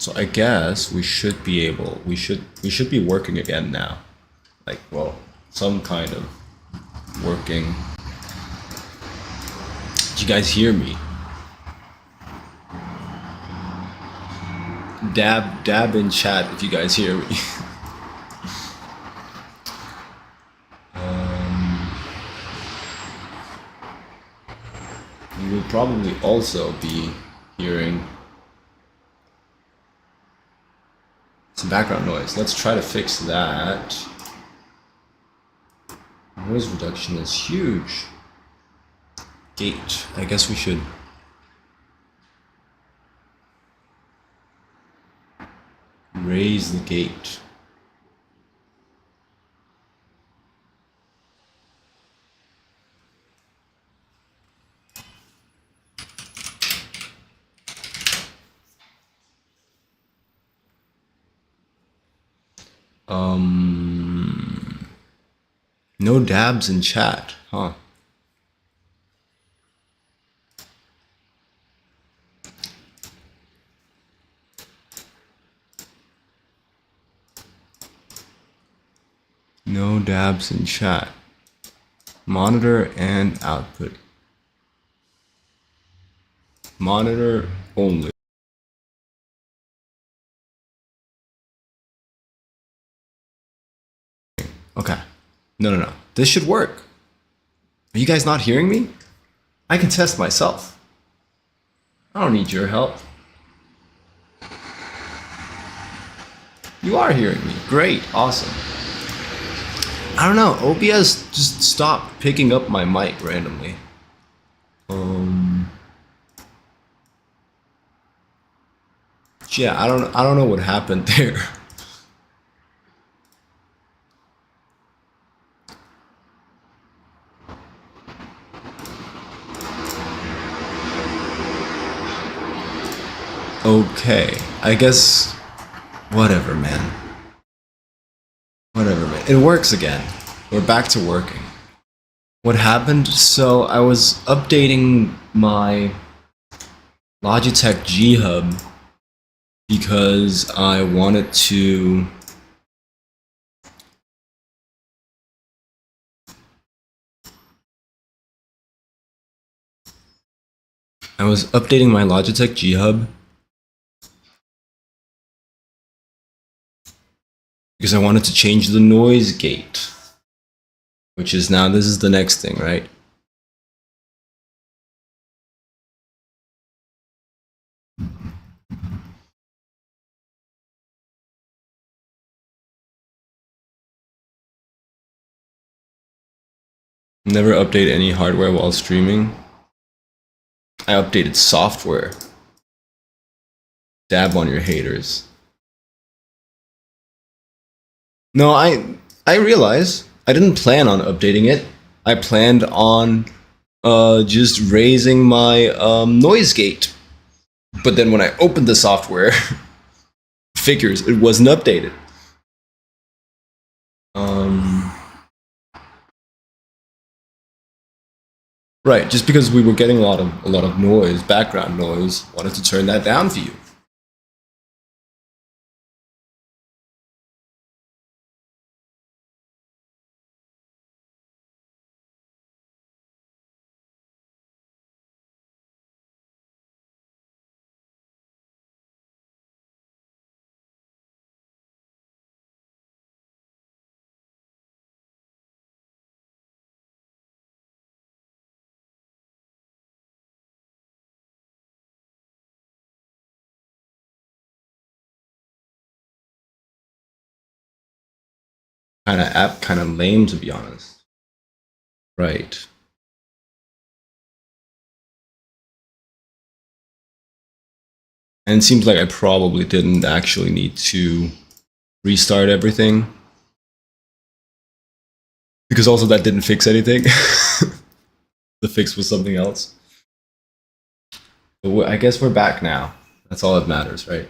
So I guess we should be able, we should be working again now. Like, well, some kind of working. Did you guys hear me? Dab in chat if you guys hear me. You will probably also be hearing some background noise. Let's try to fix that. Noise reduction is huge. Gate. I guess we should raise the gate. No dabs in chat, huh? No dabs in chat. Monitor and output. Monitor only. Okay. No. This should work. Are you guys not hearing me? I can test myself. I don't need your help. You are hearing me. Great. Awesome. I don't know. OBS just stopped picking up my mic randomly. Yeah, I don't know what happened there. Okay, I guess whatever, man. Whatever, man. It works again. We're back to working. What happened? So I was updating my Logitech G Hub because I wanted to I was updating my Logitech G Hub because I wanted to change the noise gate, which is now, this is the next thing, right? Never update any hardware while streaming. I updated software. Dab on your haters. No, I realize I didn't plan on updating it. I planned on just raising my noise gate. But then when I opened the software, figures it wasn't updated. Right, just because we were getting a lot of noise, background noise, wanted to turn that down for you. Kind of app, kind of lame, to be honest. Right. And it seems like I probably didn't actually need to restart everything. Because also that didn't fix anything. The fix was something else. But I guess we're back now. That's all that matters, right?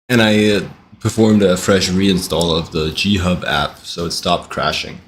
And I performed a fresh reinstall of the G Hub app, so it stopped crashing.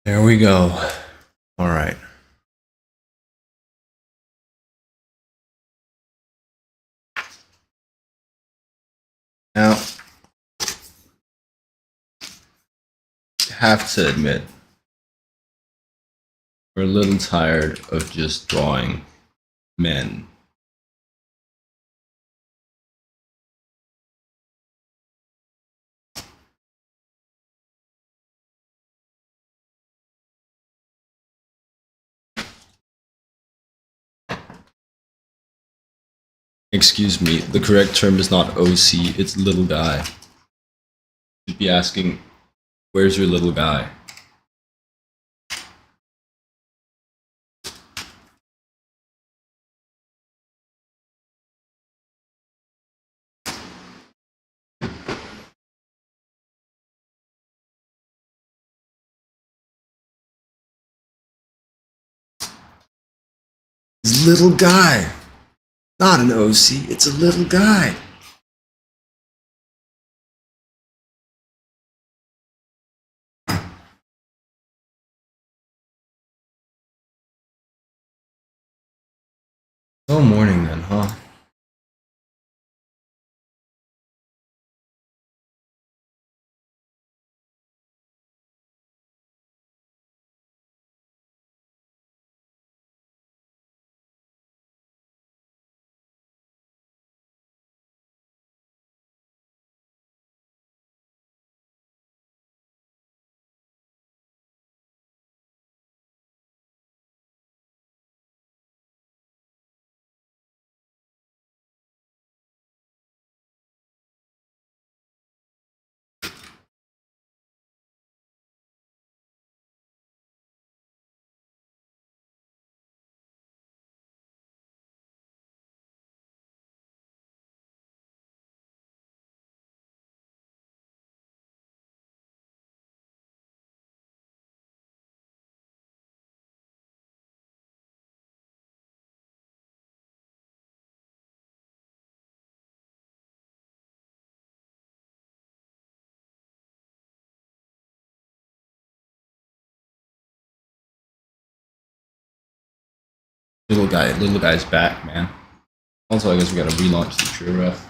There we go. All right. Now, have to admit, we're a little tired of just drawing men. Excuse me, the correct term is not OC, it's little guy. You'd be asking, where's your little guy? It's little guy. Not an OC, it's a little guy. Oh, morning then, huh? Little guy's back, man. Also, I guess we gotta relaunch the true ref.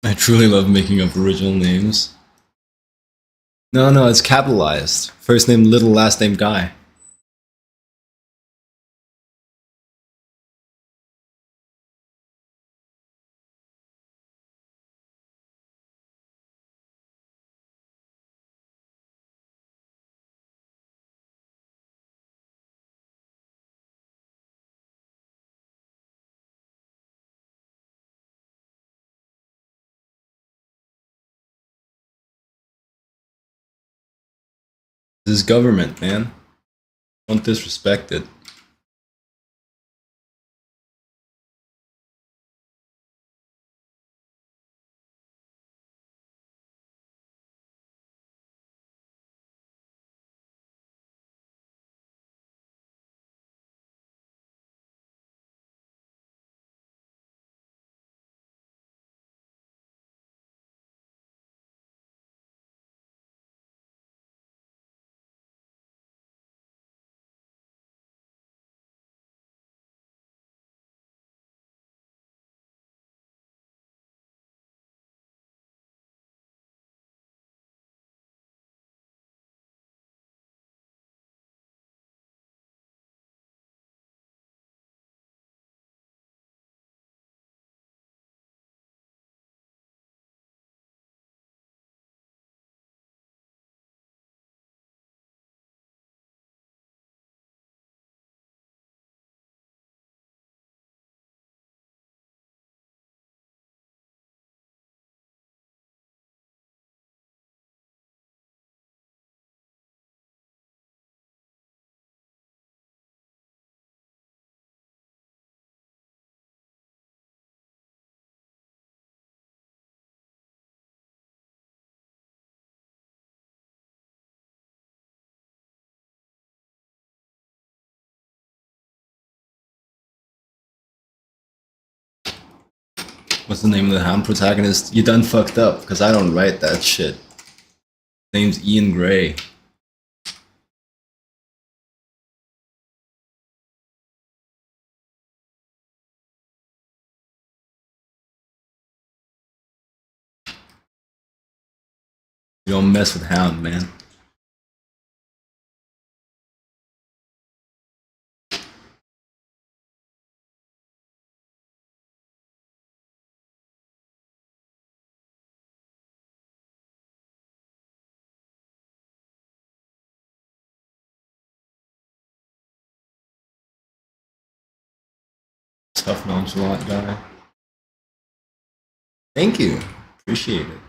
I truly love making up original names. No, it's capitalized. First name Little, last name Guy. This is government, man. Don't disrespect it. What's the name of the Hound protagonist? You done fucked up, because I don't write that shit. Name's Ian Gray. You don't mess with Hound, man. Tough, nonchalant guy. Thank you. Appreciate it.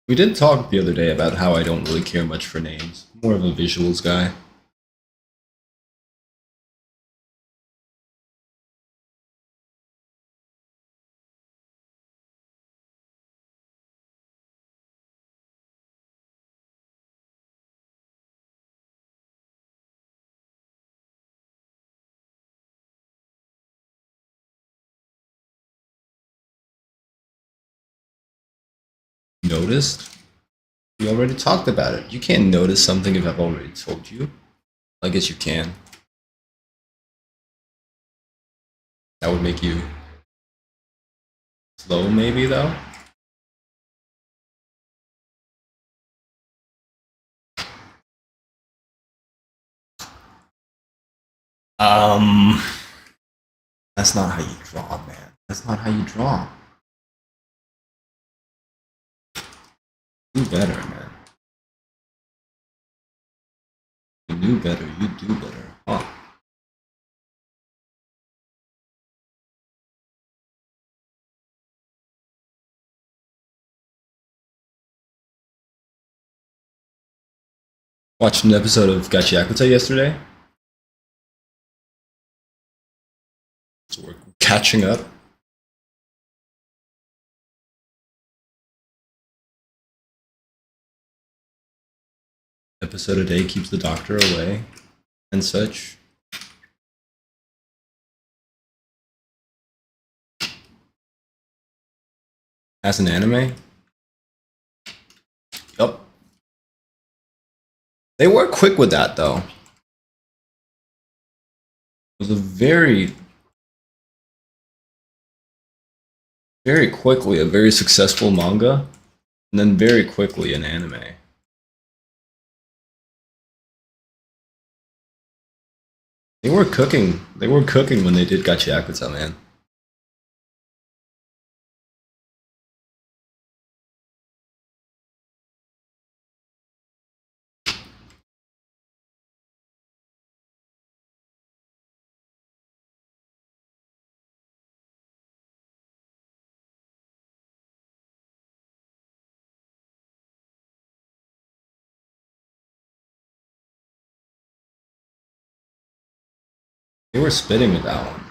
We did talk the other day about how I don't really care much for names. More of a visuals guy. Noticed? We already talked about it. You can't notice something if I've already told you. I guess you can. That would make you slow, maybe, though? Um, that's not how you draw, man. That's not how you draw. Do better, man. You knew better, you do better. Huh. Watched an episode of Gachiakuta yesterday. So we're catching up. Episode a day keeps the doctor away and such. As an anime? Yup. They were quick with that, though. It was a very quickly a very successful manga, and then very quickly an anime. They were cooking. They were cooking when they did Gachiakuta, man. They were spitting with that one.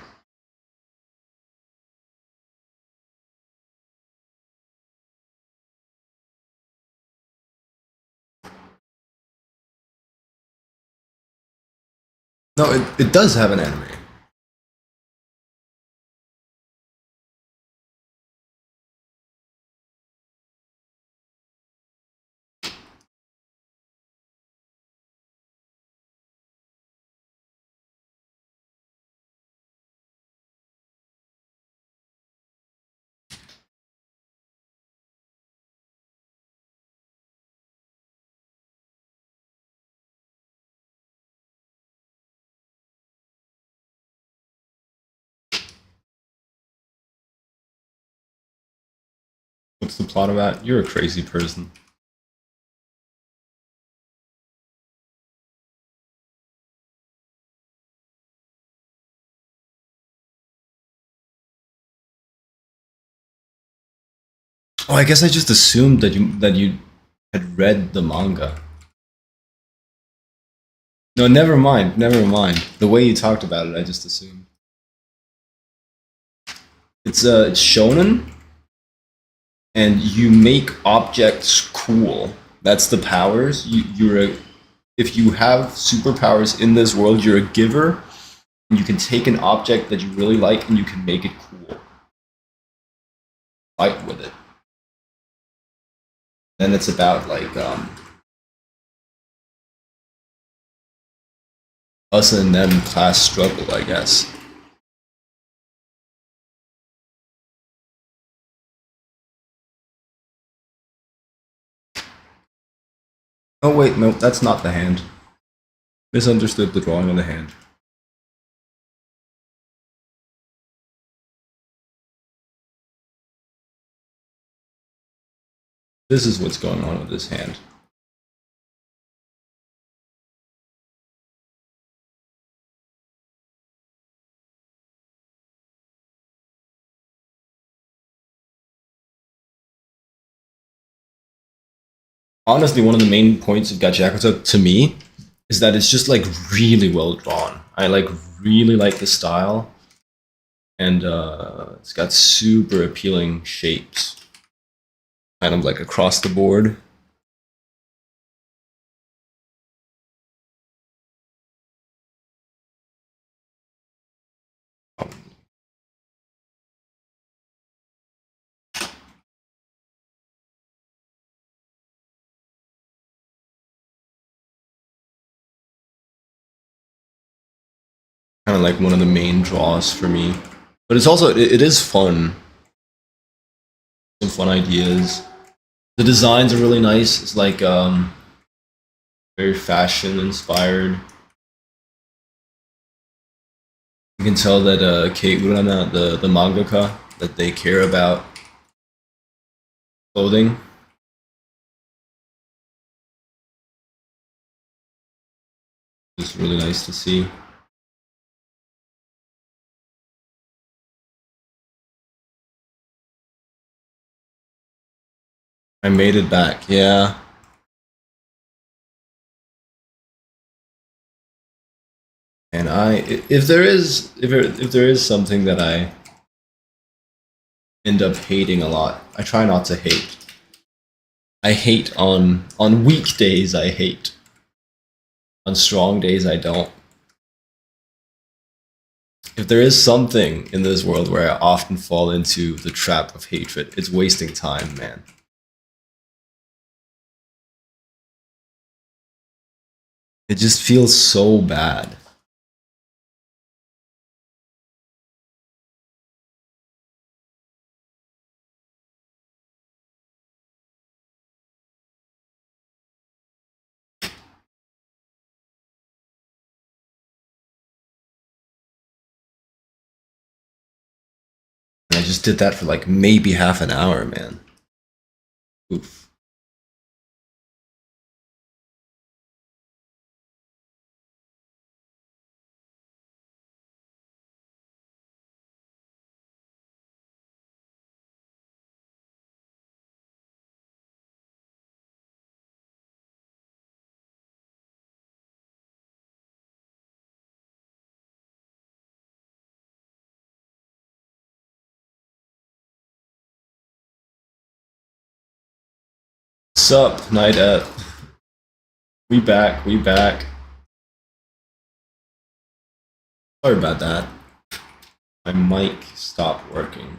No, it does have an anime. What's the plot of that? You're a crazy person. Oh, I guess I just assumed that you had read the manga. No, never mind. Never mind. The way you talked about it, I just assumed. It's shonen, and you make objects cool. That's the powers. You're a if you have superpowers in this world, you're a giver. And you can take an object that you really like and you can make it cool. Fight with it. Then it's about like us and them class struggle, I guess. Oh wait, no, that's not the hand. Misunderstood the drawing on the hand. This is what's going on with this hand. Honestly, one of the main points of Gachakuta to me is that it's just like really well drawn. I like really like the style, and it's got super appealing shapes, kind of like across the board. Kind of like one of the main draws for me. But it's also it is fun. Some fun ideas. The designs are really nice. It's like very fashion inspired. You can tell that Kate Urana, the mangaka, that they care about clothing. It's really nice to see. I made it back. Yeah. And if there is something that I end up hating a lot, I try not to hate. I hate on weekdays. I hate on strong days. I don't. If there is something in this world where I often fall into the trap of hatred, it's wasting time, man. It just feels so bad. And I just did that for like maybe half an hour, man. Oof. Sup, night up. We back, we back. Sorry about that. My mic stopped working.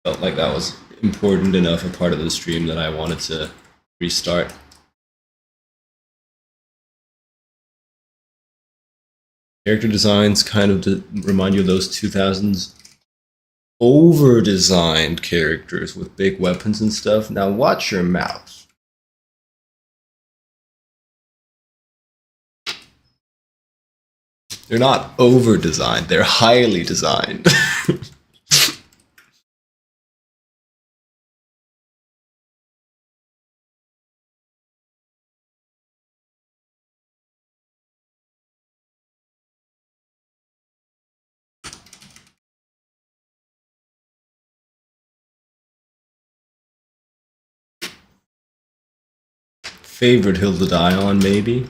Felt like that was important enough a part of the stream that I wanted to restart. Character designs kind of remind you of those 2000s over designed characters with big weapons and stuff. Now watch your mouth. They're not over designed, they're highly designed. favorite hill to die on, maybe.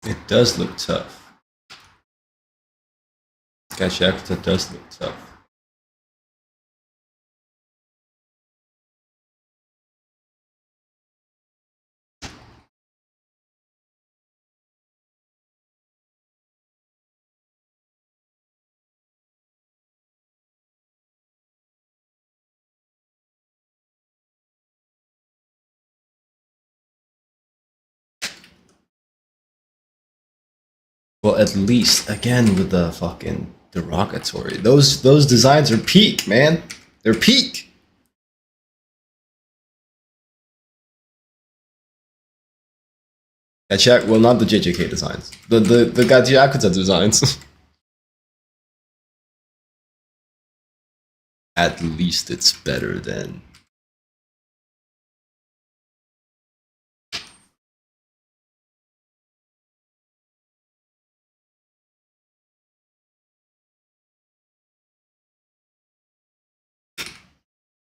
It does look tough. Gotcha, that does look tough. Well, at least again with the fucking derogatory. Those designs are peak, man. They're peak. Gotcha. Well, not the JJK designs. The Gachiakuta designs. At least it's better than.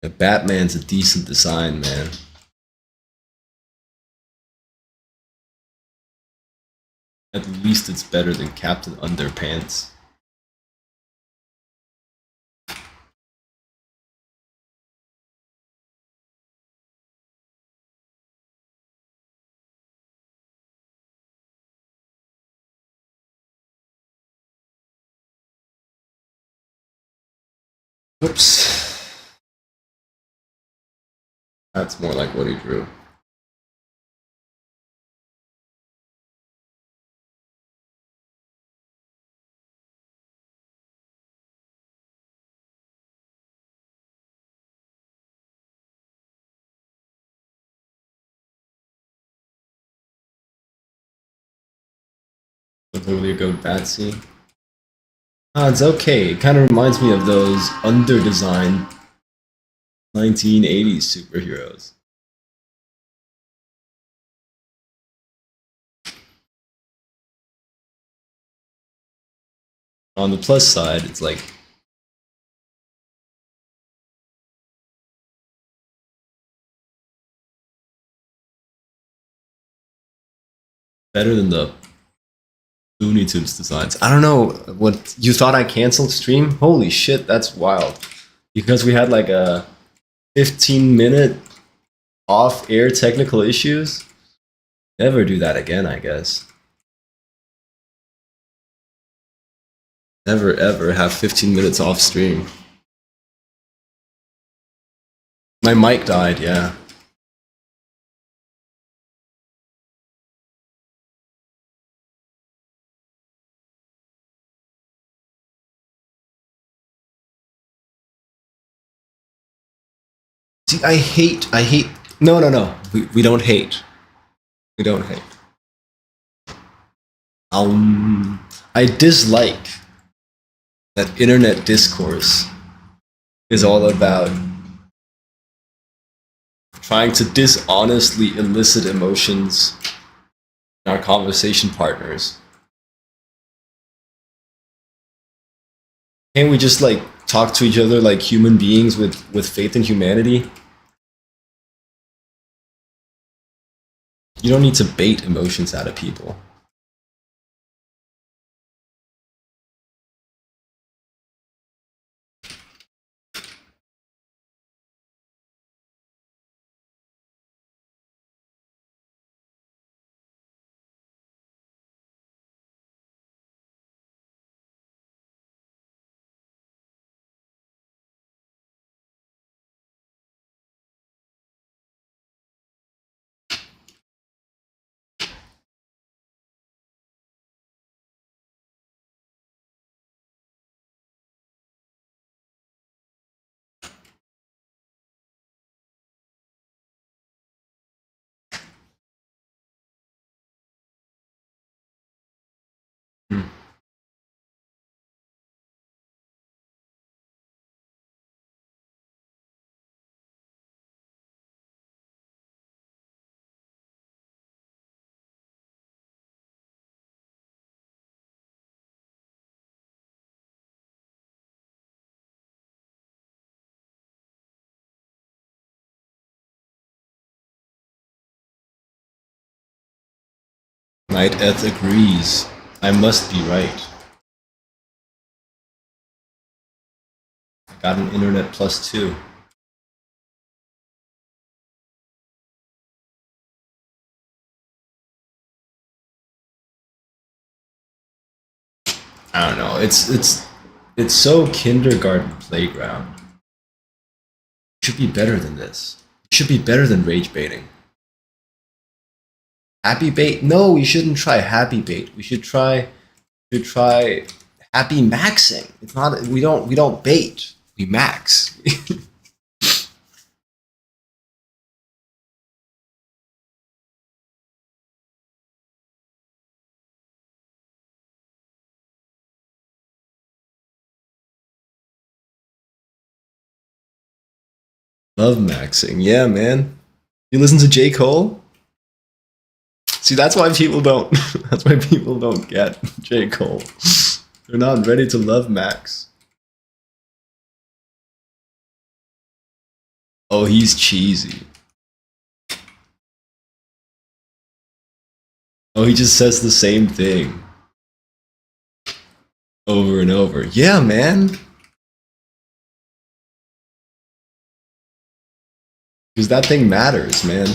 The Batman's a decent design, man. At least it's better than Captain Underpants. Oops. That's more like what he drew. The Lily Goat Batsy. It's okay. It kind of reminds me of those under-designed 1980s superheroes. On the plus side, it's like better than the Looney Tunes designs. I don't know what you thought I canceled stream. Holy shit, that's wild. Because we had like a 15-minute off-air technical issues. Never do that again, I guess. Never ever have 15 minutes off stream. My mic died, yeah. See, I hate. No. We don't hate. We don't hate. I dislike that internet discourse is all about trying to dishonestly elicit emotions in our conversation partners. Can't we just like talk to each other like human beings with faith in humanity? You don't need to bait emotions out of people. Knight Eth agrees. I must be right. I got an internet plus 2. I don't know. It's so kindergarten playground. It should be better than this. It should be better than rage baiting. Happy bait? No, we shouldn't try happy bait. We should try happy maxing. It's not we don't bait. We max. Love maxing. Yeah, man. You listen to J. Cole? See, that's why people don't. That's why people don't get J. Cole. They're not ready to love Max. Oh, he's cheesy. Oh, he just says the same thing over and over. Yeah, man. Because that thing matters, man.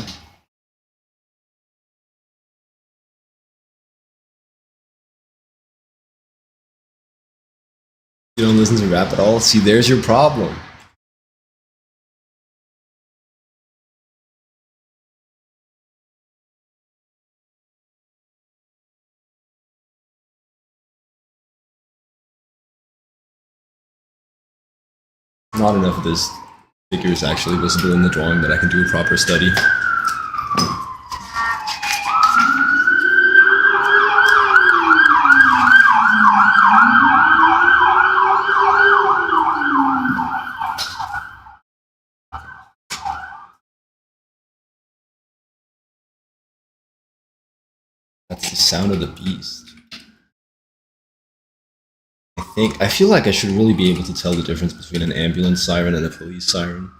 You don't listen to rap at all? See, there's your problem. Not enough of this figure is actually visible in the drawing that I can do a proper study. That's the sound of the beast. I feel like I should really be able to tell the difference between an ambulance siren and a police siren.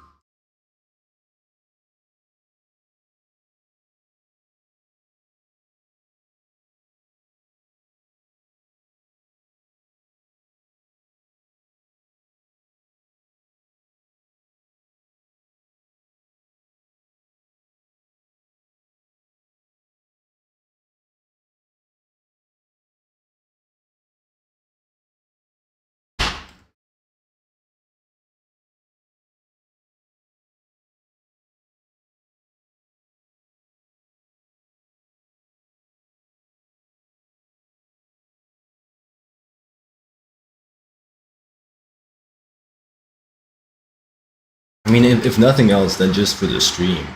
I mean, if nothing else, then just for the stream,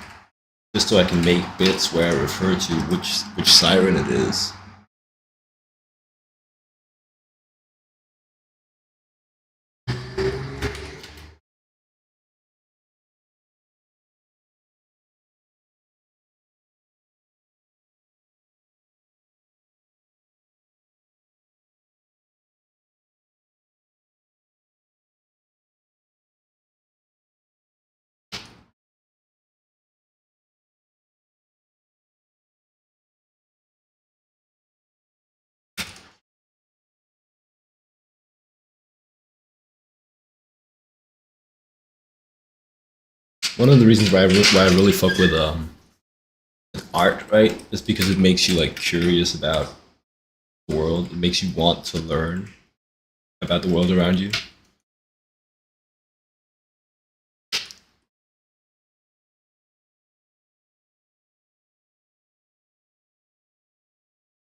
just so I can make bits where I refer to which siren it is. One of the reasons why I really fuck with art, right, is because it makes you like curious about the world. It makes you want to learn about the world around you.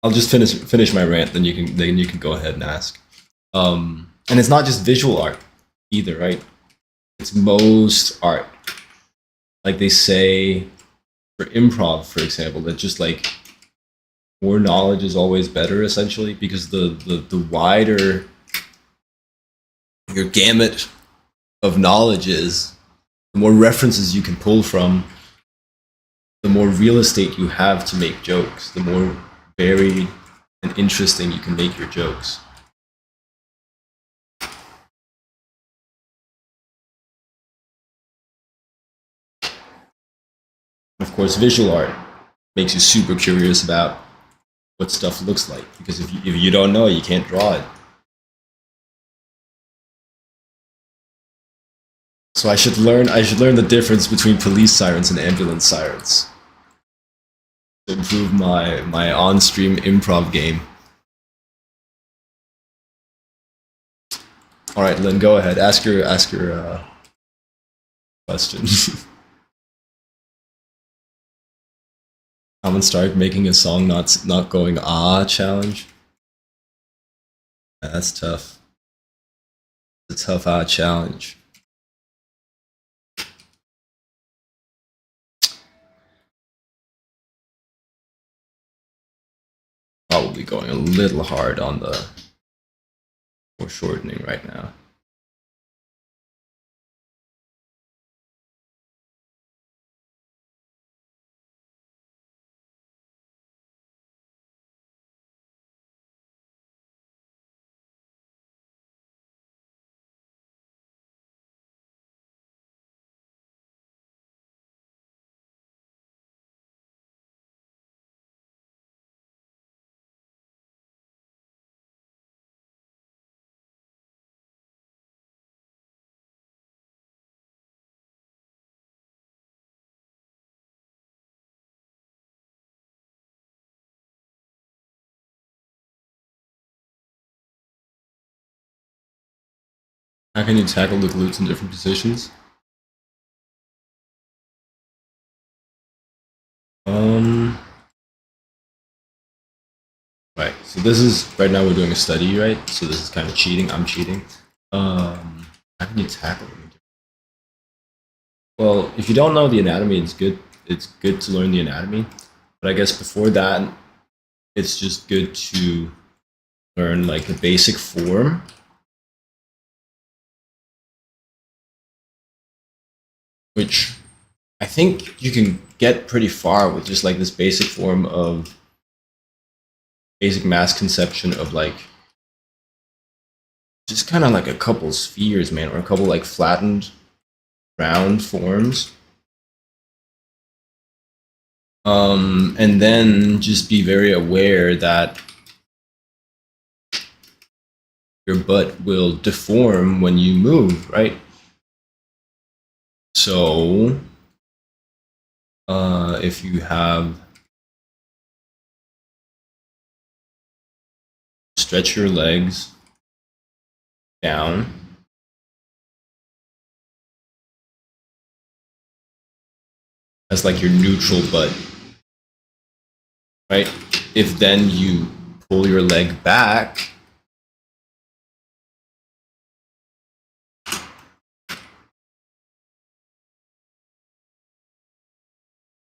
I'll just finish my rant, then you can go ahead and ask. And it's not just visual art either, right? It's most art. Like they say for improv, for example, that just like more knowledge is always better, essentially, because the wider your gamut of knowledge is, the more references you can pull from, the more real estate you have to make jokes, the more varied and interesting you can make your jokes. Of course, visual art makes you super curious about what stuff looks like, because if you don't know, you can't draw it. So I should learn the difference between police sirens and ambulance sirens to improve my on-stream improv game. All right, Lynn, go ahead. Ask your question. Common Stark making a song not going challenge. That's tough. It's a tough challenge. Probably going a little hard on the foreshortening right now. How can you tackle the glutes in different positions? Right. So this is right now we're doing a study, right? So this is kind of cheating. I'm cheating. How can you tackle them? Well, if you don't know the anatomy, it's good. It's good to learn the anatomy, but I guess before that, it's just good to learn like a basic form. Which I think you can get pretty far with just like this basic form of basic mass conception of like just kind of like a couple spheres, man, or a couple like flattened round forms. And then just be very aware that your butt will deform when you move, right? So if you have stretch your legs down as like your neutral butt, right? If then you pull your leg back,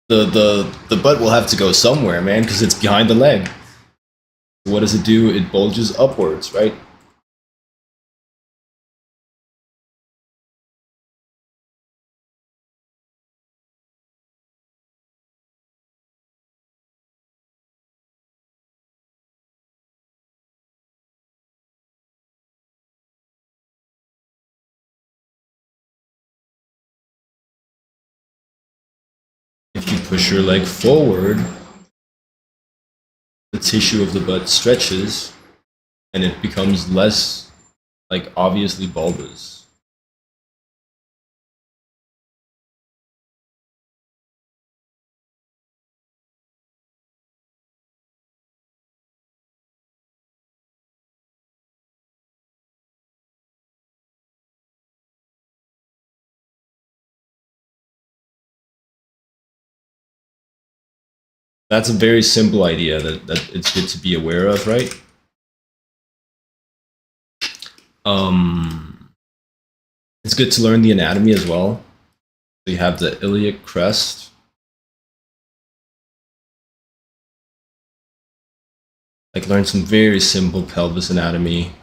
the butt will have to go somewhere, man, because it's behind the leg. What does it do? It bulges upwards, right? If you push your leg forward, the tissue of the butt stretches and it becomes less like obviously bulbous. That's a very simple idea that it's good to be aware of, right? It's good to learn the anatomy as well. So you have the iliac crest. Like learn some very simple pelvis anatomy.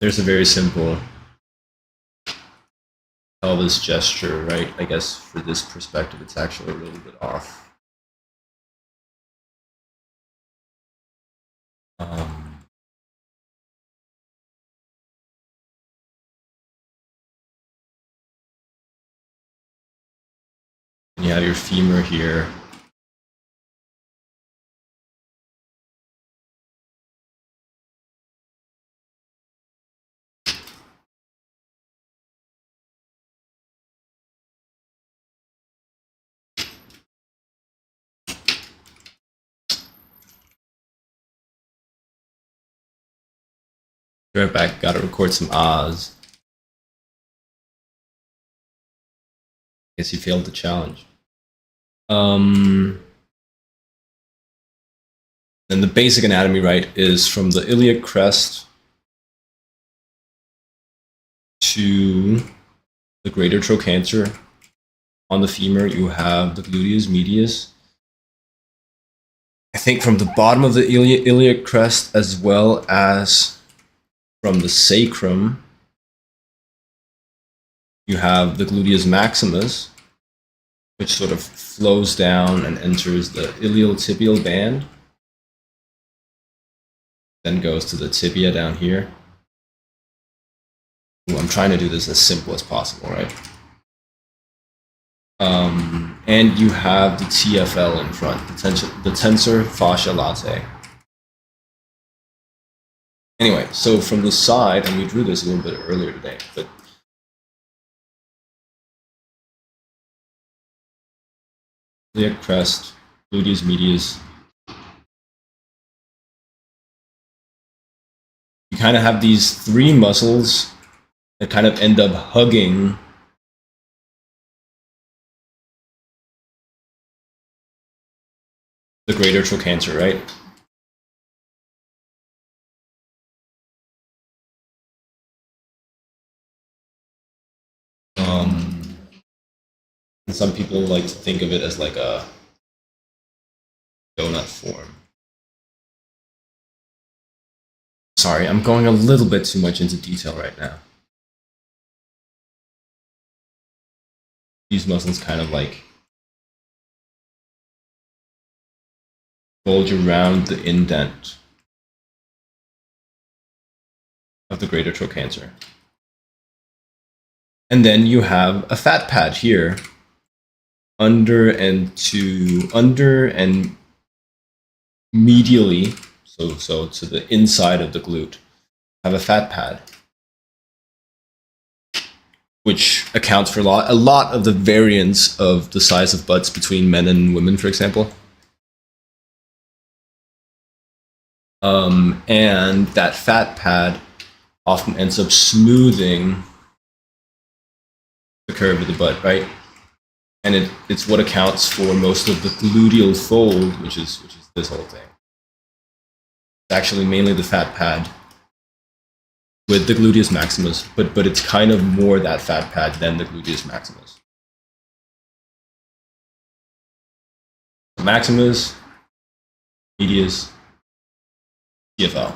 There's a very simple pelvis gesture, right? I guess for this perspective, it's actually a little bit off. You have your femur here. Right back, gotta record some ahs. Guess you failed the challenge. Then the basic anatomy, right, is from the iliac crest to the greater trochanter. On the femur, you have the gluteus medius. I think from the bottom of the iliac crest, as well as from the sacrum, you have the gluteus maximus, which sort of flows down and enters the iliotibial band, then goes to the tibia down here. Ooh, I'm trying to do this as simple as possible, right? And you have the TFL in front, the tensor fascia latae. Anyway, so from the side, and we drew this a little bit earlier today, but iliac crest, gluteus medius. You kind of have these three muscles that kind of end up hugging the greater trochanter, right? And some people like to think of it as like a donut form. Sorry, I'm going a little bit too much into detail right now. These muscles kind of like bulge around the indent of the greater trochanter. And then you have a fat pad here, under and medially, so to the inside of the glute, have a fat pad, which accounts for a lot of the variance of the size of butts between men and women, for example. And that fat pad often ends up smoothing the curve of the butt, right? And it's what accounts for most of the gluteal fold, which is this whole thing. It's actually mainly the fat pad with the gluteus maximus, but it's kind of more that fat pad than the gluteus maximus. Maximus, medius, TFL.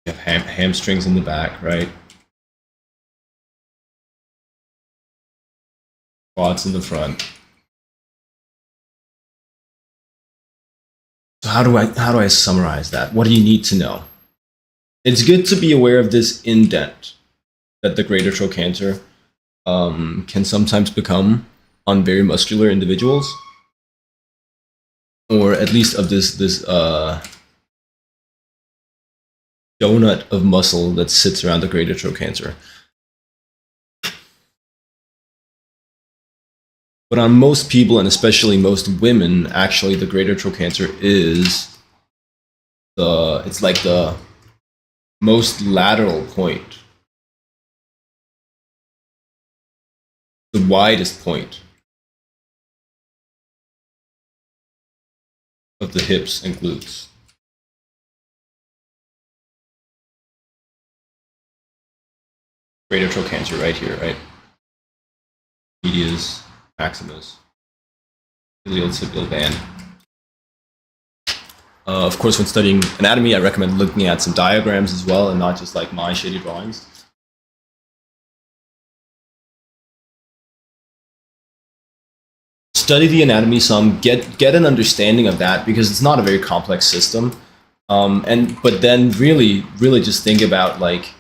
You have hamstrings in the back, right? Quads in the front. So how do I summarize that? What do you need to know? It's good to be aware of this indent that the greater trochanter can sometimes become on very muscular individuals, or at least of this donut of muscle that sits around the greater trochanter. But on most people, and especially most women, actually the greater trochanter is it's like the most lateral point, the widest point of the hips and glutes. Greater trochanter right here, right? Medius, maximus, iliotibial band. Of course, when studying anatomy, I recommend looking at some diagrams as well, and not just like my shitty drawings. Study the anatomy some, get an understanding of that, because it's not a very complex system. And but then really just think about like,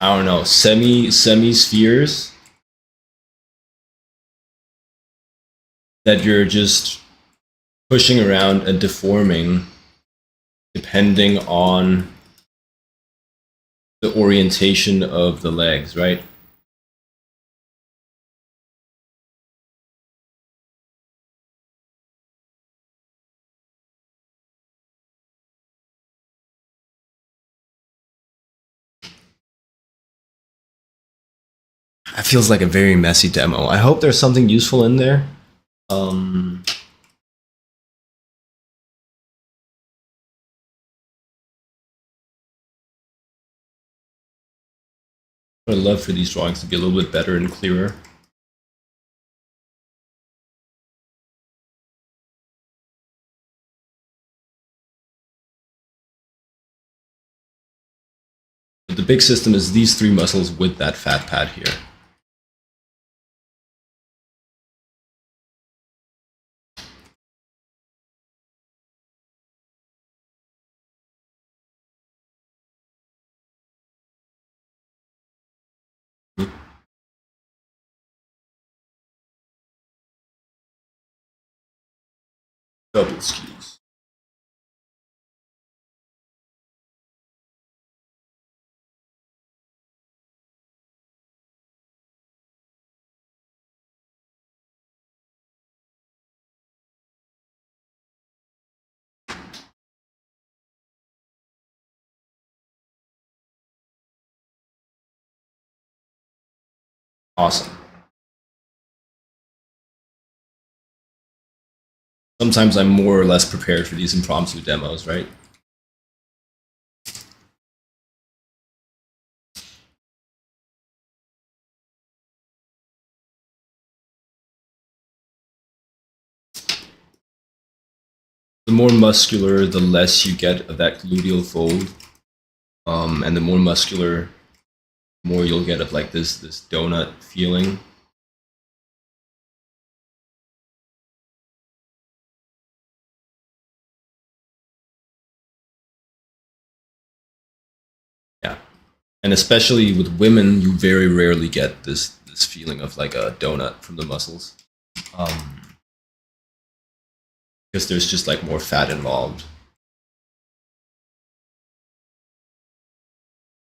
I don't know, semi spheres that you're just pushing around and deforming depending on the orientation of the legs, right? That feels like a very messy demo. I hope there's something useful in there. Um, I'd love for these drawings to be a little bit better and clearer. But the big system is these three muscles with that fat pad here. Double skews. Awesome. Sometimes I'm more or less prepared for these impromptu demos, right? The more muscular, the less you get of that gluteal fold, and the more muscular, the more you'll get of like this donut feeling. Yeah, and especially with women, you very rarely get this feeling of like a donut from the muscles, because there's just like more fat involved.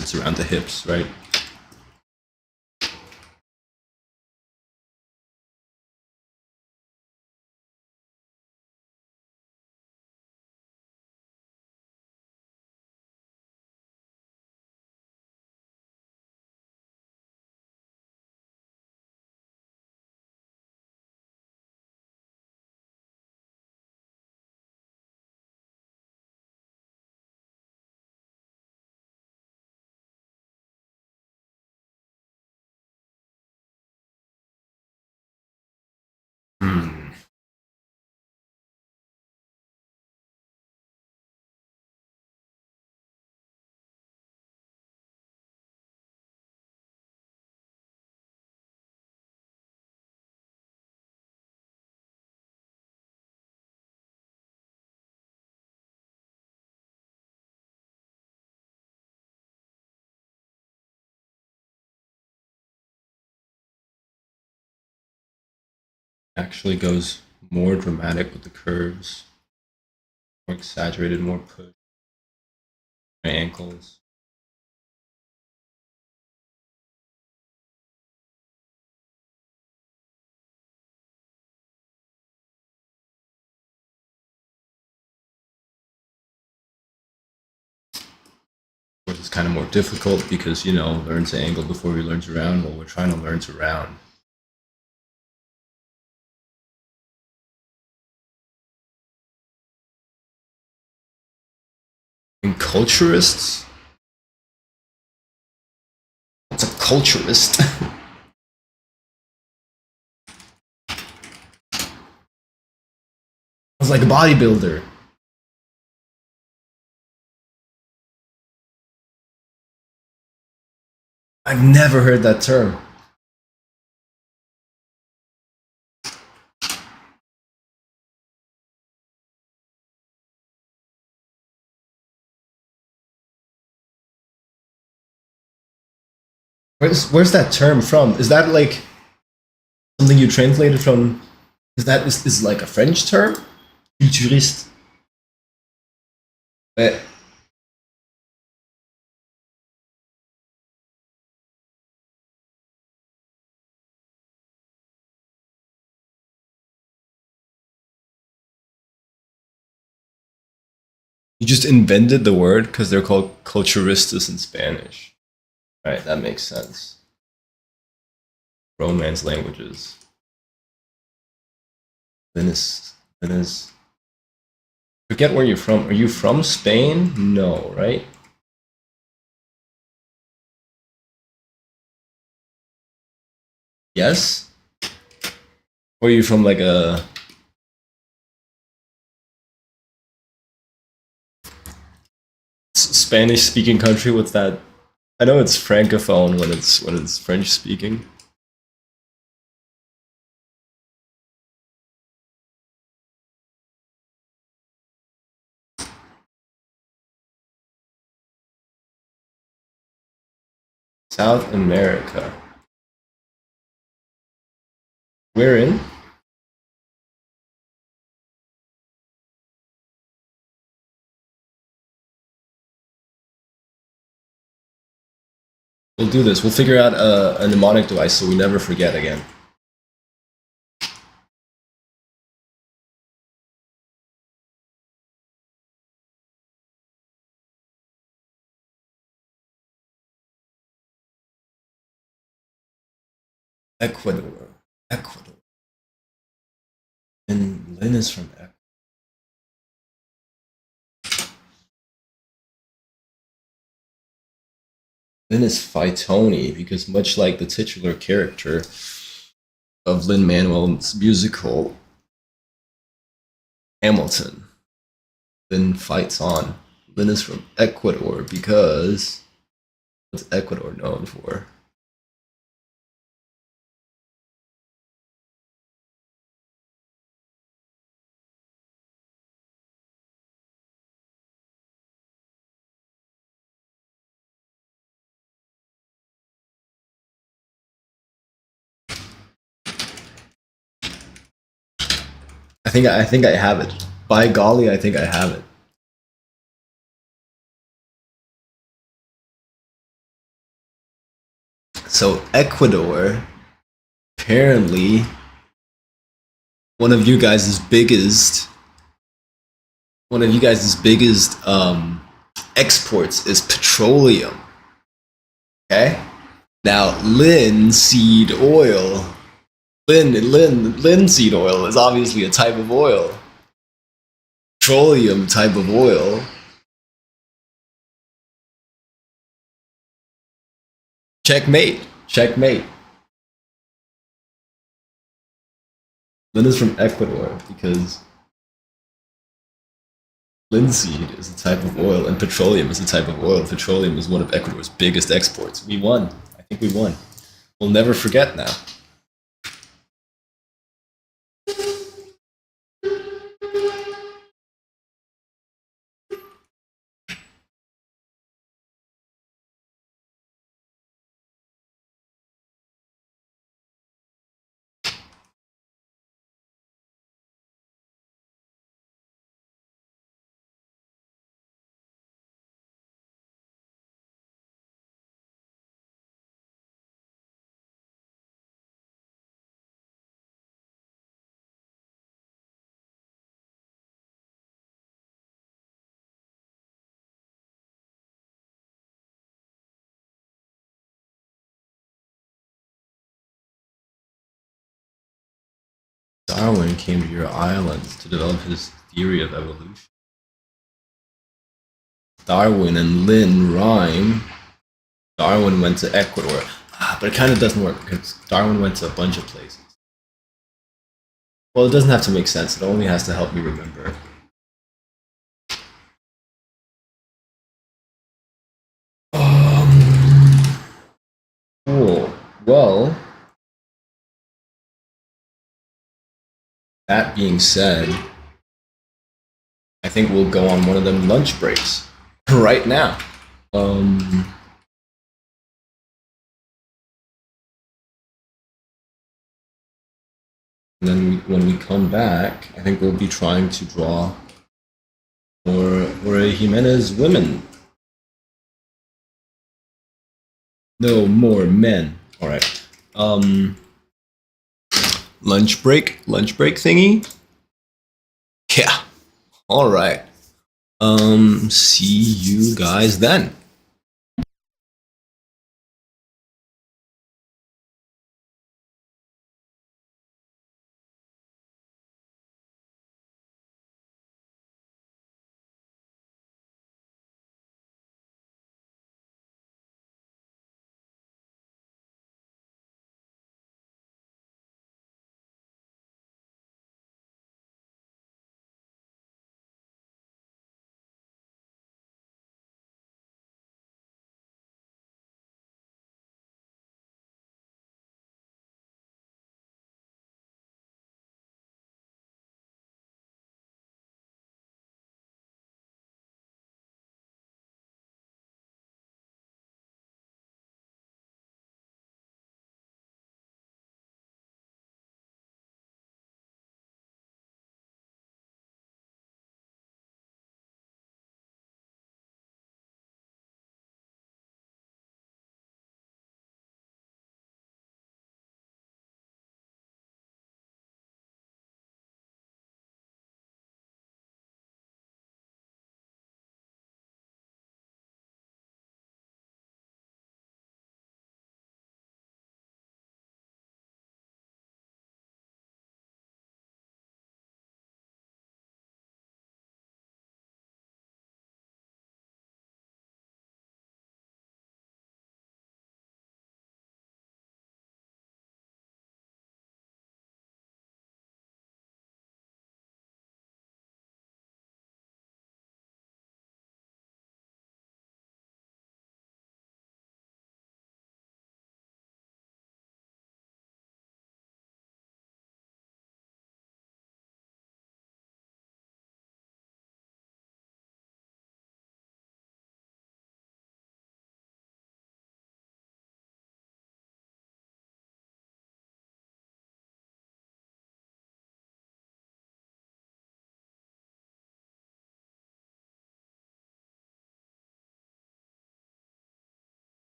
It's around the hips, right? Hmm. Actually goes more dramatic with the curves, more exaggerated, more push. My ankles. Of course, it's kind of more difficult because, learn to angle before we learn to round. Well, we're trying to learn to round. And culturists? What's a culturist? I was like a bodybuilder. I've never heard that term. Where's that term from? Is that like something you translated from? Is like a French term? Futurist. Eh, You just invented the word because they're called culturistas in Spanish. Right, that makes sense. Romance languages. Venice. Venice. Forget where you're from. Are you from Spain? No, right? Yes? Or are you from like a Spanish speaking country? What's that? I know it's francophone when it's French speaking. South America. We're in. We'll do this. We'll figure out a mnemonic device so we never forget again. Ecuador. Ecuador. And Lynn is from Ecuador. Lynn is Phytoni because much like the titular character of Lin Manuel's musical Hamilton, Lynn fights on. Lynn is from Ecuador because what's Ecuador known for? I think I have it. By golly, I think I have it. So Ecuador, apparently, one of you guys' biggest one of you guys' biggest exports is petroleum. Okay. Now, linseed oil is obviously a type of oil. Petroleum type of oil. Checkmate. Checkmate. Lynn is from Ecuador because linseed is a type of oil and petroleum is a type of oil. Petroleum is one of Ecuador's biggest exports. We won. I think we won. We'll never forget now. Darwin came to your island to develop his theory of evolution. Darwin and Lynn rhyme. Darwin went to Ecuador. But it kind of doesn't work because Darwin went to a bunch of places. Well, it doesn't have to make sense. It only has to help me remember. Cool. Well, that being said, I think we'll go on one of them lunch breaks right now. Um, And then when we come back, I think we'll be trying to draw more Jimenez women. No more men. All right. Lunch break thingy. Yeah. All right. See you guys then.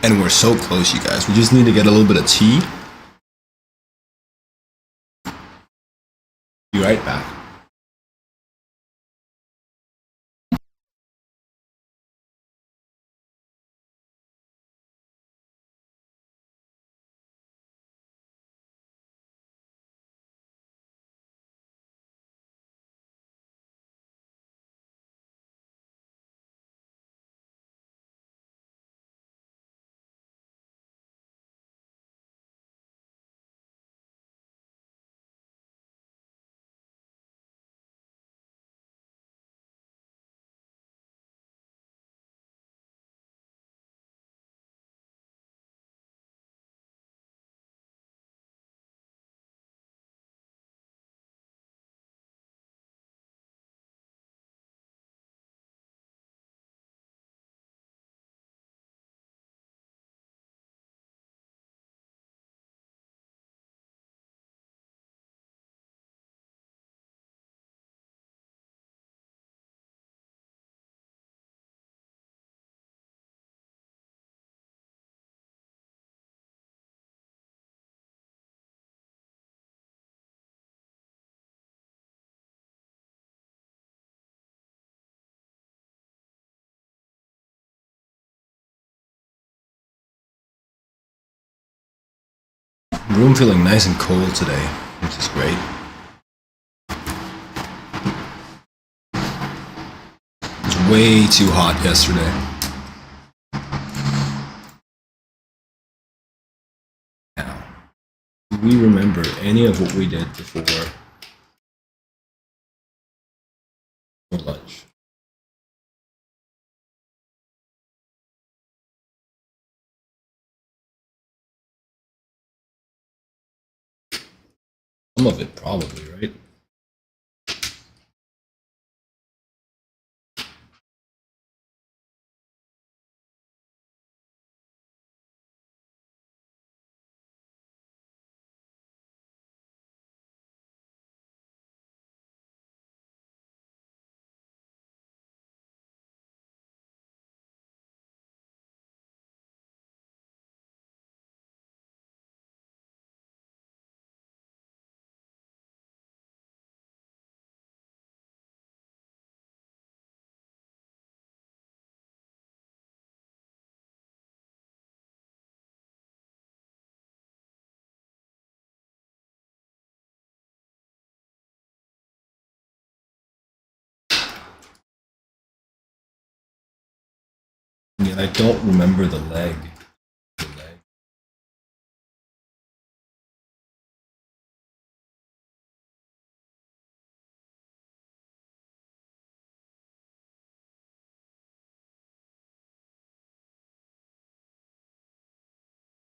And we're so close, you guys. We just need to get a little bit of tea. Be right back. Room feeling nice and cold today, which is great. It was way too hot yesterday. Now, do we remember any of what we did before lunch? Some of it, probably, right? Yeah, I don't remember the leg. The leg.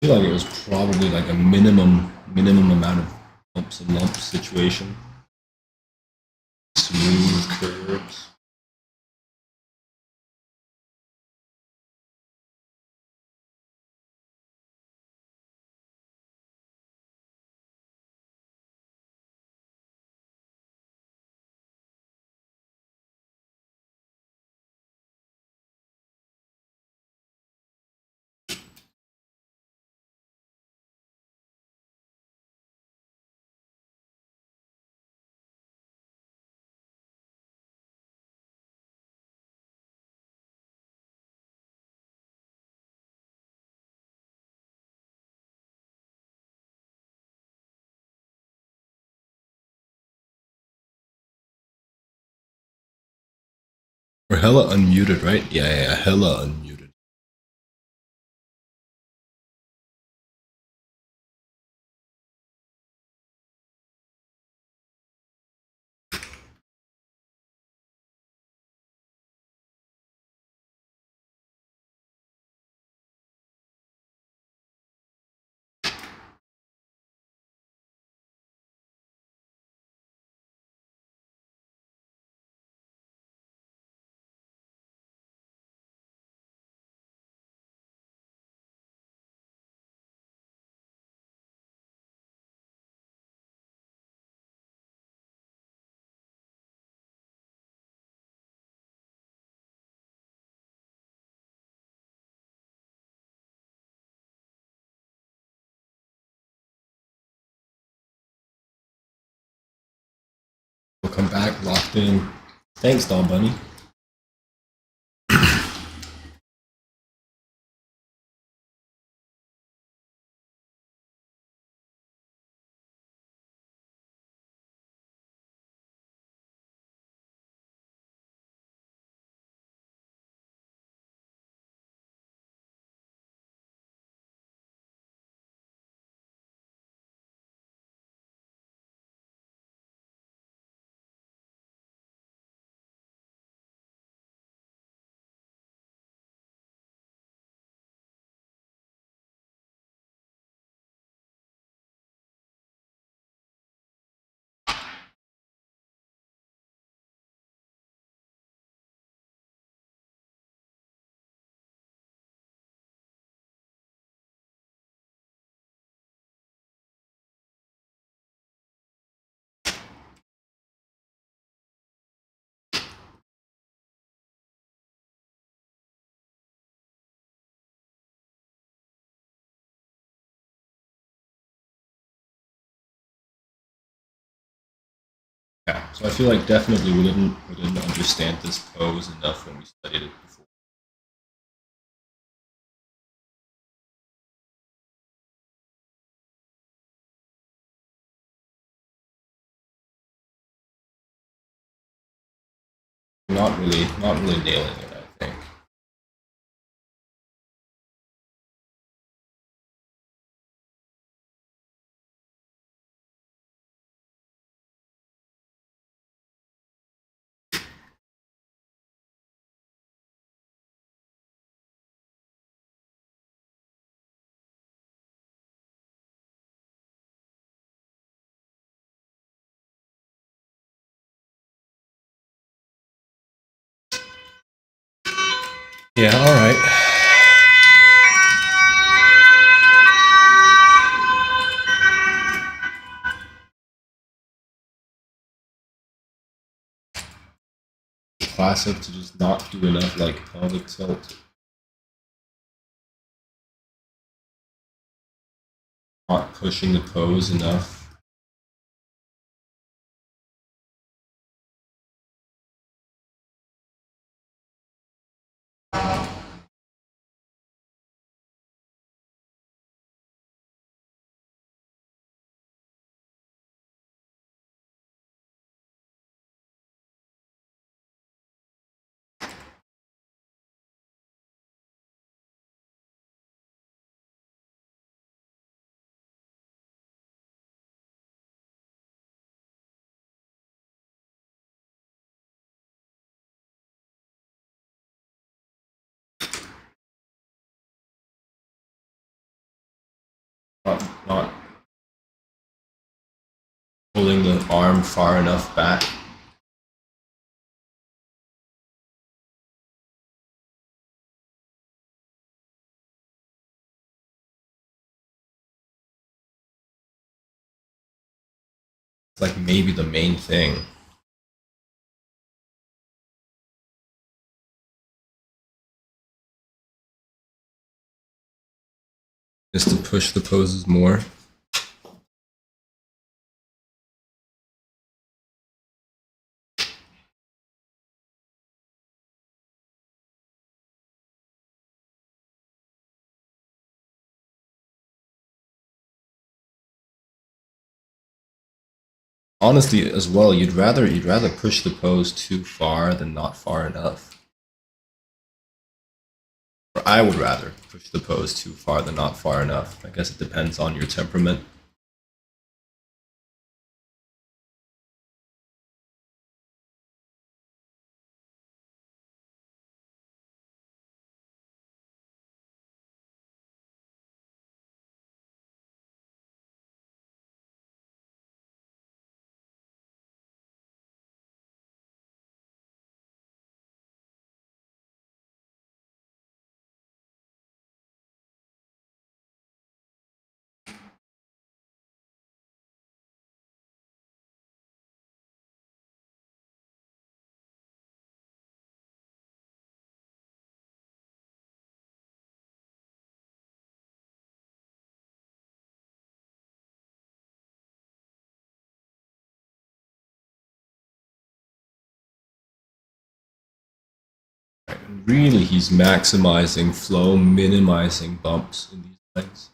I feel like it was probably like a minimum amount of bumps and lumps situation. Smooth curves. We're hella unmuted, right? Yeah, hella unmuted. Welcome back, locked in. Thanks, Don Bunny. Yeah, so I feel like definitely we didn't understand this pose enough when we studied it before. Not really nailing it, I think. Yeah, all right. Classic to just not do enough like pelvic tilt, not pushing the pose enough. Not pulling the arm far enough back. It's like maybe the main thing is to push the poses more. Honestly, as well, you'd rather push the pose too far than not far enough. Or I would rather push the pose too far than not far enough. I guess it depends on your temperament. really, he's maximizing flow, minimizing bumps in these legs.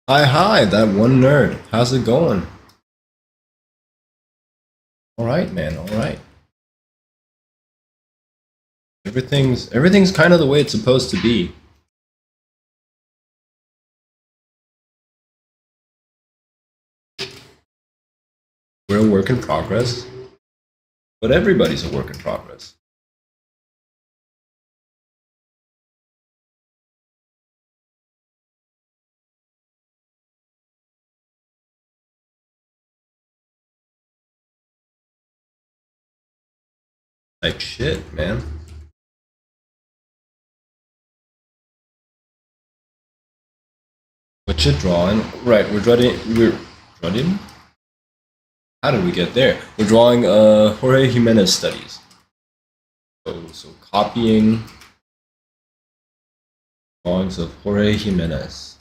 Hi, that one nerd. How's it going? All right, man. All right. Everything's kind of the way it's supposed to be. We're a work in progress, but everybody's a work in progress. Like shit, man. What you drawing? Right, we're drawing. How did we get there? We're drawing Jorge Jimenez studies. So copying drawings of Jorge Jimenez.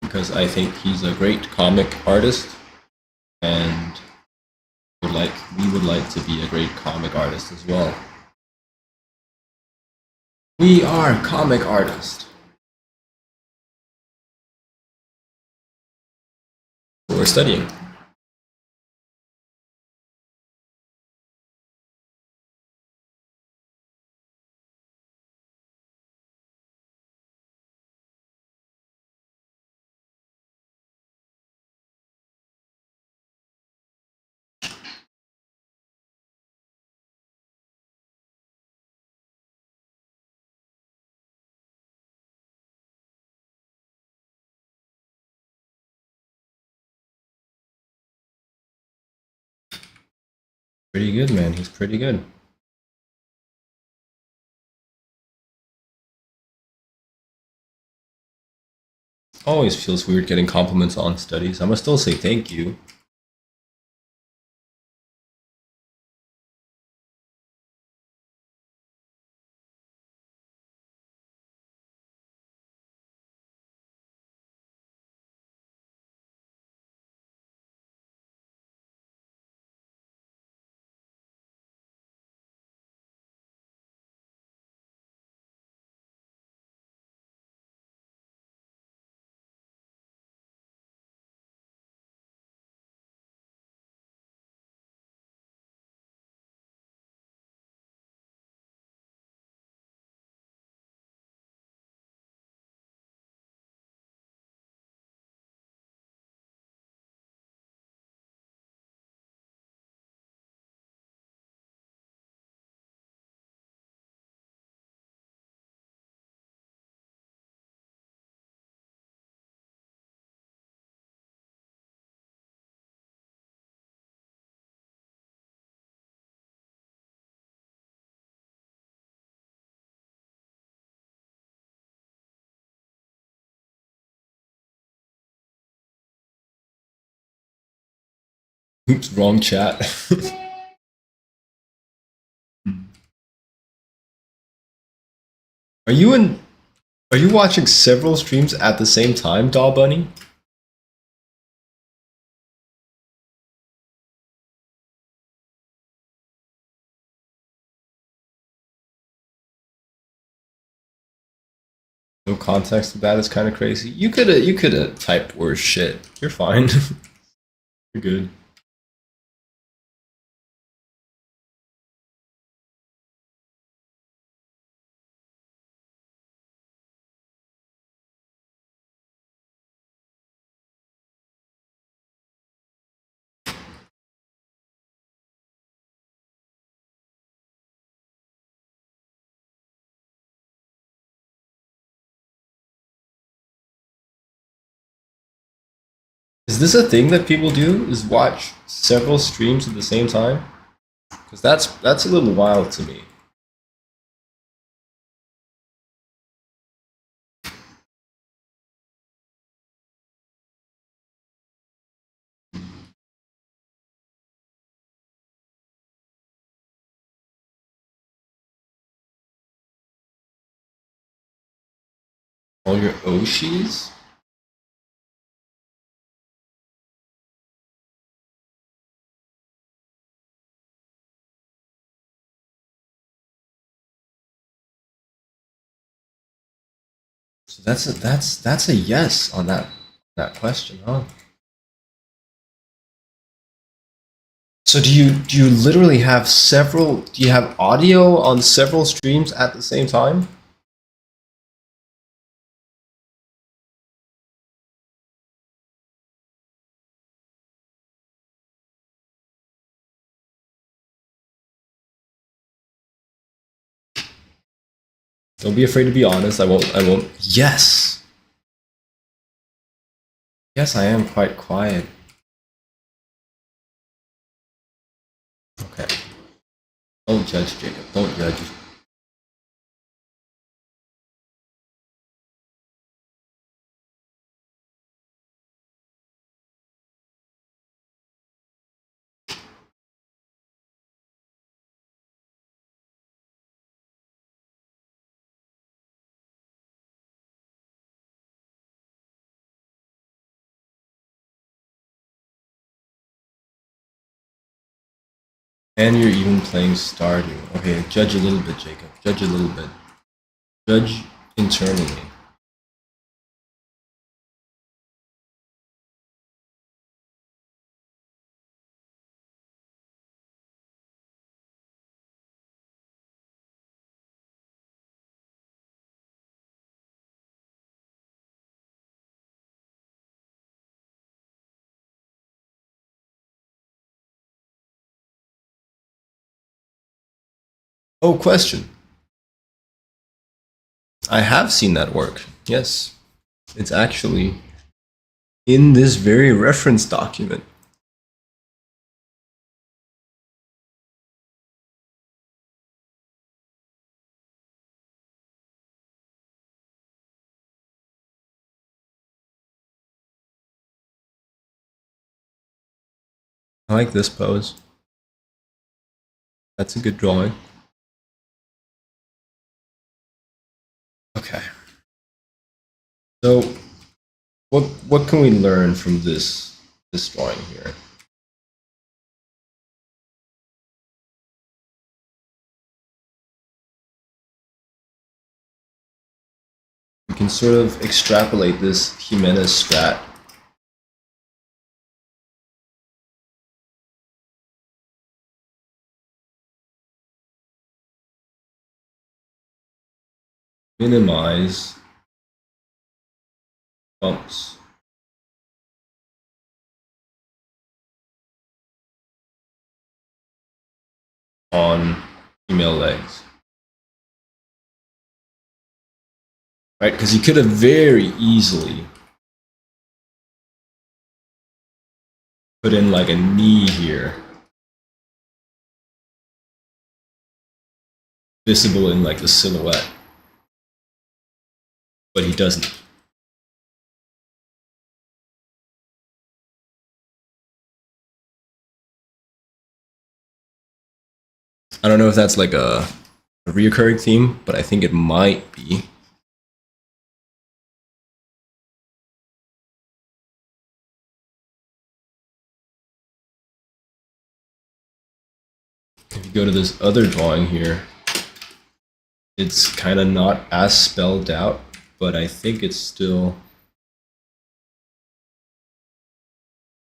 Because I think he's a great comic artist and we would like to be a great comic artist as well. We are comic artists. We're studying. Pretty good, man. He's pretty good. Always feels weird getting compliments on studies. I must still say thank you. Oops, wrong chat. Are you in? Are you watching several streams at the same time, Doll Bunny? No context to that is kind of crazy. You could have typed worse shit. You're fine. You're good. Is this a thing that people do? Is watch several streams at the same time? Because that's a little wild to me. All your Oshis? So that's a yes on that question, huh? So do you literally have several? Do you have audio on several streams at the same time? Don't be afraid to be honest. I won't. I won't. Yes. Yes, I am quite quiet. Okay. Don't judge, Jacob. Don't judge. And you're even playing Stardew. Okay, judge a little bit, Jacob. Judge a little bit. Judge internally. Oh, question. I have seen that work. Yes. It's actually in this very reference document. I like this pose. That's a good drawing. Okay. So what can we learn from this drawing here? We can sort of extrapolate this Jimenez strat. Minimize bumps. On female legs. Right? Because you could have very easily put in like a knee here. Visible in like the silhouette. But he doesn't. I don't know if that's like a reoccurring theme, but I think it might be. If you go to this other drawing here, it's kind of not as spelled out, but I think it's still,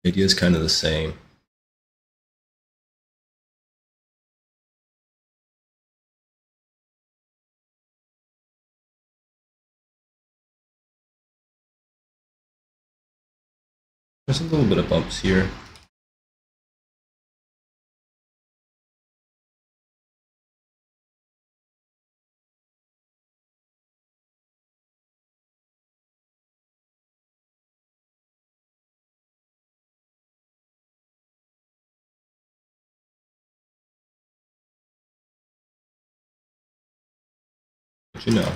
the idea is kind of the same. There's a little bit of bumps here. But you know.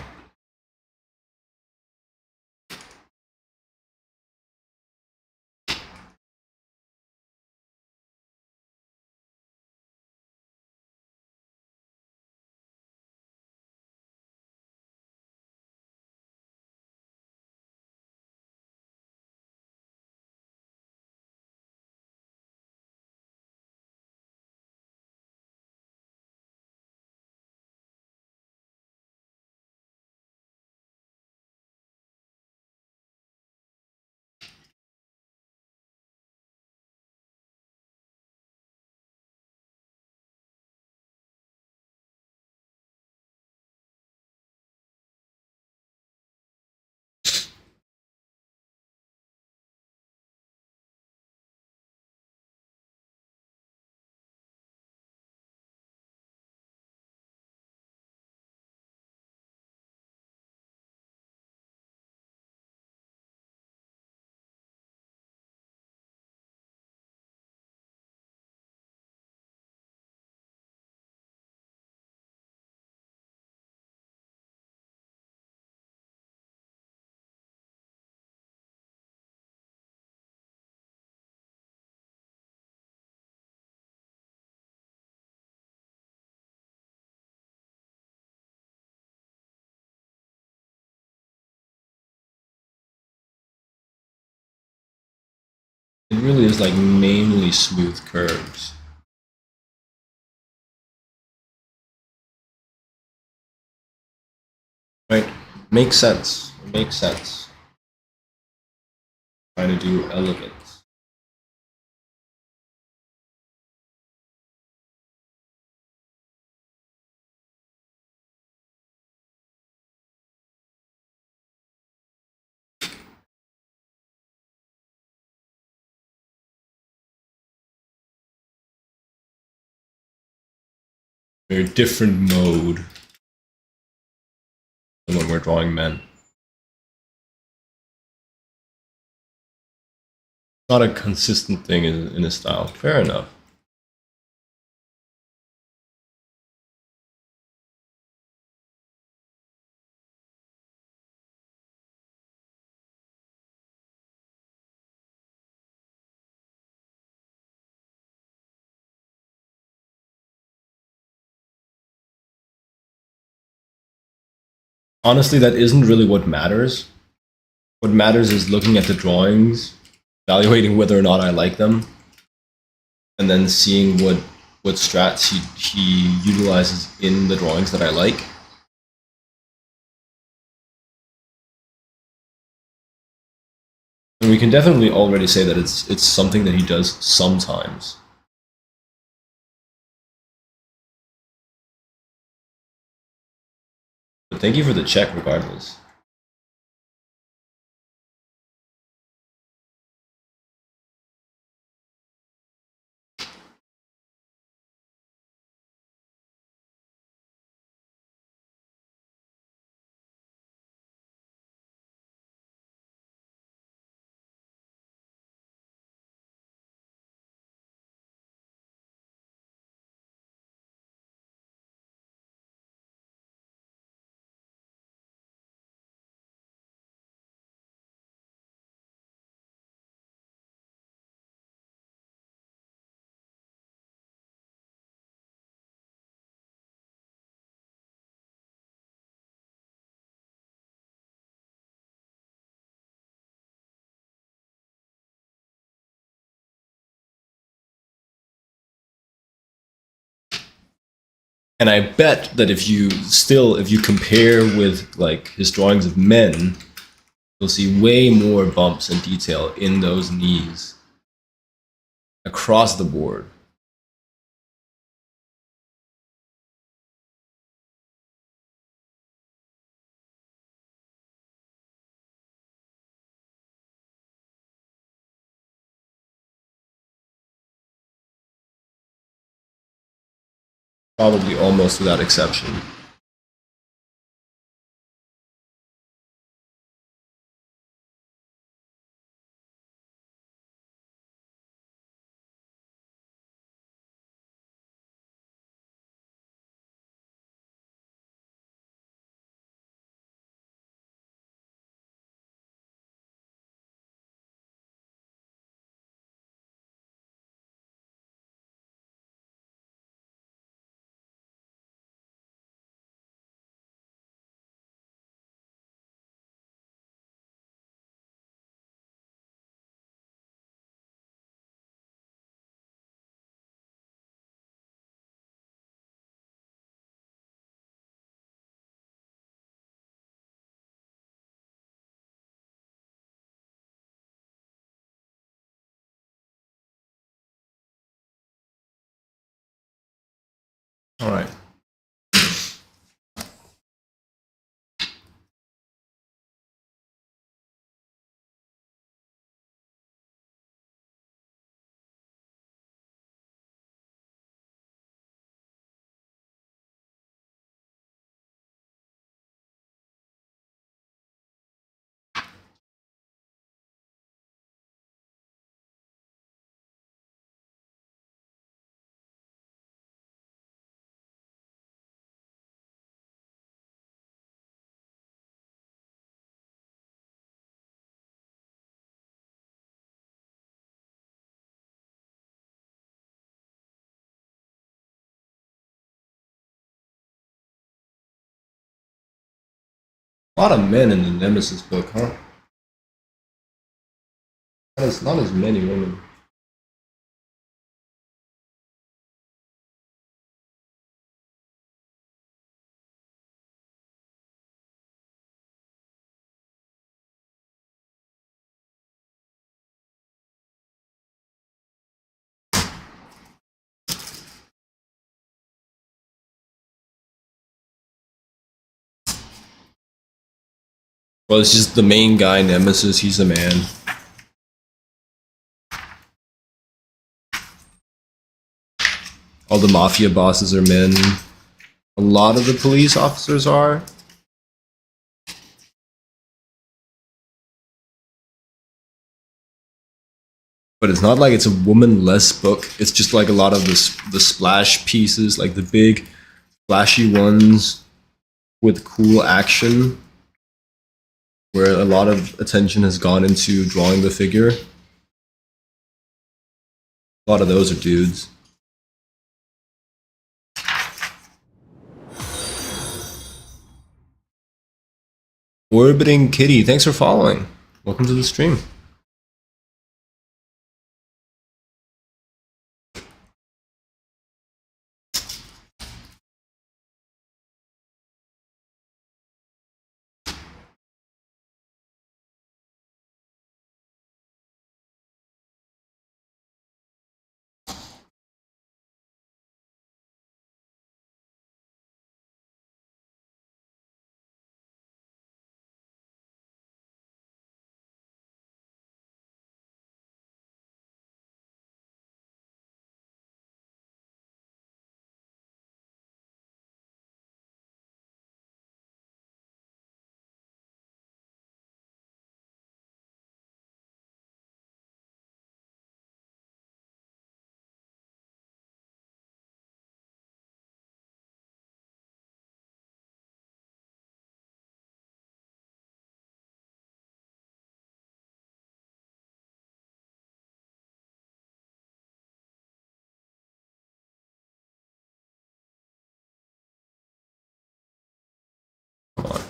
It really is like mainly smooth curves. Right? Makes sense. It makes sense. Trying to do elegance. Very different mode than when we're drawing men. Not a consistent thing in his style. Fair enough. Honestly, that isn't really what matters. What matters is looking at the drawings, evaluating whether or not I like them, and then seeing what strats he utilizes in the drawings that I like. And we can definitely already say that it's something that he does sometimes. But thank you for the check regardless. And I bet that if you compare with like his drawings of men, you'll see way more bumps and detail in those knees across the board. Probably almost without exception. All right. A lot of men in the Nemesis book, huh? Not as many women. Well, it's just the main guy, Nemesis. He's a man. All the mafia bosses are men. A lot of the police officers are. But it's not like it's a woman-less book. It's just like a lot of the splash pieces, like the big, flashy ones with cool action, where a lot of attention has gone into drawing the figure. A lot of those are dudes. Orbiting Kitty, thanks for following. Welcome to the stream. Come on.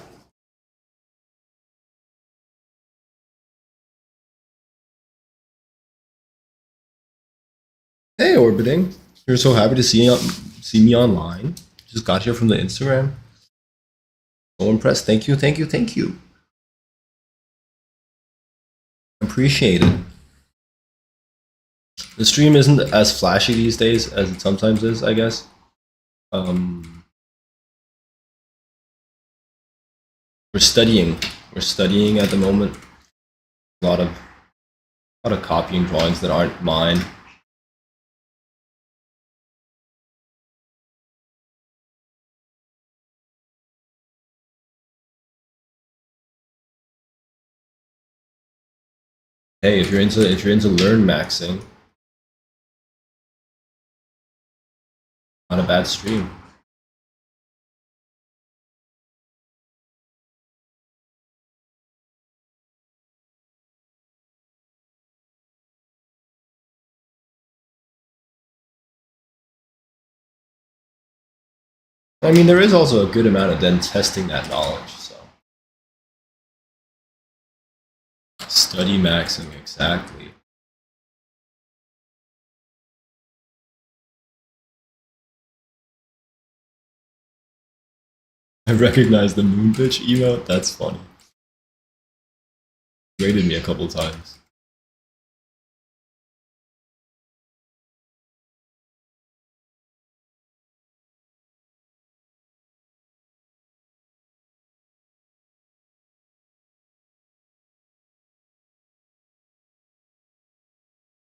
Hey, Orbiting. You're so happy to see me online. Just got here from the Instagram. So impressed. Thank you, thank you, thank you. Appreciate it. The stream isn't as flashy these days as it sometimes is, I guess. Um, we're studying. We're studying at the moment. A lot of copying drawings that aren't mine. Hey, if you're into learn maxing, not a bad stream. I mean, there is also a good amount of then testing that knowledge. So study maxing exactly. I recognize the moon pitch emote. That's funny. Rated me a couple times.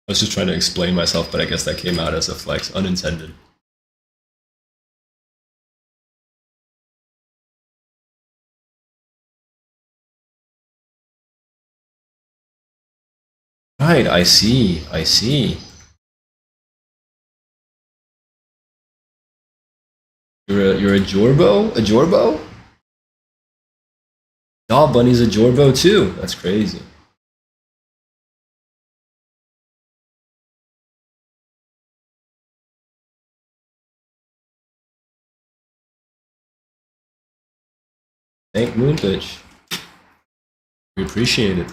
I was just trying to explain myself, but I guess that came out as a flex, unintended. Right, I see. I see. You're a Jorbo? A Jorbo? Dog Bunny's a Jorbo too. That's crazy. Thank Moonpitch. We appreciate it.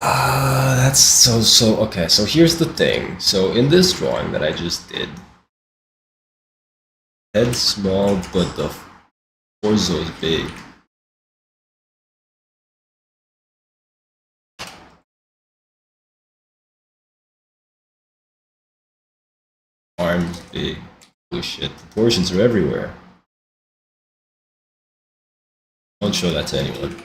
That's so okay. So here's the thing. So in this drawing that I just did, head small, but the torso is big. Arms big. Holy shit, proportions are everywhere. Don't show that to anyone.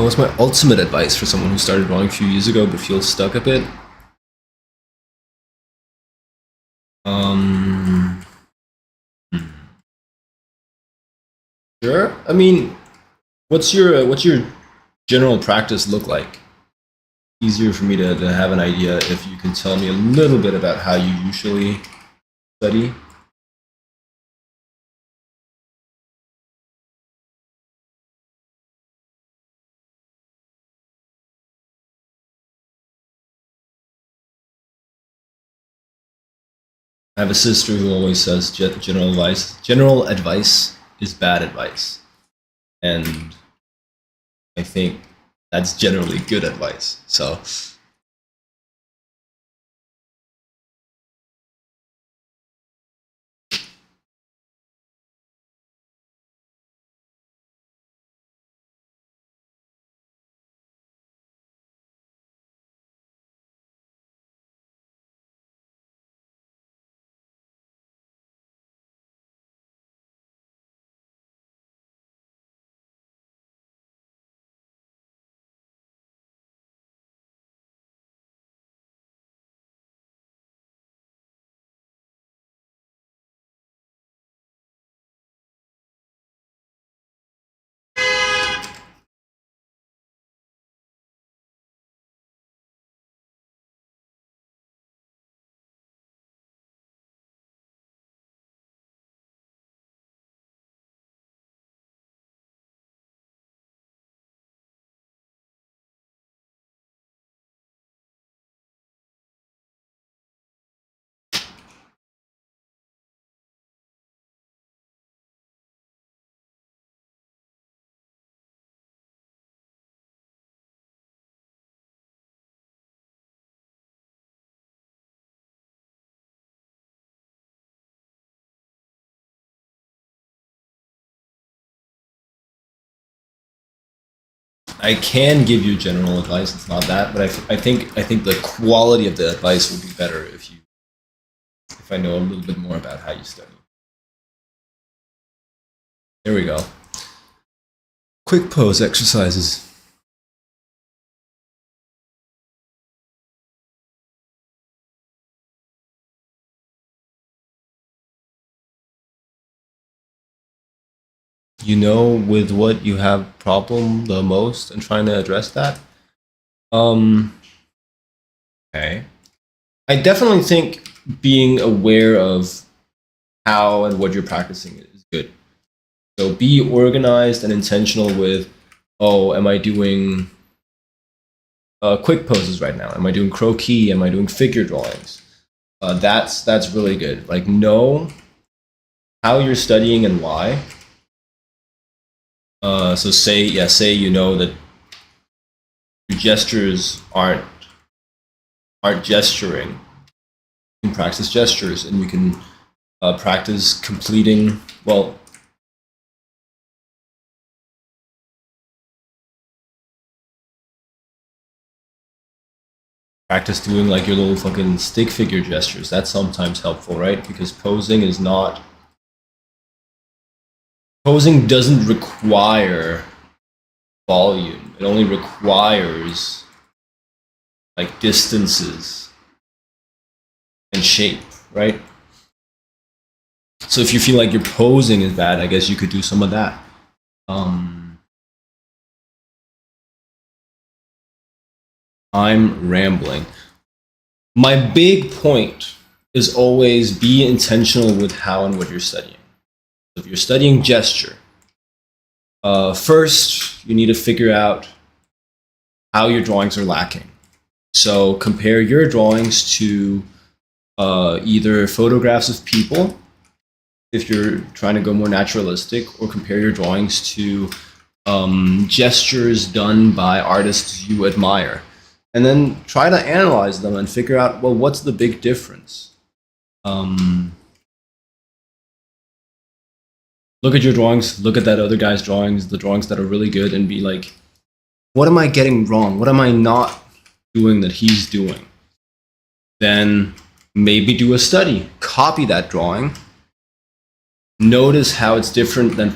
What's my ultimate advice for someone who started drawing a few years ago but feels stuck a bit? Um, sure. I mean, what's your general practice look like? Easier for me to have an idea if you can tell me a little bit about how you usually study. I have a sister who always says general advice is bad advice, and I think that's generally good advice. So I can give you general advice. It's not that, but I think the quality of the advice will be better if I know a little bit more about how you study. There we go. Quick pose exercises. You know with what you have problem the most and trying to address that? Um, okay. I definitely think being aware of how and what you're practicing is good. So be organized and intentional with, oh, am I doing quick poses right now? Am I doing croquis? Am I doing figure drawings? That's really good. Like know how you're studying and why. So say you know that your gestures aren't gesturing. You can practice gestures, and you can practice completing. Well, practice doing like your little fucking stick figure gestures. That's sometimes helpful, right? Because posing doesn't require volume. It only requires like distances and shape, right? So if you feel like your posing is bad, I guess you could do some of that. I'm rambling. My big point is always be intentional with how and what you're studying. If you're studying gesture, first you need to figure out how your drawings are lacking. So compare your drawings to either photographs of people, if you're trying to go more naturalistic, or compare your drawings to gestures done by artists you admire. And then try to analyze them and figure out, well, what's the big difference? Look at your drawings, look at that other guy's drawings, the drawings that are really good, and be like, what am I getting wrong? What am I not doing that he's doing? Then maybe do a study, copy that drawing, notice how it's different than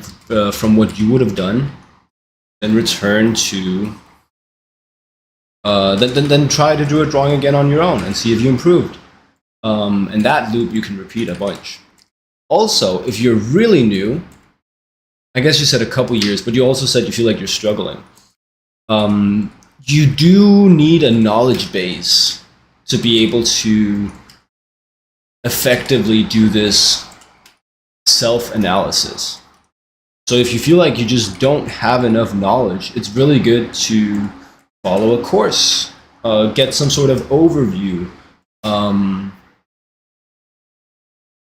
from what you would have done, then return to then try to do a drawing again on your own and see if you improved. And that loop you can repeat a bunch. Also, if you're really new, I guess you said a couple years, but you also said you feel like you're struggling. You do need a knowledge base to be able to effectively do this self-analysis. So if you feel like you just don't have enough knowledge, it's really good to follow a course, get some sort of overview,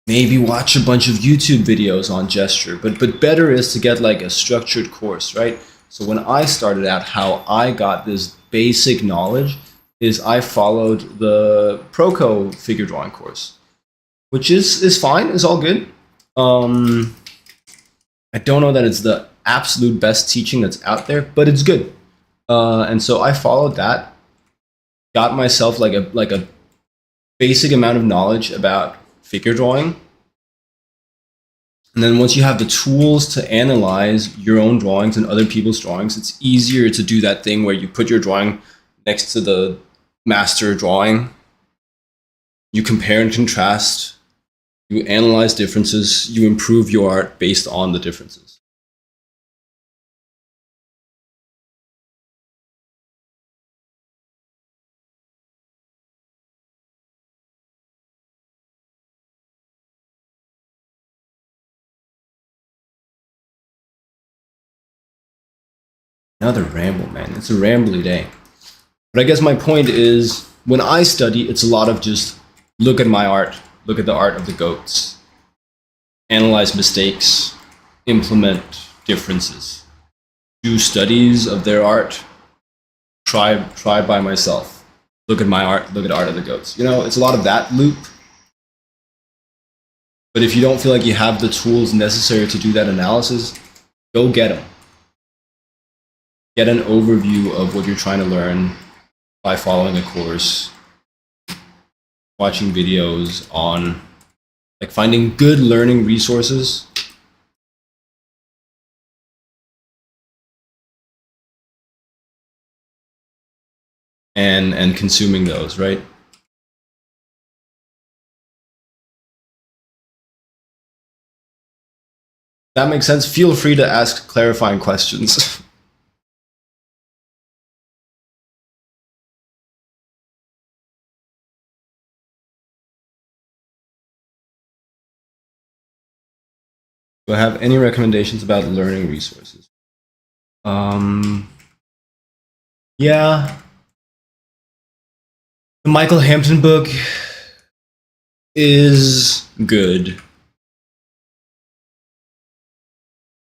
maybe watch a bunch of YouTube videos on gesture, but better is to get like a structured course, right? So when I started out, how I got this basic knowledge is I followed the Proco figure drawing course, which is fine, is all good. I don't know that it's the absolute best teaching that's out there, but it's good. And so I followed that, got myself like a basic amount of knowledge about figure drawing. And then once you have the tools to analyze your own drawings and other people's drawings, it's easier to do that thing where you put your drawing next to the master drawing. You compare and contrast, you analyze differences, you improve your art based on the differences. Another ramble, man. It's a rambly day. But I guess my point is, when I study, it's a lot of just look at my art, look at the art of the goats, analyze mistakes, implement differences, do studies of their art, try by myself, look at my art, look at the art of the goats. You know, it's a lot of that loop. But if you don't feel like you have the tools necessary to do that analysis, go get them. get an overview of what you're trying to learn by following a course, watching videos on, like, finding good learning resources. And consuming those, right? That makes sense. Feel free to ask clarifying questions. Do I have any recommendations about learning resources? Yeah, the Michael Hampton book is good,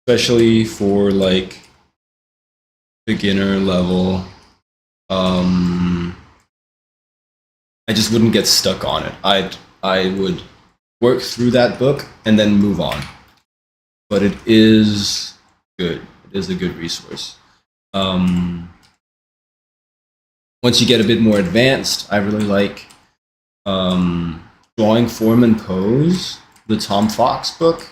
especially for like beginner level. I just wouldn't get stuck on it. I would work through that book and then move on. But it is good. It is a good resource. Once you get a bit more advanced, I really like Drawing Form and Pose, the Tom Fox book.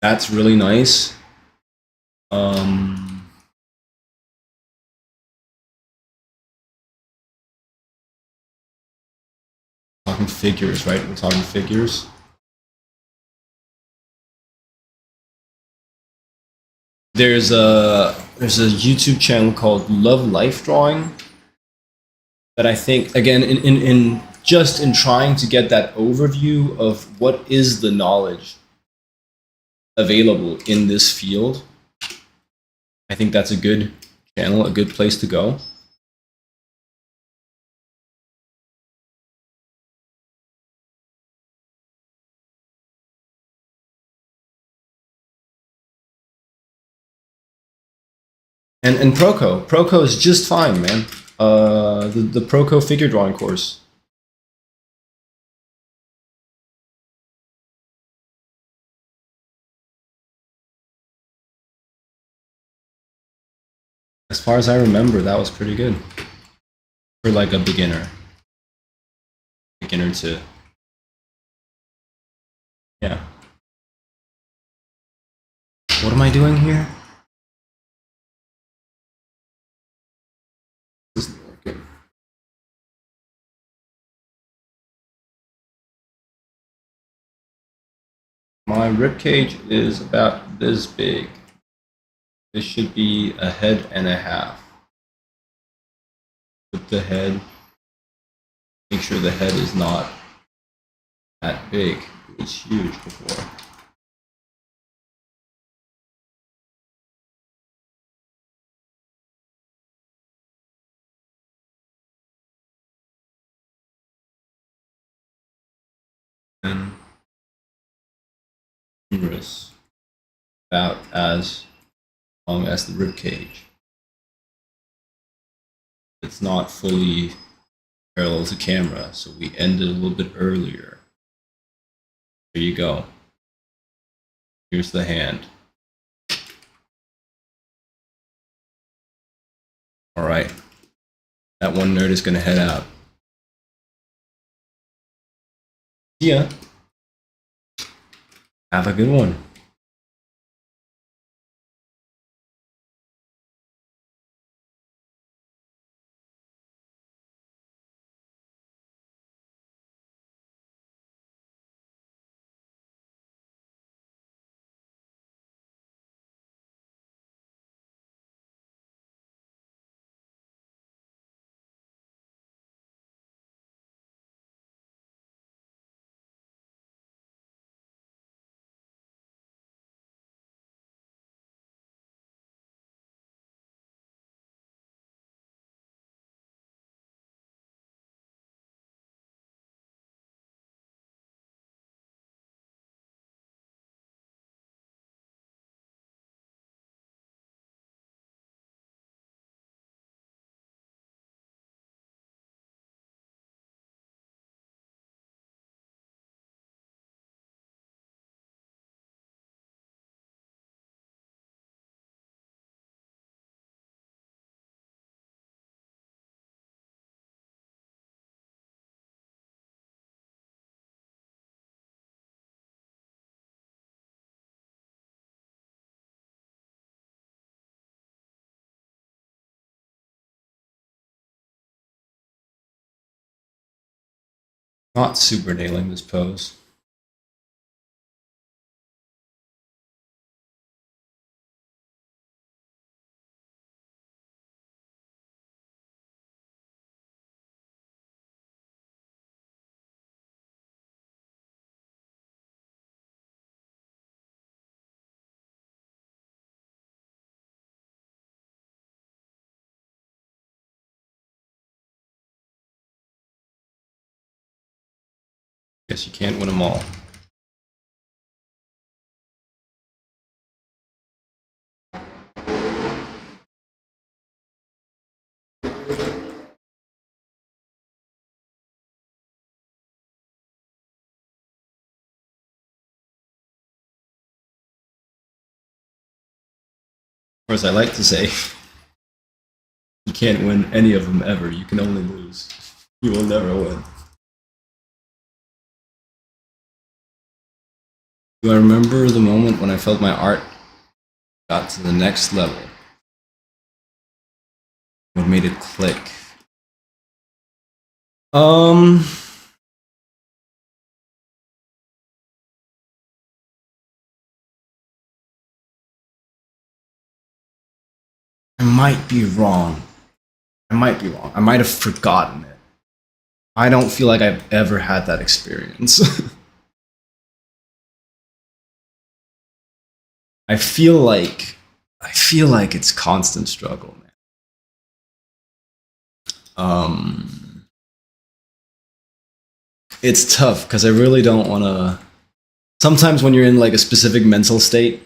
That's really nice. Talking figures, right? We're talking figures. There's a YouTube channel called Love Life Drawing that I think, again, in just in trying to get that overview of what is the knowledge available in this field, I think that's a good channel, a good place to go. And Proco is just fine, man. The Proco figure drawing course. As far as I remember, that was pretty good for like a beginner. Beginner to, yeah. What am I doing here? This isn't working. My rib cage is about this big. This should be a head and a half. Put the head, make sure the head is not that big. It was huge before. And humerus, about as long as the rib cage. It's not fully parallel to camera, so we ended a little bit earlier. There you go. Here's the hand. All right. That one nerd is going to head out. See ya. Have a good one. Not super nailing this pose. Guess you can't win them all. Or as I like to say, you can't win any of them ever. You can only lose. You will never win. Do I remember the moment when I felt my art got to the next level? What made it click? Um, I might be wrong. I might be wrong. I might have forgotten it. I don't feel like I've ever had that experience. I feel like it's constant struggle, man. It's tough because I really don't want to. Sometimes when you're in like a specific mental state,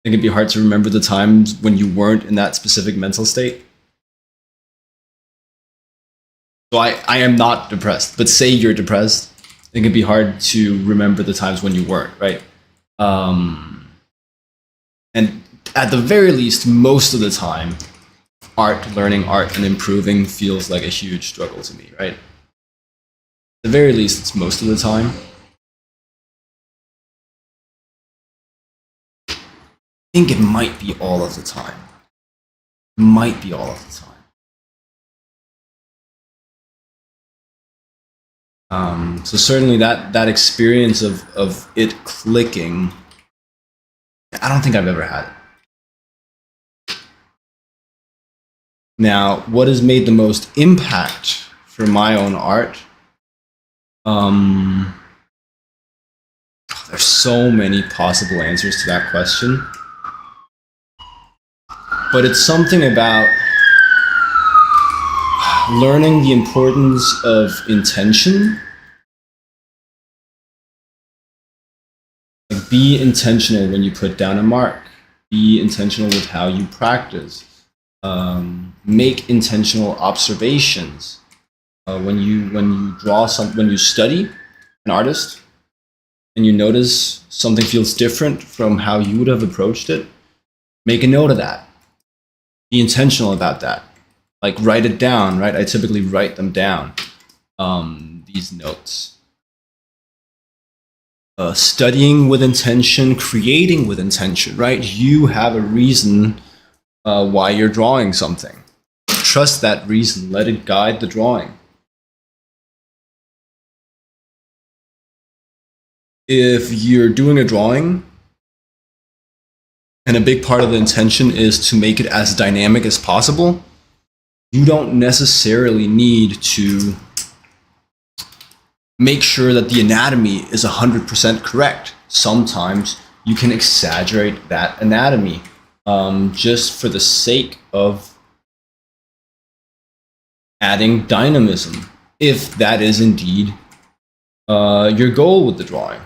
it can be hard to remember the times when you weren't in that specific mental state. So I am not depressed, but say you're depressed, it can be hard to remember the times when you weren't, right? And at the very least, most of the time, learning art and improving feels like a huge struggle to me, right? At the very least, it's most of the time. I think it might be all of the time. It might be all of the time. So certainly that experience of it clicking, I don't think I've ever had it. Now, what has made the most impact for my own art? There's so many possible answers to that question, but it's something about learning the importance of intention. Like, be intentional when you put down a mark. Be intentional with how you practice. Make intentional observations. When you study an artist and you notice something feels different from how you would have approached it, make a note of that. Be intentional about that. Like, write it down, right? I typically write them down, these notes. Studying with intention, creating with intention, right? You have a reason why you're drawing something. Trust that reason, let it guide the drawing. If you're doing a drawing and a big part of the intention is to make it as dynamic as possible, you don't necessarily need to make sure that the anatomy is 100% correct. Sometimes you can exaggerate that anatomy just for the sake of adding dynamism, if that is indeed your goal with the drawing.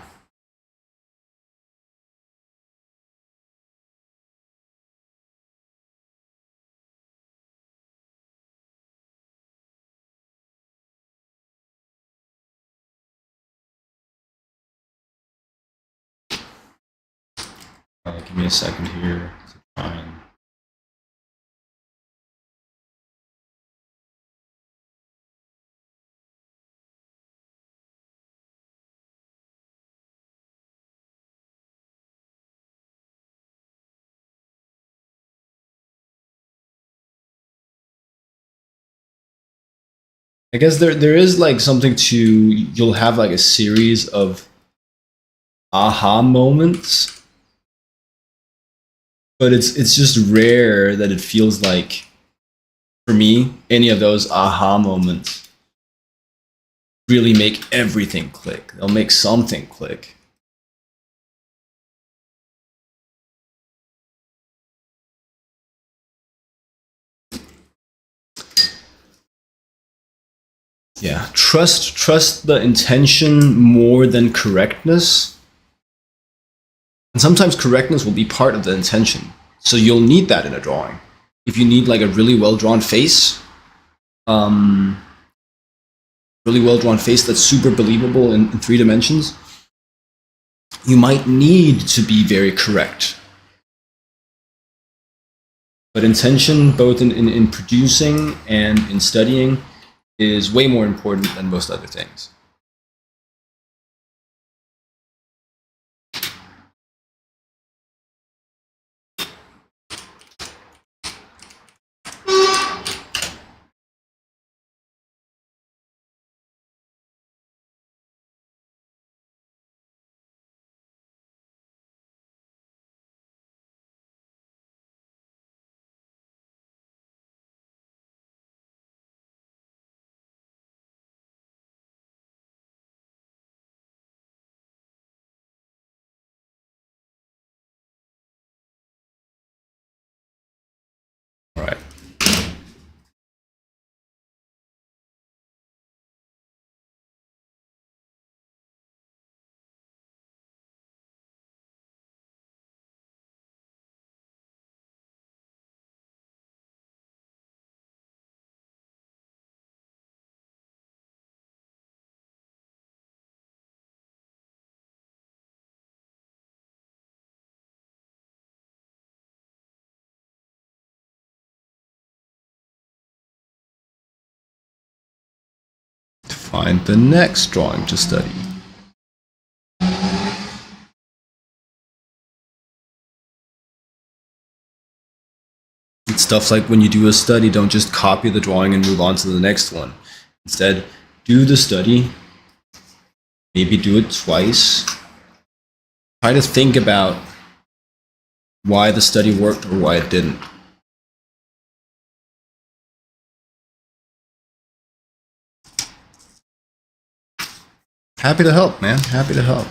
Give me a second here to try and. I guess there is like something to, you'll have like a series of aha moments, but it's just rare that it feels like, for me, any of those aha moments really make everything click. They'll make something click. Yeah, trust the intention more than correctness. And sometimes correctness will be part of the intention. So you'll need that in a drawing. If you need like a really well drawn face, really well drawn face that's super believable in 3 dimensions, you might need to be very correct. But intention, both in producing and in studying, is way more important than most other things. All right. Find the next drawing to study. It's stuff like when you do a study, don't just copy the drawing and move on to the next one. Instead, do the study, maybe do it twice. Try to think about why the study worked or why it didn't. Happy to help, man. Happy to help.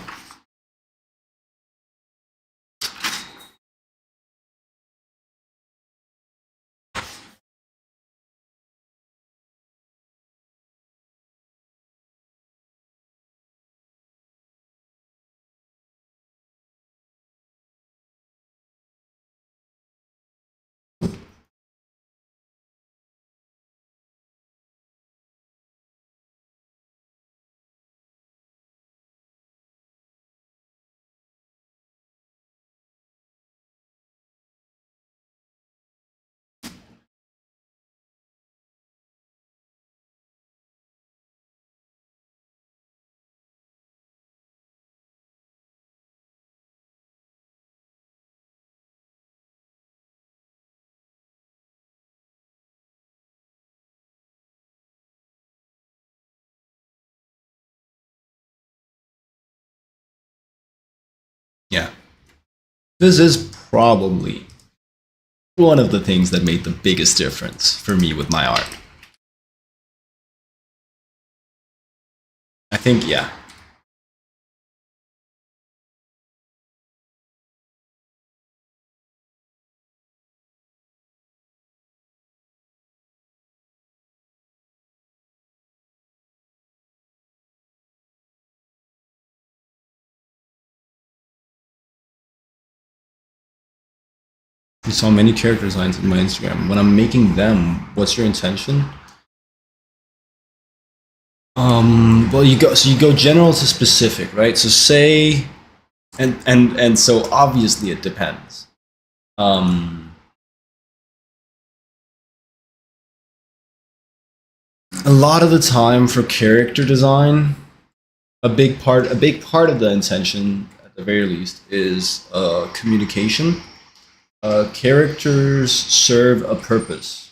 Yeah. This is probably one of the things that made the biggest difference for me with my art. I think, yeah. You saw many character designs in my Instagram. When I'm making them, what's your intention? Well, you go general to specific, right? So say, and so obviously it depends. A lot of the time for character design, a big part of the intention, at the very least, is communication. Characters serve a purpose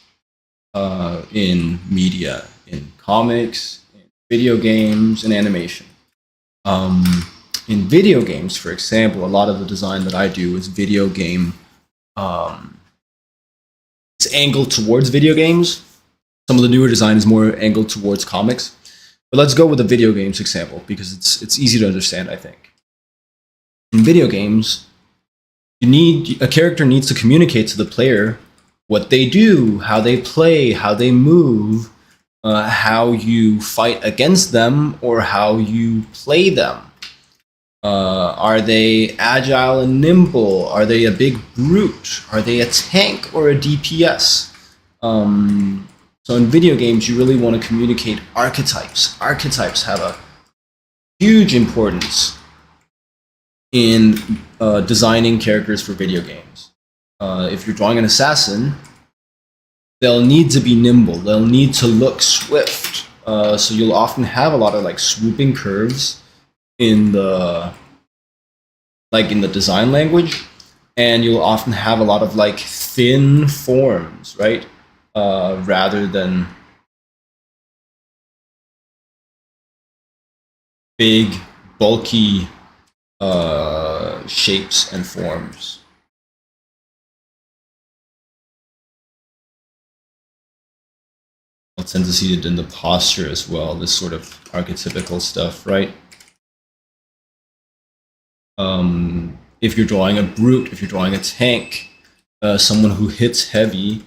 in media, in comics, in video games, and animation. Um, in video games, for example, a lot of the design that I do is video game. Um, it's angled towards video games. Some of the newer design is more angled towards comics. But let's go with the video games example because it's easy to understand, I think. In video games, a character needs to communicate to the player what they do, how they play, how they move, how you fight against them, or how you play them. Are they agile and nimble? Are they a big brute? Are they a tank or a DPS? So in video games, you really want to communicate archetypes. Archetypes have a huge importance in designing characters for video games. If you're drawing an assassin, they'll need to be nimble. They'll need to look swift. So you'll often have a lot of like swooping curves in the design language, and you'll often have a lot of like thin forms, right? Rather than big, bulky shapes and forms. I'll tend to see it in the posture as well, this sort of archetypical stuff, right? If you're drawing a brute, if you're drawing a tank, someone who hits heavy,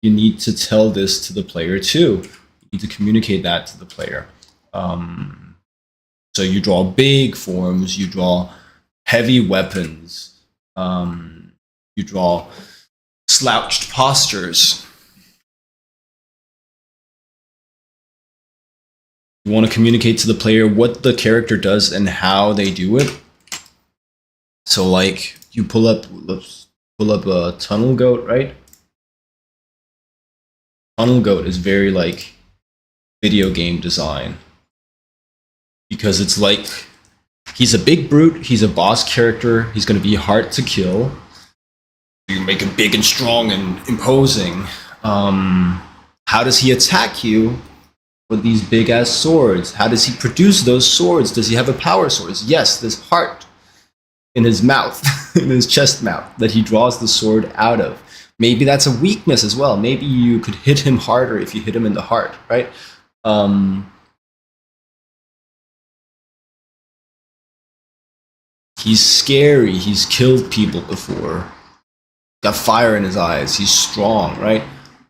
you need to tell this to the player too. You need to communicate that to the player. So you draw big forms, you draw heavy weapons, you draw slouched postures. You want to communicate to the player what the character does and how they do it. So like you let's pull up a tunnel goat, right? Tunnel goat is very like video game design because it's like he's a big brute, he's a boss character, he's going to be hard to kill. You make him big and strong and imposing. How does he attack you with these big ass swords? How does he produce those swords? Does he have a power sword? Yes, this heart in his mouth, in his chest mouth, that he draws the sword out of. Maybe that's a weakness as well. Maybe you could hit him harder if you hit him in the heart, right? He's scary. He's killed people before. Got fire in his eyes. He's strong, right?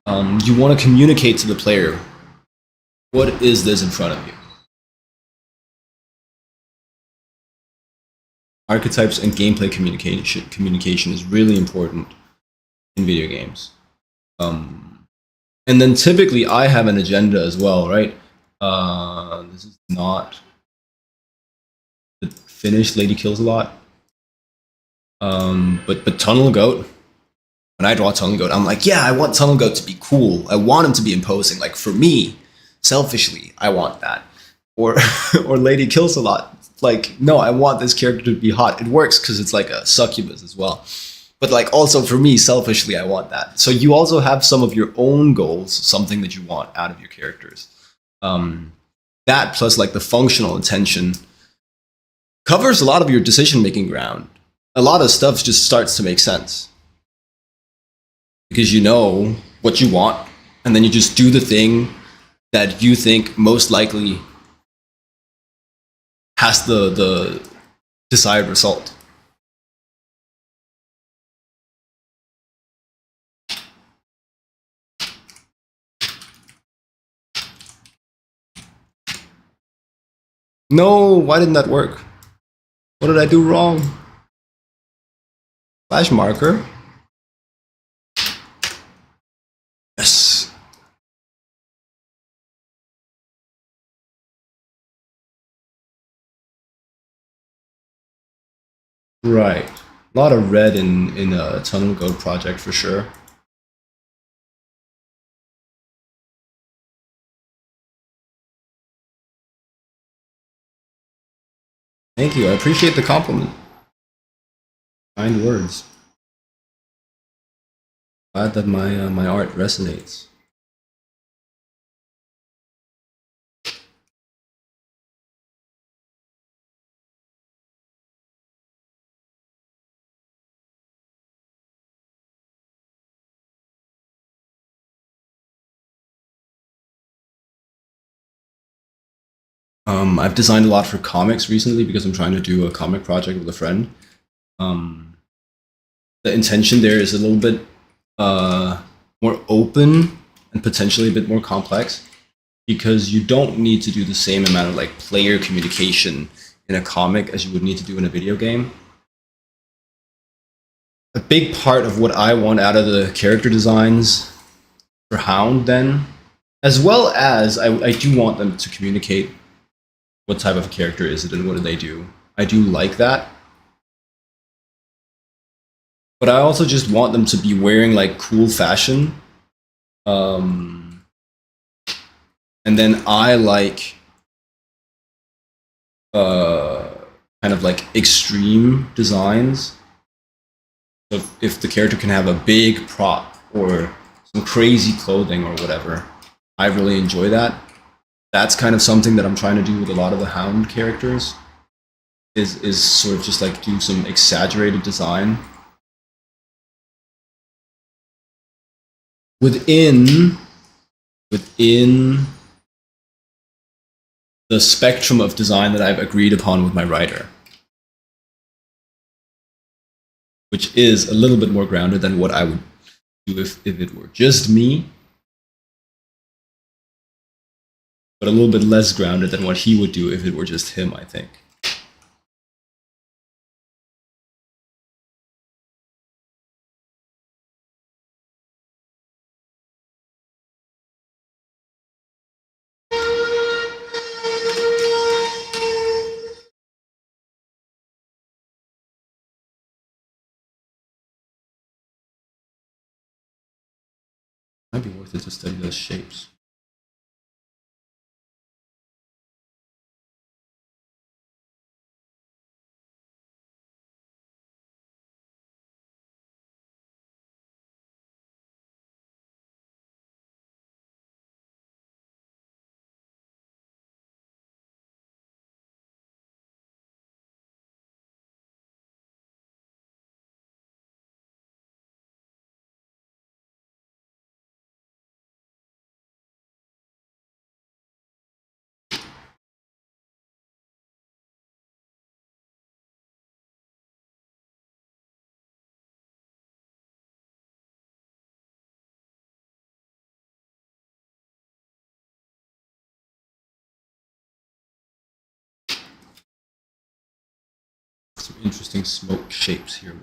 You want to communicate to the player, what is this in front of you? Archetypes and gameplay communication is really important in video games. And then typically I have an agenda as well, right? This is not the finished Lady Kills a Lot. But Tunnel Goat, when I draw Tunnel Goat, I'm like, yeah, I want Tunnel Goat to be cool. I want him to be imposing. Like for me, selfishly, I want that. Or Lady Kills a Lot. Like, no, I want this character to be hot. It works because it's like a succubus as well. But like also for me, selfishly, I want that. So you also have some of your own goals, something that you want out of your characters. That plus like the functional intention covers a lot of your decision-making ground. A lot of stuff just starts to make sense. Because you know what you want, and then you just do the thing that you think most likely has the desired result. No, why didn't that work? What did I do wrong? Flash marker. Yes. Right. A lot of red in a Tunnel Goat project for sure. Thank you. I appreciate the compliment. Kind words. Glad that my art resonates. I've designed a lot for comics recently because I'm trying to do a comic project with a friend. Um, the intention there is a little bit uh, more open and potentially a bit more complex because you don't need to do the same amount of like player communication in a comic as you would need to do in a video game. A big part of what I want out of the character designs for Hound, then, as well as I do want them to communicate what type of character is it and what do they do. I do like that, but I also just want them to be wearing like cool fashion. Um, and then I like uh, kind of like extreme designs. So if the character can have a big prop or some crazy clothing or whatever, I really enjoy that. That's kind of something that I'm trying to do with a lot of the Hound characters. Is sort of just like do some exaggerated design within the spectrum of design that I've agreed upon with my writer, which is a little bit more grounded than what I would do if it were just me, but a little bit less grounded than what he would do if it were just him, I think. Might be worth it to study those shapes. Some interesting smoke shapes here.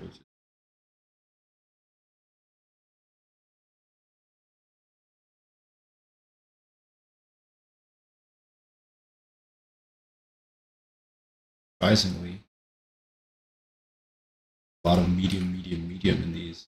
Surprisingly, a lot of medium, medium, medium in these.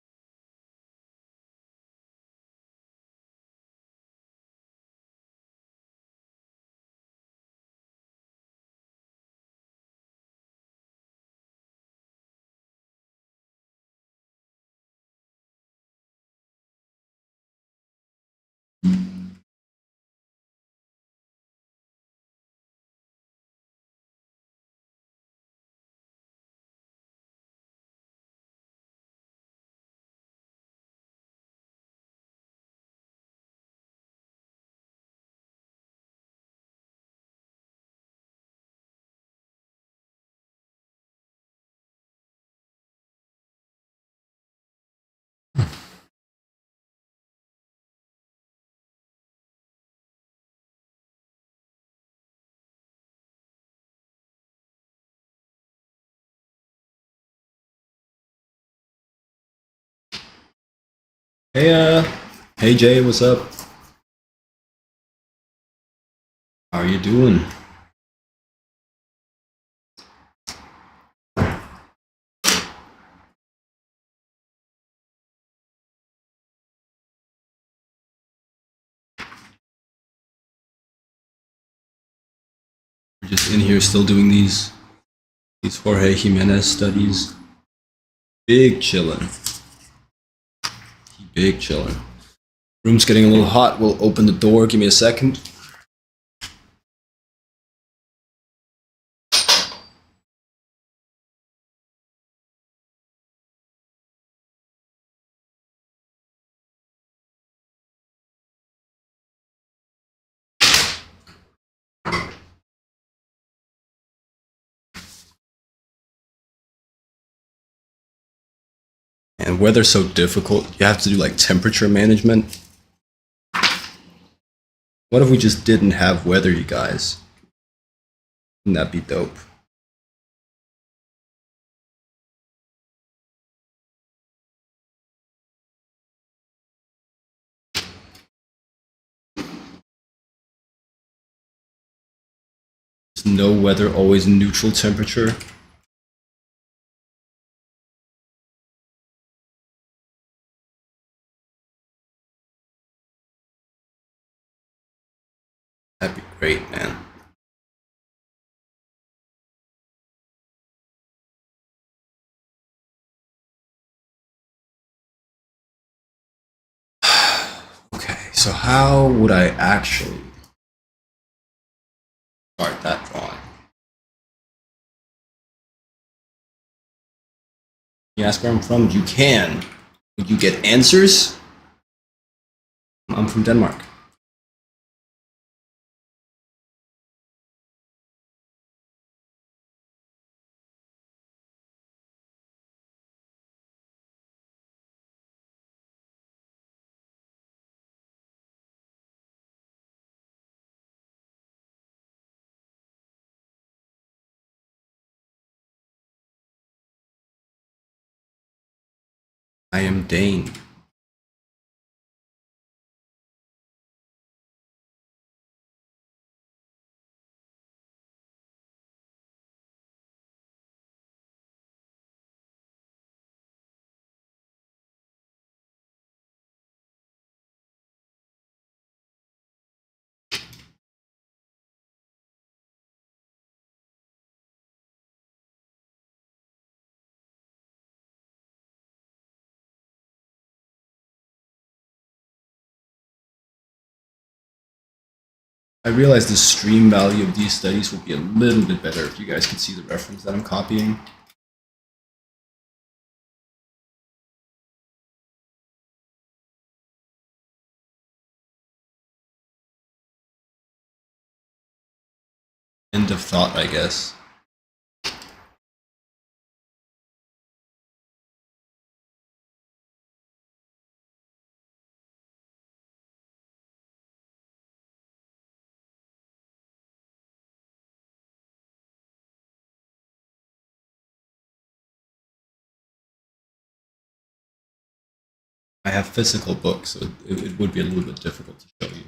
Hey, hey Jay, what's up? How are you doing? We're just in here still doing these Jorge Jimenez studies. Big chillin'. Big chillin'. Room's getting a little hot. We'll open the door. Give me a second. And weather's so difficult. You have to do like temperature management. What if we just didn't have weather, you guys? Wouldn't that be dope? There's no weather, always neutral temperature. That'd be great, man. Okay, so how would I actually start that drawing? You ask where I'm from, you can. Would you get answers? I'm from Denmark. I am Dane. I realize the stream value of these studies would be a little bit better if you guys could see the reference that I'm copying. End of thought, I guess. I have physical books, so it would be a little bit difficult to show you.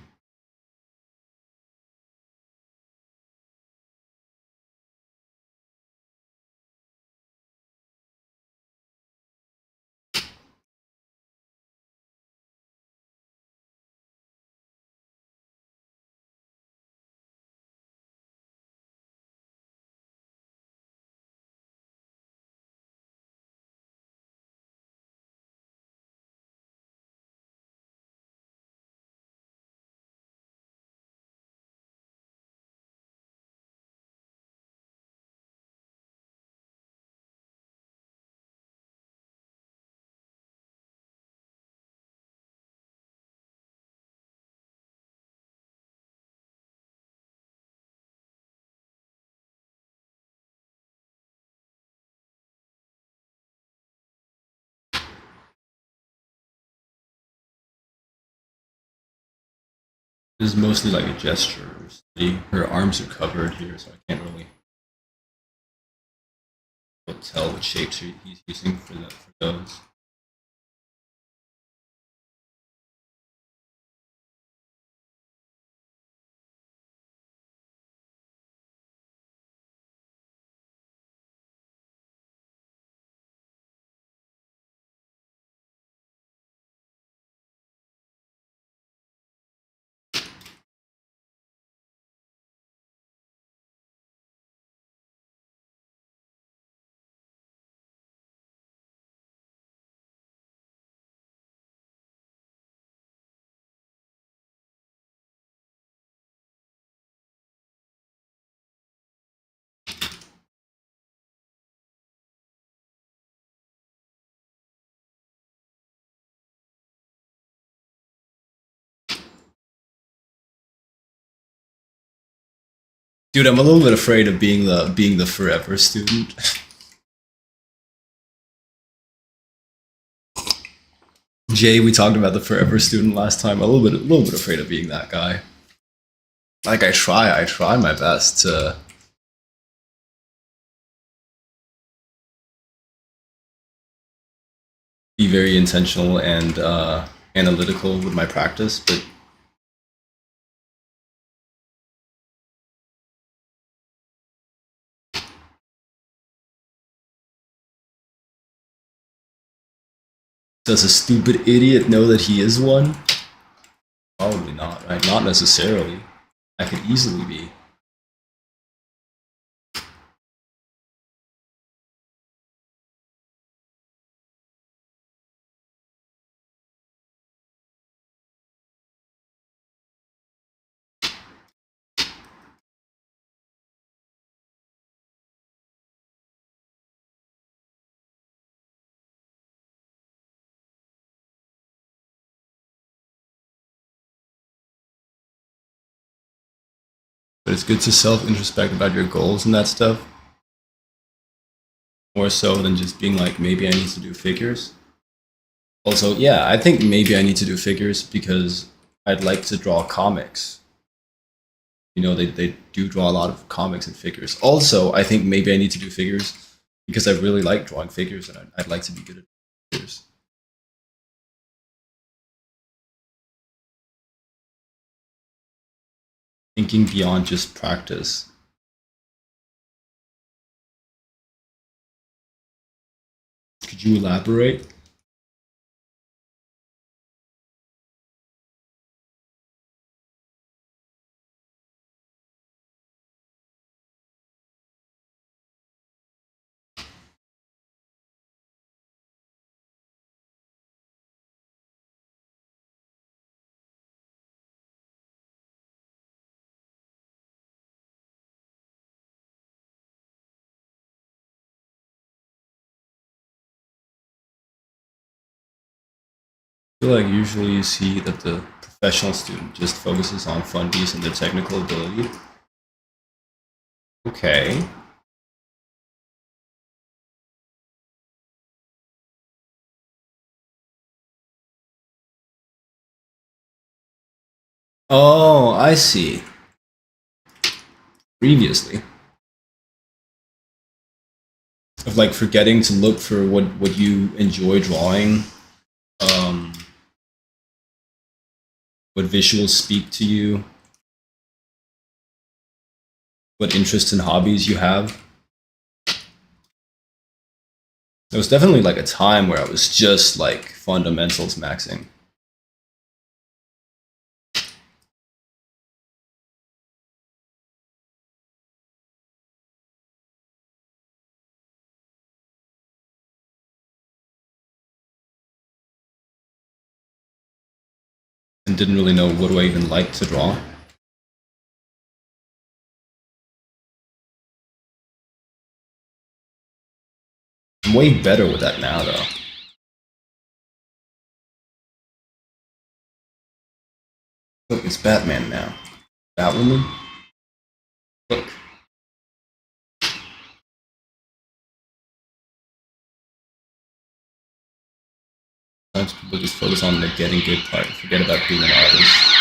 This is mostly like a gesture. See, her arms are covered here, so I can't really tell what shapes he's using for those. Dude, I'm a little bit afraid of being the forever student. Jay, we talked about the forever student last time. A little bit afraid of being that guy. Like I try my best to be very intentional and analytical with my practice, but does a stupid idiot know that he is one? Probably not, right? Not necessarily. I could easily be. But it's good to self introspect about your goals and that stuff, more so than just being like, maybe I need to do figures. Also, yeah, I think maybe I need to do figures because I'd like to draw comics. You know, they do draw a lot of comics and figures. Also, I think maybe I need to do figures because I really like drawing figures and I'd like to be good at figures. Thinking beyond just practice. Could you elaborate? I feel like usually you see that the professional student just focuses on fundies and their technical ability. Okay. Oh, I see. Previously. Of like forgetting to look for what you enjoy drawing, um, what visuals speak to you, what interests and hobbies you have. There was definitely like a time where I was just like fundamentals maxing. And didn't really know what do I even like to draw. I'm way better with that now though. Look, it's Batman now. Batwoman? Look. Sometimes people just focus on the getting good part and forget about being an artist.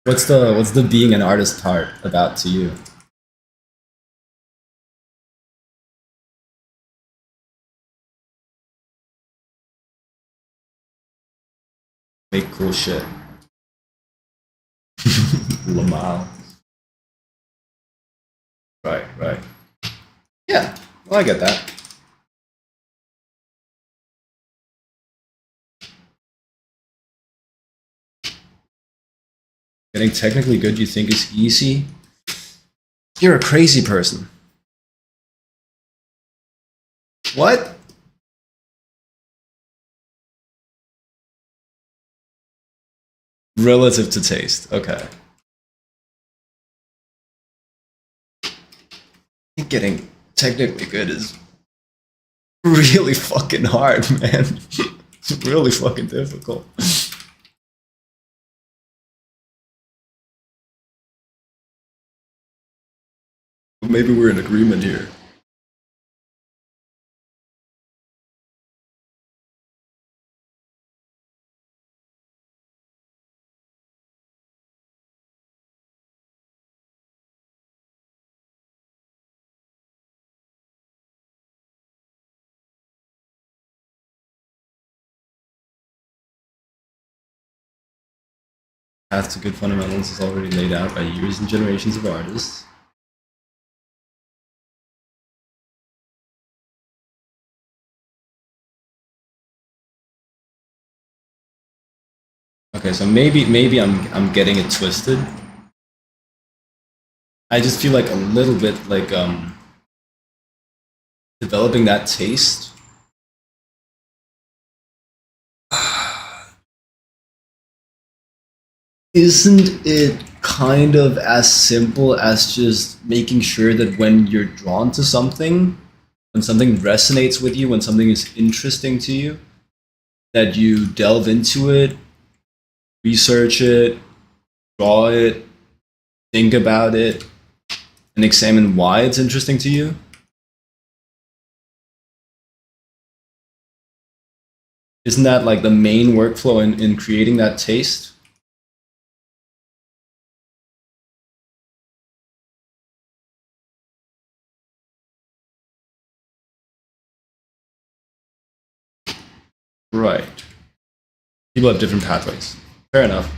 What's the being an artist part about to you? Make cool shit. Lamal. Right, right. Yeah, well, I get that. Getting technically good you think is easy? You're a crazy person. What? Relative to taste. Okay. I think getting technically good is really fucking hard, man. really fucking difficult. Maybe we're in agreement here. Path to good fundamentals is already laid out by years and generations of artists. Okay, so maybe I'm getting it twisted. I just feel like a little bit like developing that taste. Isn't it kind of as simple as just making sure that when you're drawn to something, when something resonates with you, when something is interesting to you, that you delve into it, research it, draw it, think about it, and examine why it's interesting to you? Isn't that like the main workflow in creating that taste? Right. People have different pathways. Fair enough.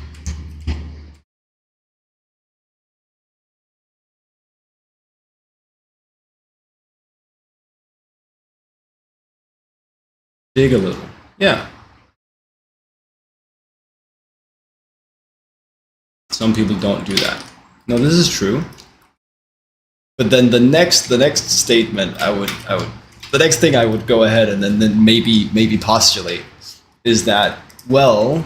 Dig a little. Yeah. Some people don't do that. No, this is true. But then the next statement I would the next thing I would go ahead and then maybe postulate is that, well,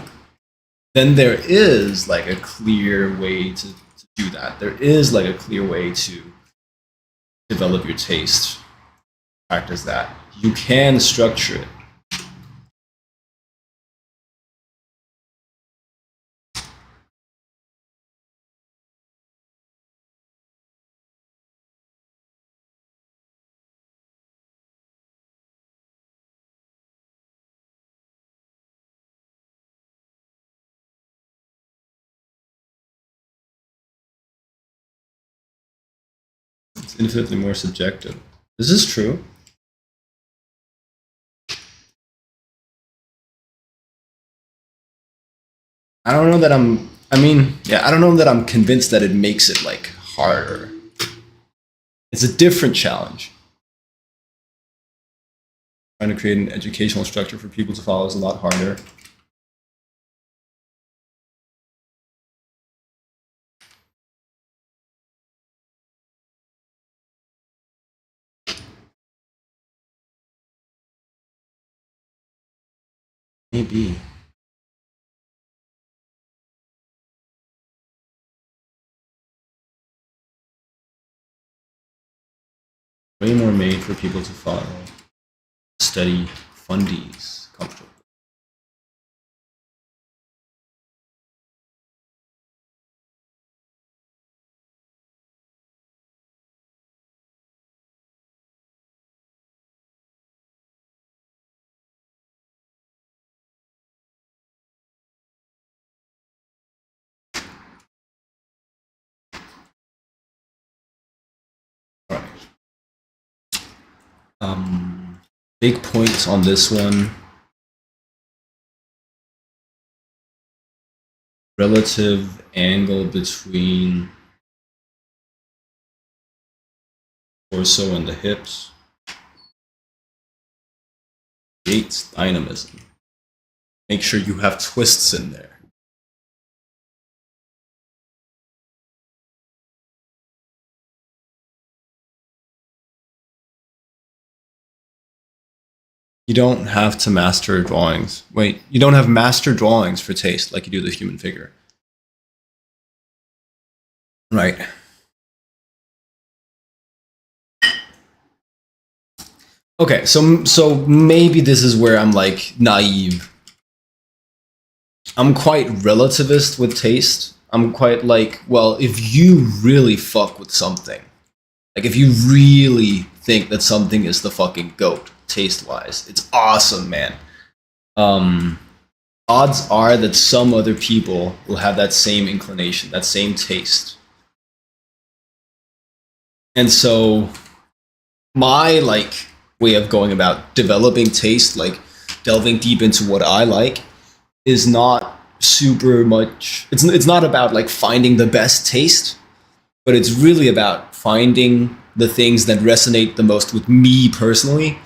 then there is like a clear way to do that. There is like a clear way to develop your taste, practice that. You can structure it. It's infinitely more subjective. This is true. I don't know that I'm. I mean, yeah, I don't know that I'm convinced that it makes it like harder. It's a different challenge. Trying to create an educational structure for people to follow is a lot harder. Maybe. Way more made for people to follow. Study fundies comfortably. All right. Big points on this one. Relative angle between torso and the hips. Creates dynamism. Make sure you have twists in there. You don't have to master drawings. Wait, you don't have master drawings for taste like you do the human figure. Right. Okay, so maybe this is where I'm like naive I'm quite relativist with taste. I'm quite like, well, if you really fuck with something, like if you really think that something is the fucking goat taste wise, it's awesome, man. Um, Odds are that some other people will have that same inclination, that same taste. And so my like way of going about developing taste, like delving deep into what I like, is not super much. It's not about like finding the best taste, but it's really about finding the things that resonate the most with me personally,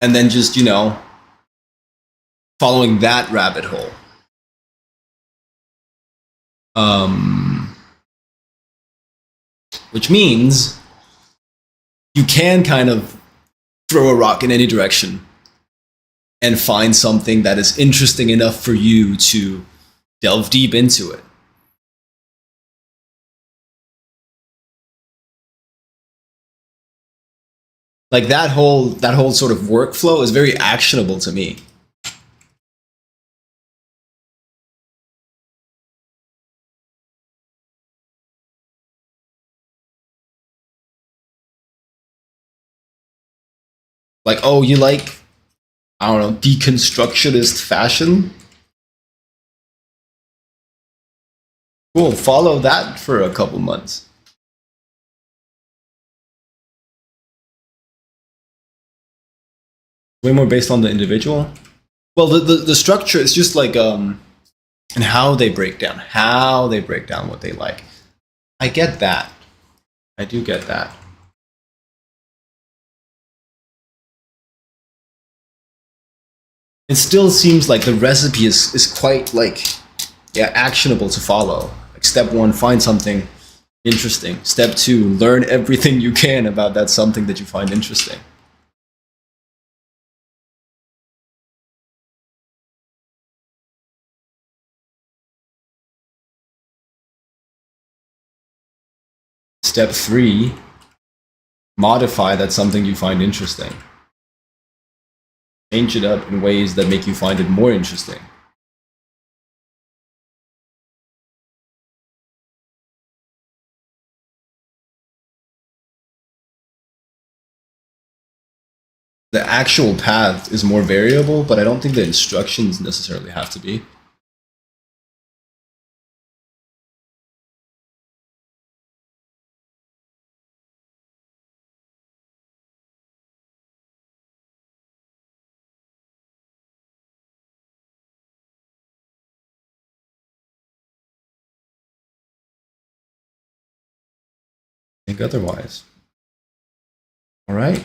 and then just following that rabbit hole. Um, which means you can kind of throw a rock in any direction and find something that is interesting enough for you to delve deep into it. Like that whole sort of workflow is very actionable to me. Like, oh, you like, I don't know, deconstructionist fashion? Cool, follow that for a couple months. Way more based on the individual. Well, the structure is just like and how they break down what they like. I get that. I do get that. It still seems like the recipe is quite like, yeah, actionable to follow. Like step one, find something interesting. Step two, learn everything you can about that something that you find interesting. Step three, modify that something you find interesting. Change it up in ways that make you find it more interesting. The actual path is more variable, but I don't think the instructions necessarily have to be. I think otherwise. All right.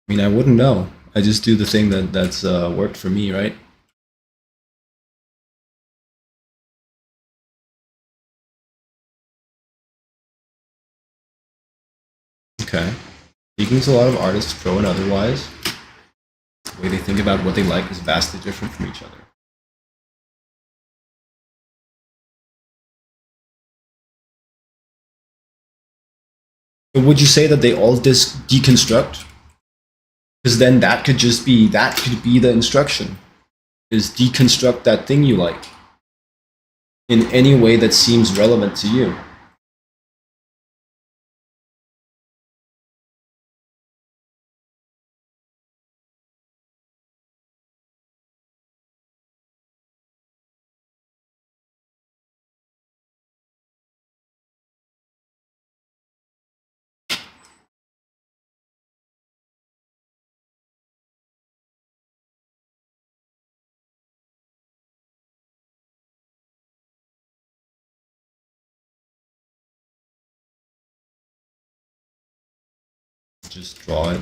I mean, I wouldn't know. I just do the thing that's worked for me, right? Okay. Speaking to a lot of artists, pro and otherwise, the way they think about what they like is vastly different from each other. But would you say that they all deconstruct? Because then that could be the instruction, is deconstruct that thing you like in any way that seems relevant to you. Just draw it.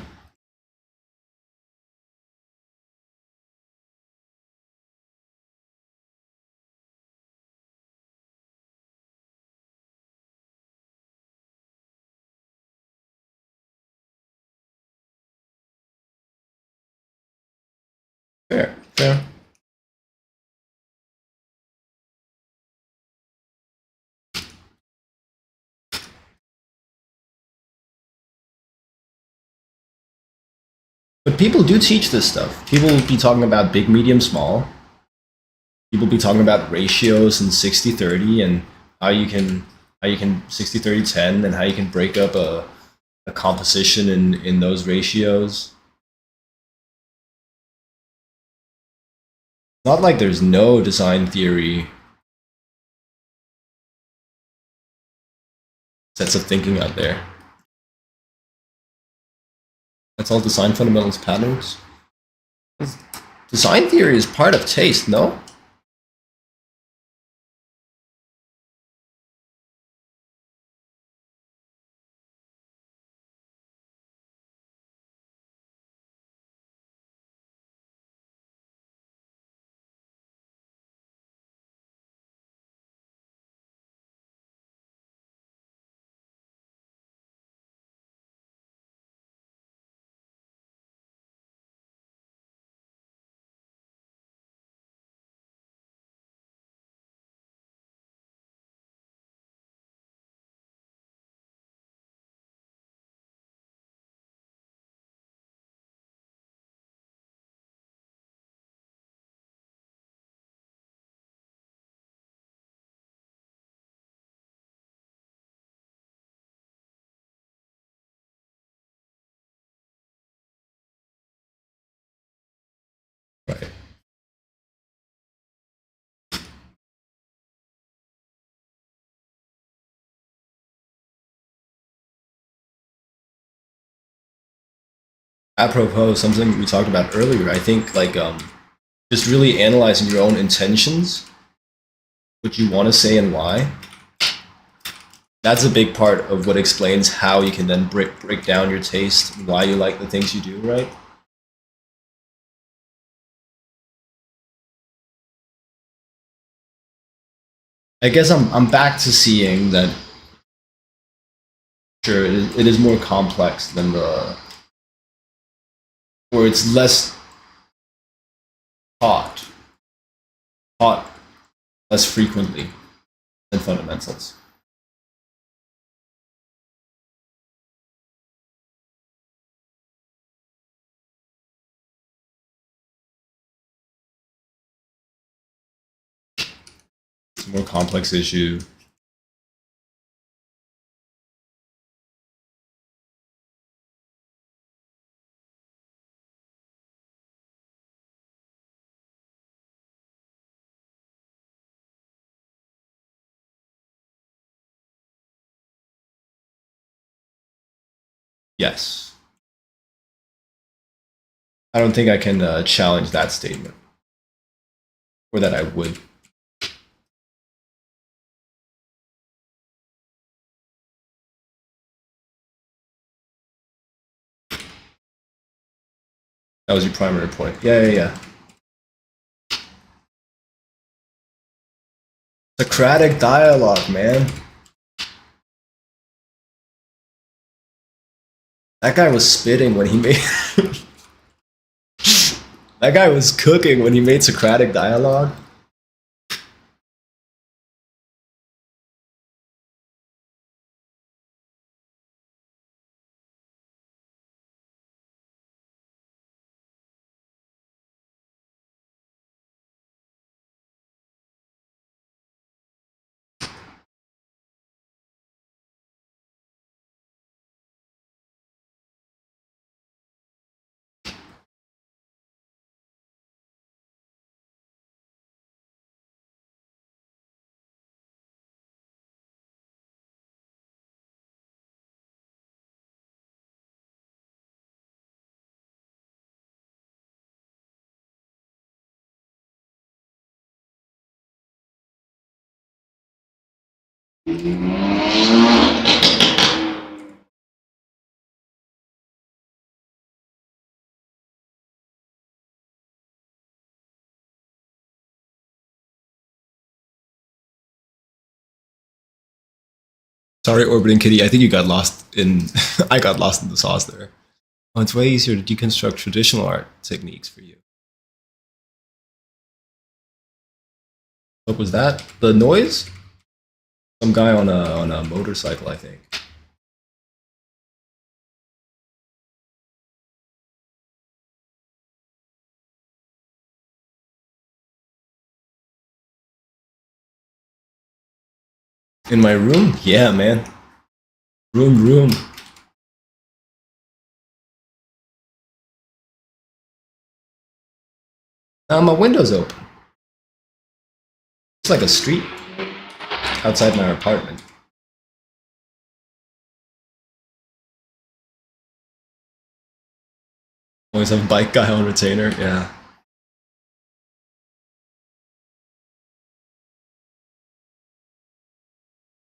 Fair. Fair. But people do teach this stuff. People will be talking about big, medium, small. People be talking about ratios and 60-30 and how you can 60-30-10 and how you can break up a composition in those ratios. Not like there's no design theory sets of thinking out there. That's all design fundamentals patterns. Design theory is part of taste, no? Right. Apropos something we talked about earlier, I think like just really analyzing your own intentions, what you want to say and why. That's a big part of what explains how you can then break down your taste and why you like the things you do, right? I guess I'm back to seeing that sure it is more complex than the or it's less taught taught less frequently than fundamentals. It's a more complex issue. Yes. I don't think I can challenge that statement, or that I would. That was your primary point. Yeah, yeah, yeah. Socratic dialogue, man. That guy was spitting when he made. That guy was cooking when he made Socratic dialogue. Sorry, orbiting kitty. I think you got lost in. I got lost in the sauce there. Oh, it's way easier to deconstruct traditional art techniques for you. What was that? The noise? Some guy on a motorcycle, I think. In my room? Yeah, man. Room. My window's open. It's like a street outside my apartment. Always have a bike guy on retainer. Yeah.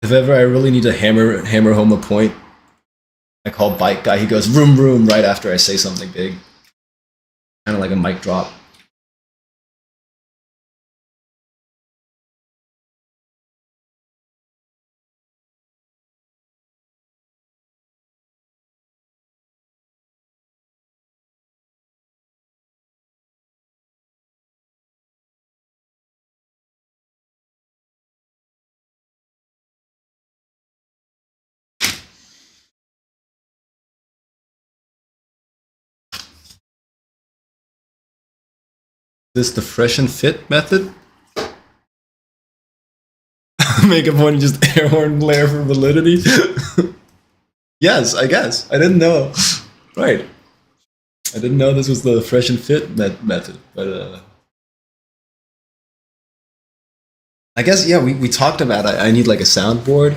If ever I really need to hammer home a point, I call bike guy. He goes room right after I say something big, kind of like a mic drop. This the fresh and fit method? Make a point and just air horn blare for validity. Yes, I guess I didn't know. Right, I didn't know this was the fresh and fit method, but I guess yeah. We talked about I need like a soundboard.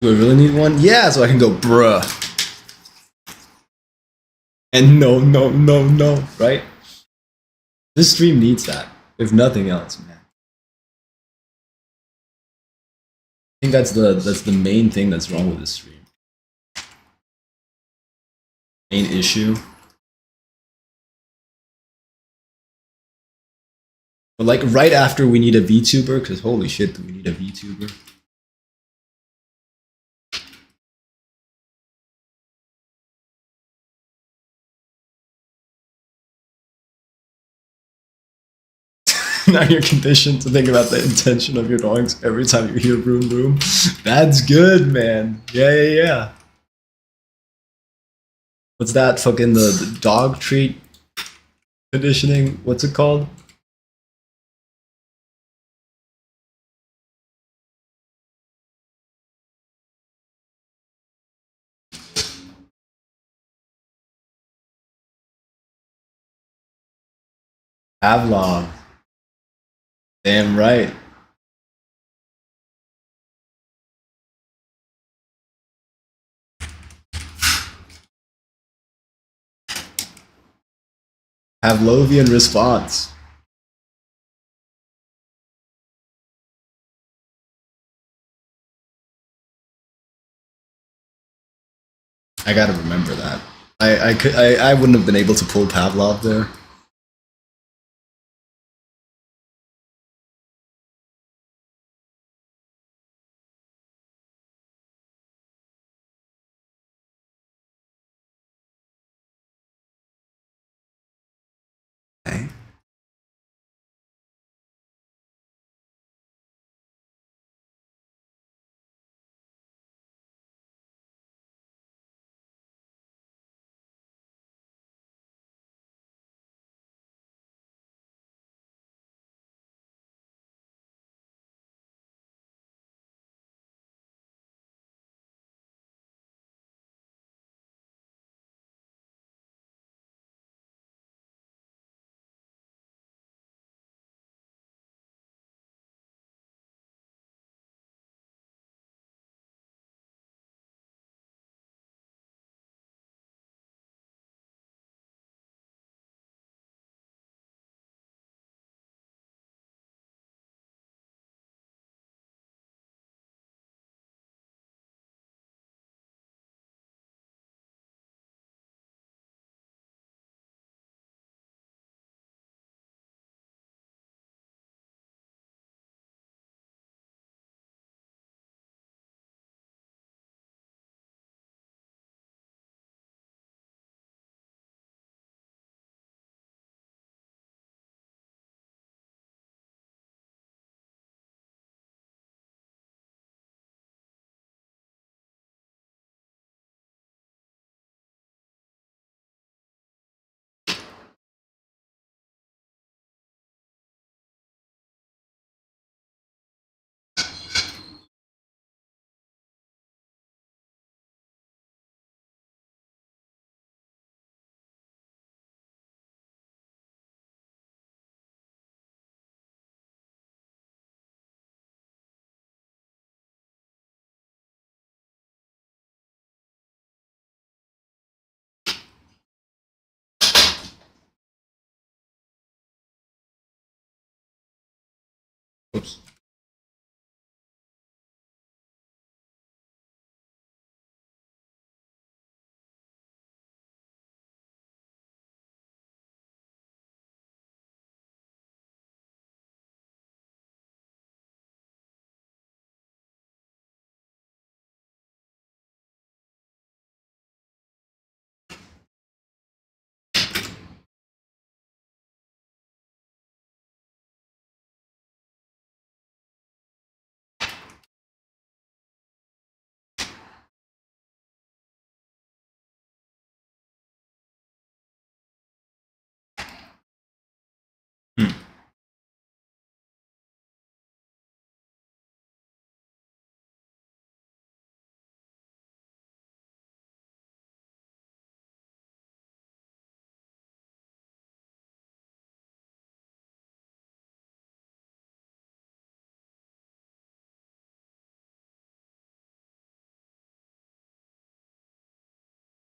Do I really need one? Yeah, so I can go bruh and no, right? This stream needs that, if nothing else, man. I think that's the main thing that's wrong with this stream. Main issue. But like right after we need a VTuber, because holy shit, do we need a VTuber? Now you're conditioned to think about the intention of your drawings every time you hear room. That's good, man. Yeah. What's that? Fucking the dog treat conditioning? What's it called? Pavlov. Damn right. Pavlovian response. I gotta remember that. I wouldn't have been able to pull Pavlov there. Okay. Oops. Hmm.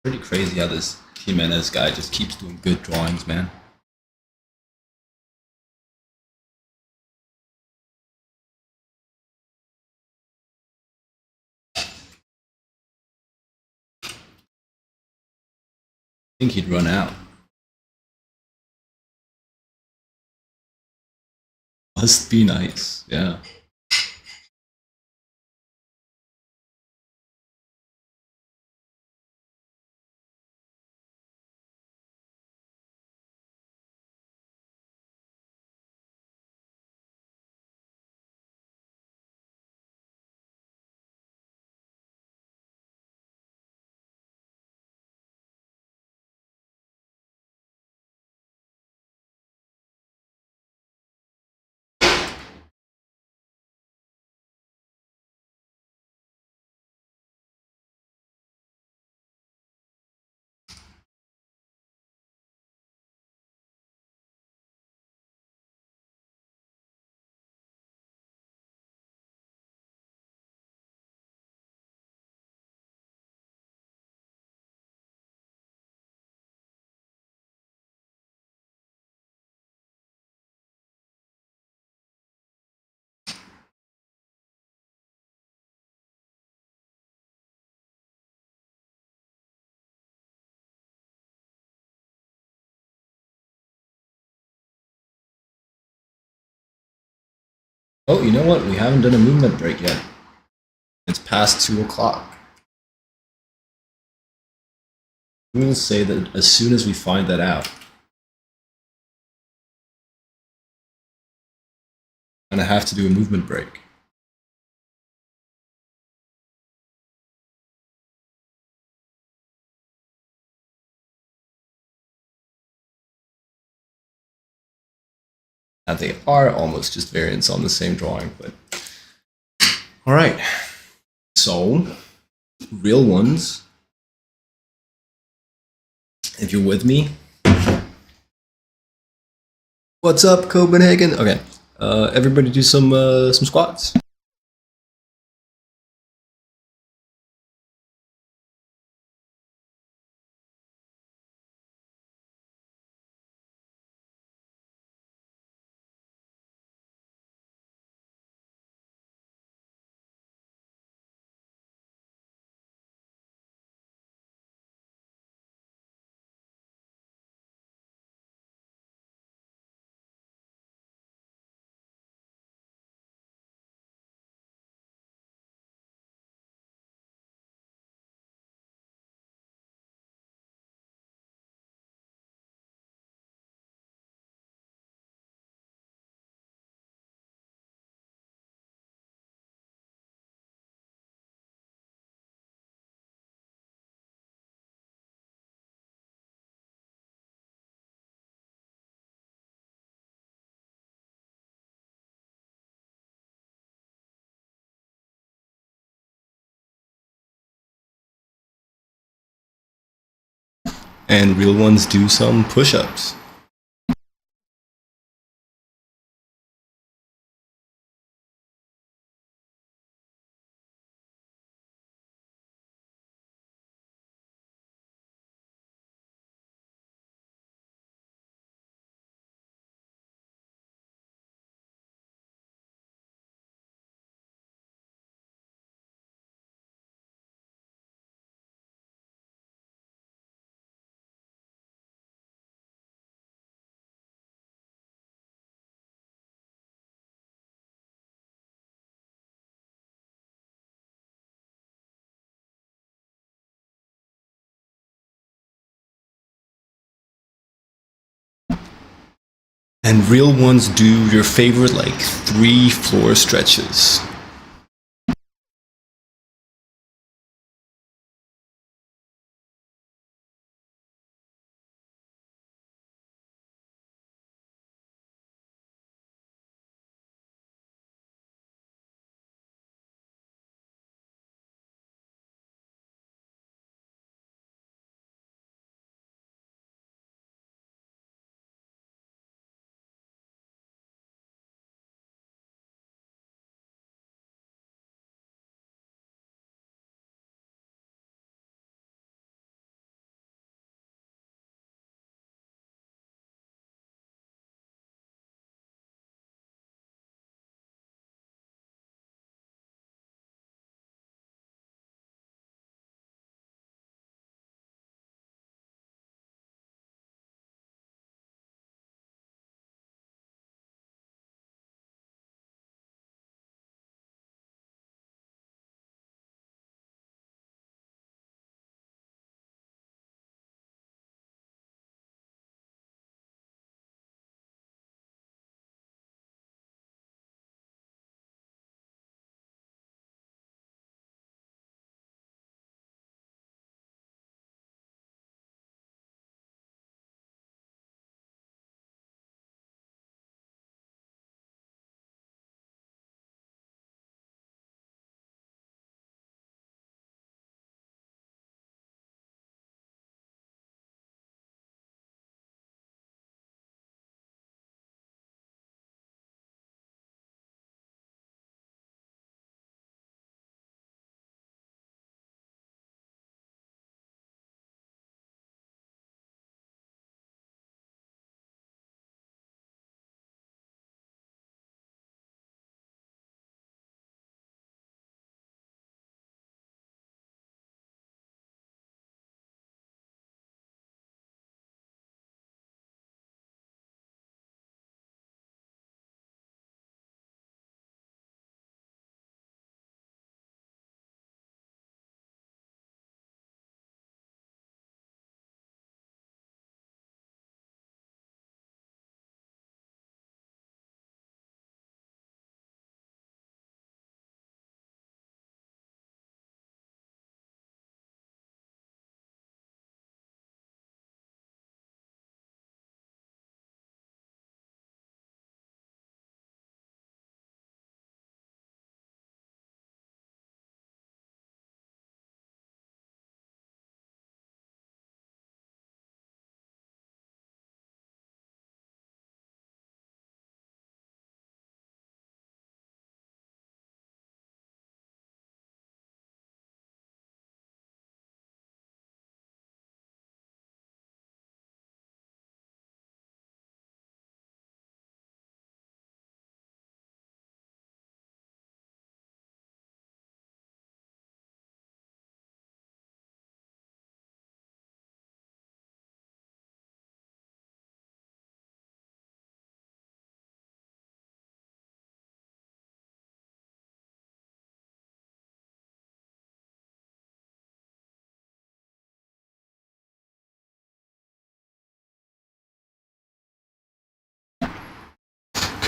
Pretty crazy how this Jimenez guy just keeps doing good drawings, man. I think he'd run out. Must be nice. Yeah. Oh, you know what? We haven't done a movement break yet. It's past 2 o'clock. We will say that as soon as we find that out, I'm gonna have to do a movement break. Now they are almost just variants on the same drawing, but all right. So, real ones. If you're with me, what's up, Copenhagen? Okay, everybody do some squats. And real ones do some push-ups. and real ones do your favorite like 3 floor stretches.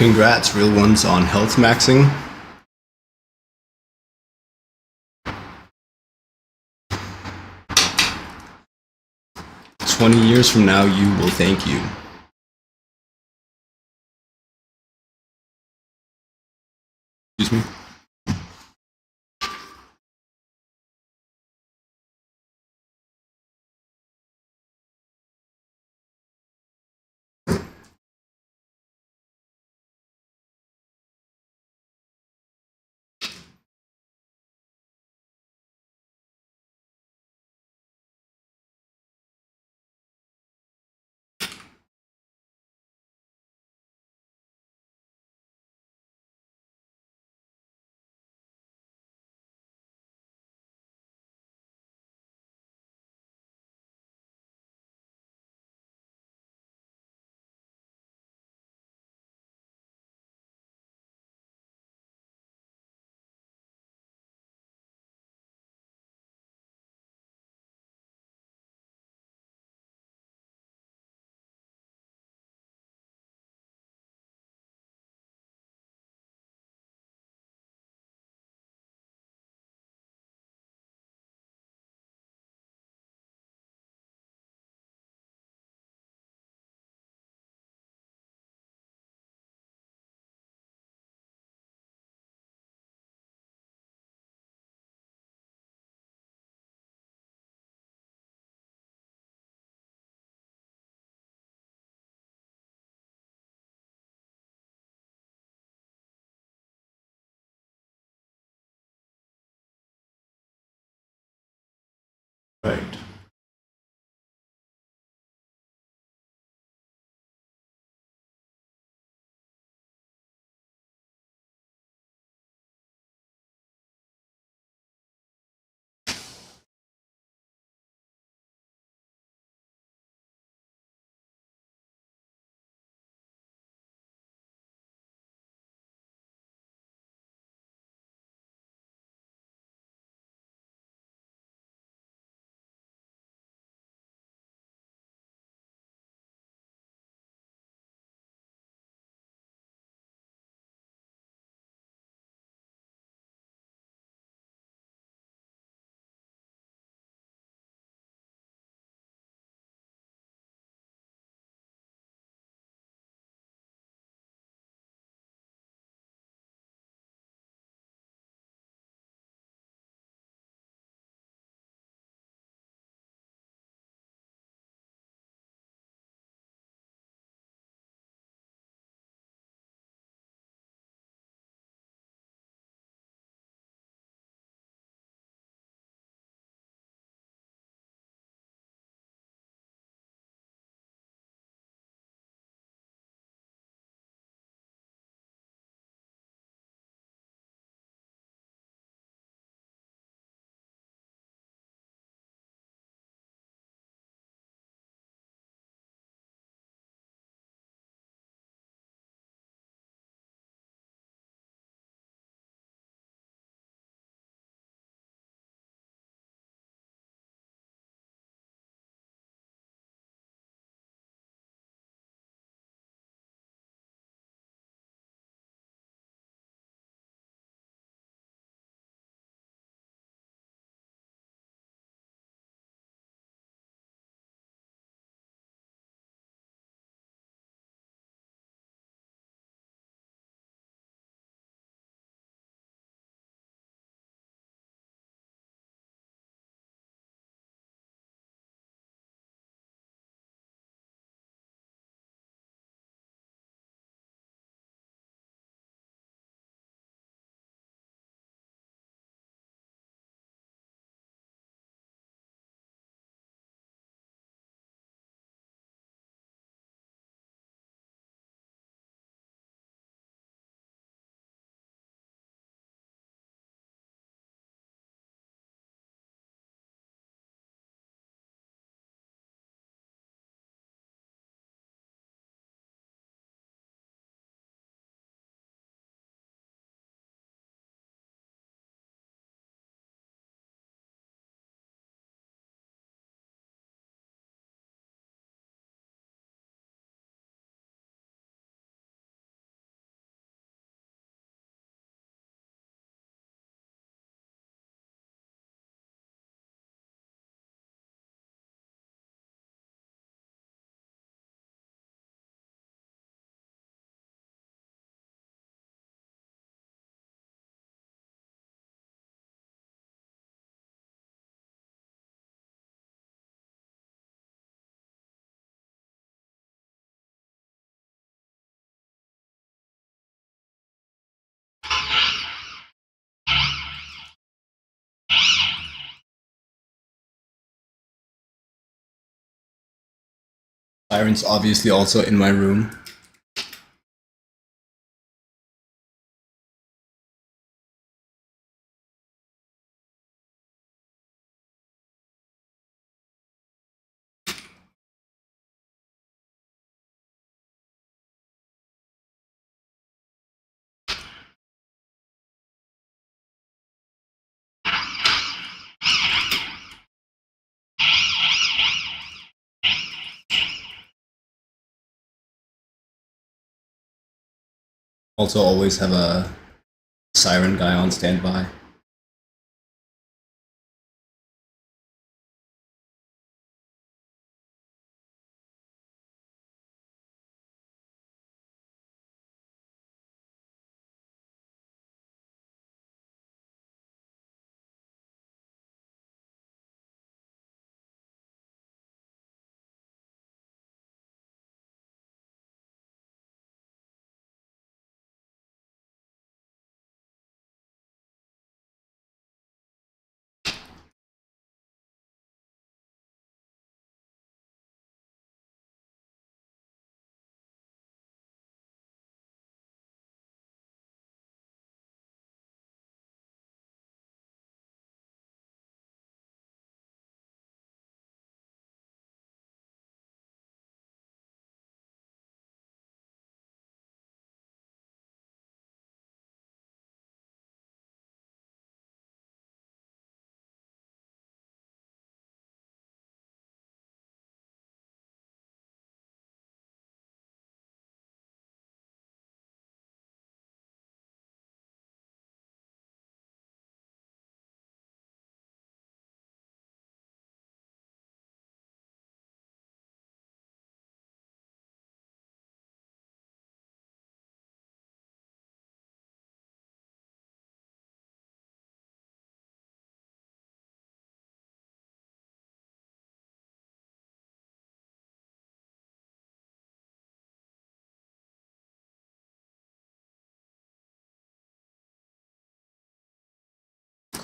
Congrats, real ones, on health maxing. 20 years from now, you will thank you. Excuse me? Right. Sirens obviously also in my room. Also always have a siren guy on standby.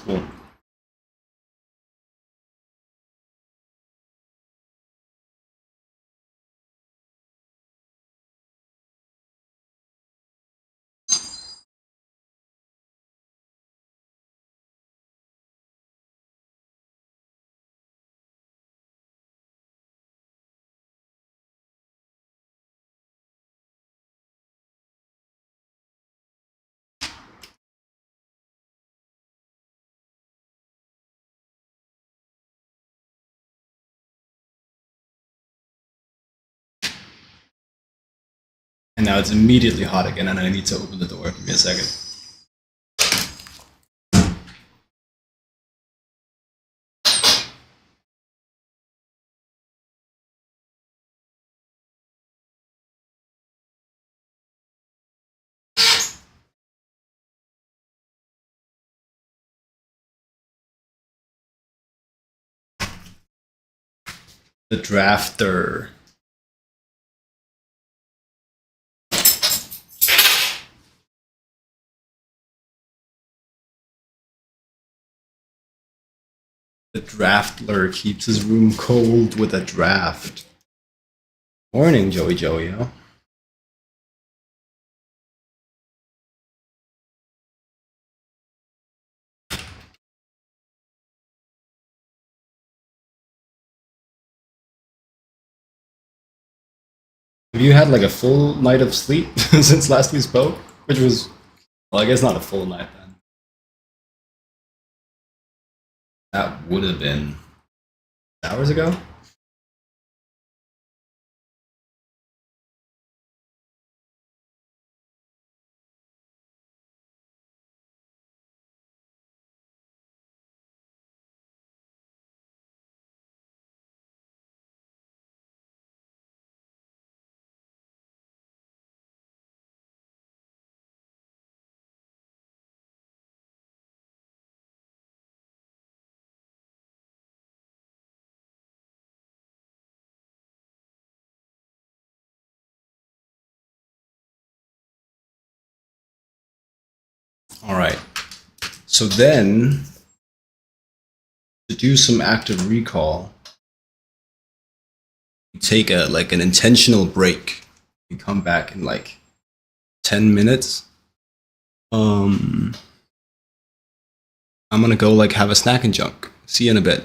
Cool. And now it's immediately hot again, and I need to open the door. Give me a second. The drafter. The draftler keeps his room cold with a draft. Morning, Joey Joey. Have you had like a full night of sleep since last we spoke? Which was, well, I guess not a full night then. That would have been hours ago. All right. So then, to do some active recall, you take a like an intentional break. You come back in like 10 minutes. I'm gonna go like have a snack and junk. See you in a bit.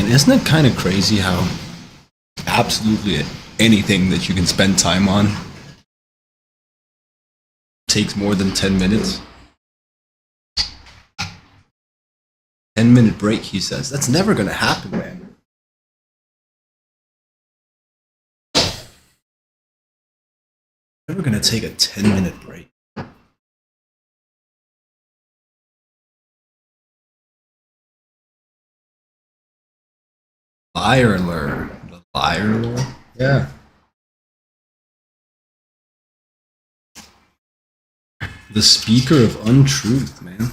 Man, isn't it kind of crazy how absolutely anything that you can spend time on takes more than 10 minutes? 10-minute break, he says. That's never gonna happen, man. Never gonna take a 10-minute break. Liar alert. The liar alert? Yeah. The speaker of untruth, man.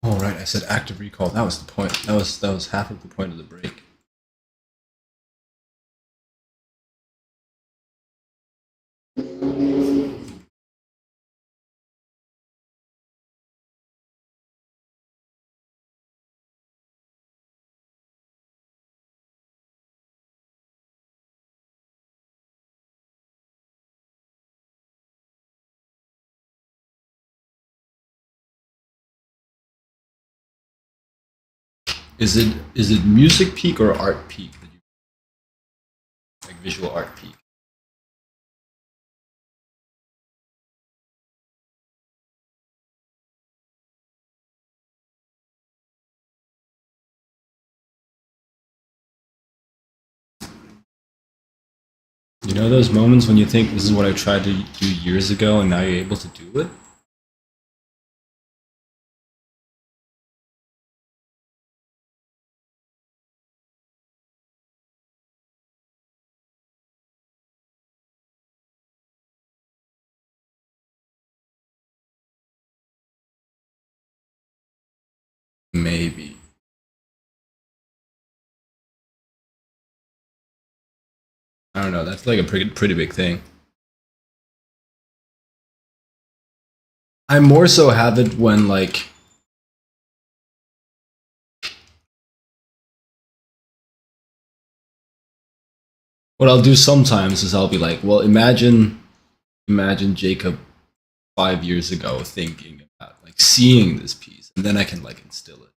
All right, I said active recall. That was the point. That was half of the point of the break. Is it music peak or art peak that you like visual art peak? You know those moments when you think this is what I tried to do years ago and now you're able to do it? Maybe. I don't know. That's like a pretty big thing. I more so have it when like what I'll do sometimes is I'll be like, well, imagine Jacob 5 years ago thinking about like seeing this piece, and then I can like instill it.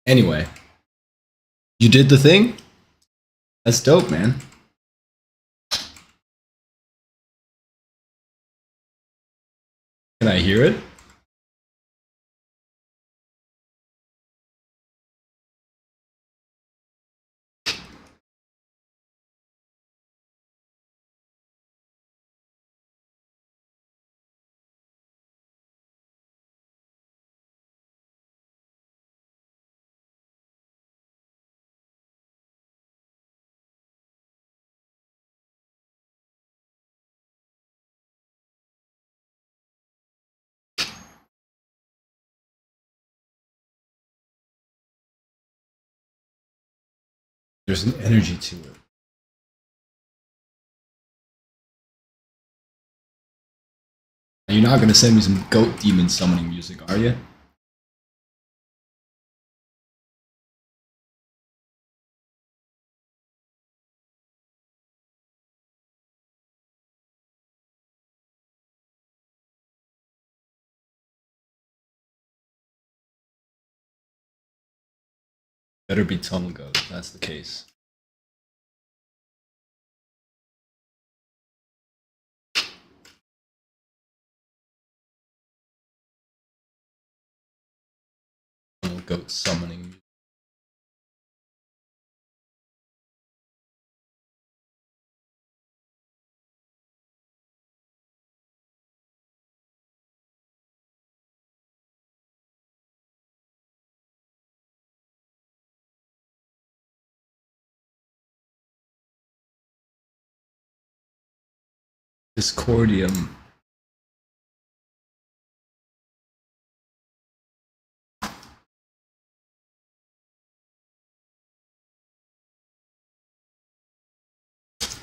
Anyway, you did the thing. That's dope, man. Can I hear it? There's an energy to it. You're not gonna send me some goat demon summoning music, are you? Better be tunnel goat if that's the case. Tunnel goat summoning music. Discordium.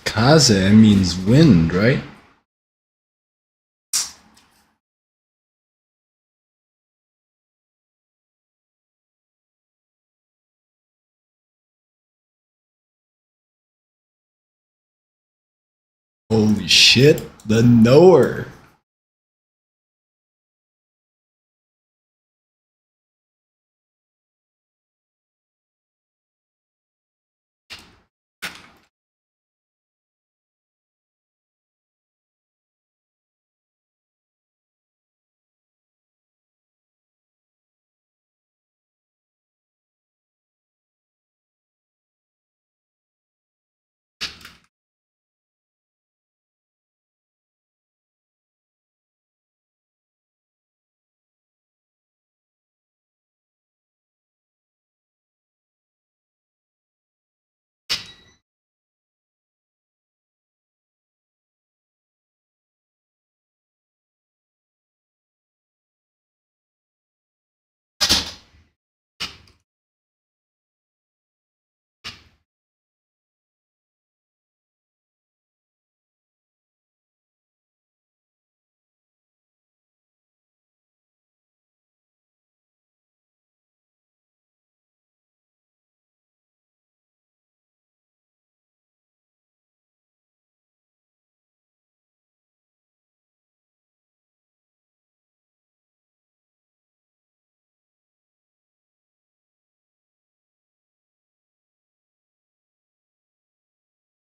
Kaze means wind, right? Holy shit, the knower.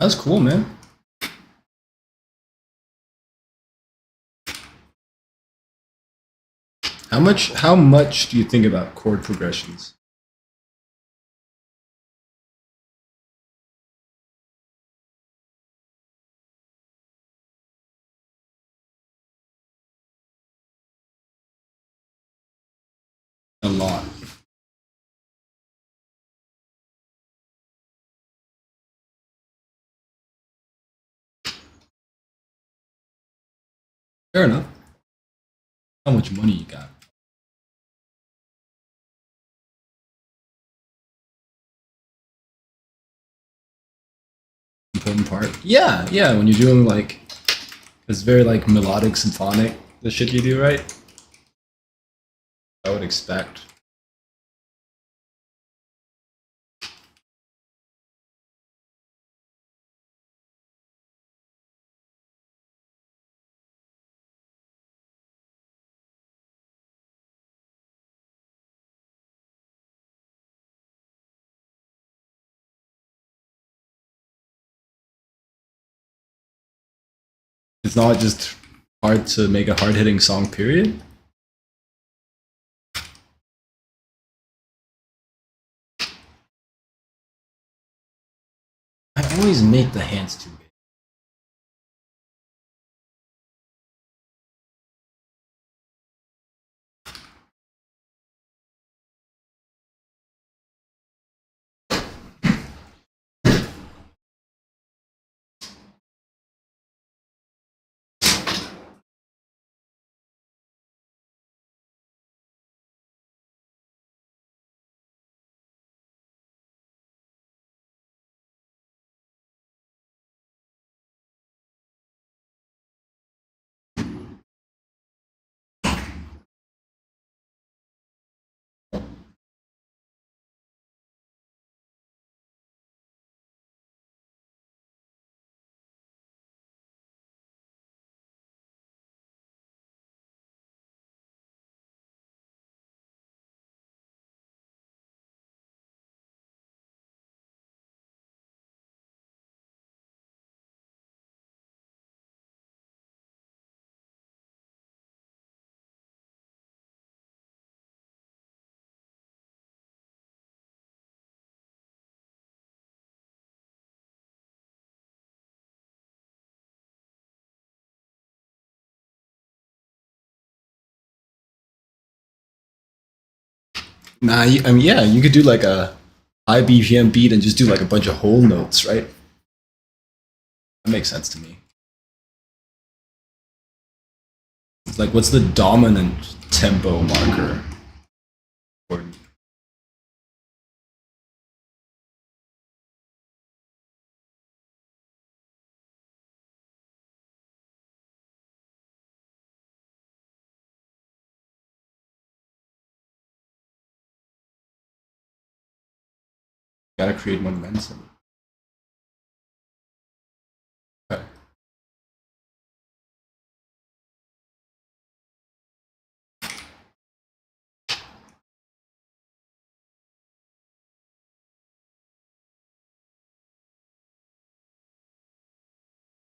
That's cool, man. How much do you think about chord progressions? A lot. Fair enough. How much money you got? Important part. Yeah, yeah. When you're doing like, it's very like melodic, symphonic. The shit you do, right? I would expect. It's not just hard to make a hard hitting song. Period. I always make the hands too big. Nah, I mean, yeah, you could do like a high BPM beat and just do like a bunch of whole notes, right? That makes sense to me. It's like, what's the dominant tempo marker? Or gotta create momentum. Okay.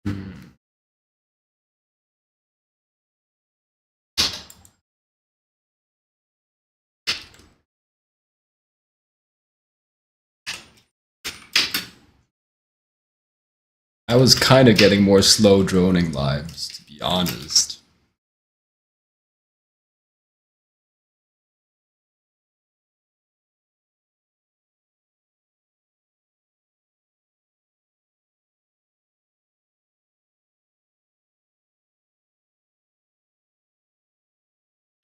Hmm. I was kind of getting more slow droning lives, to be honest.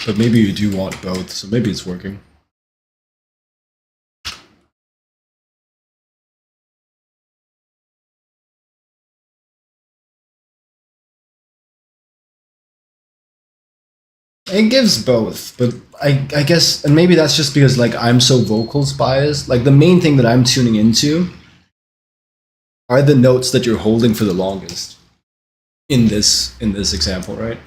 But maybe you do want both, so maybe it's working. It gives both, but I guess, and maybe that's just because like I'm so vocals biased. Like the main thing that I'm tuning into are the notes that you're holding for the longest in this example, right?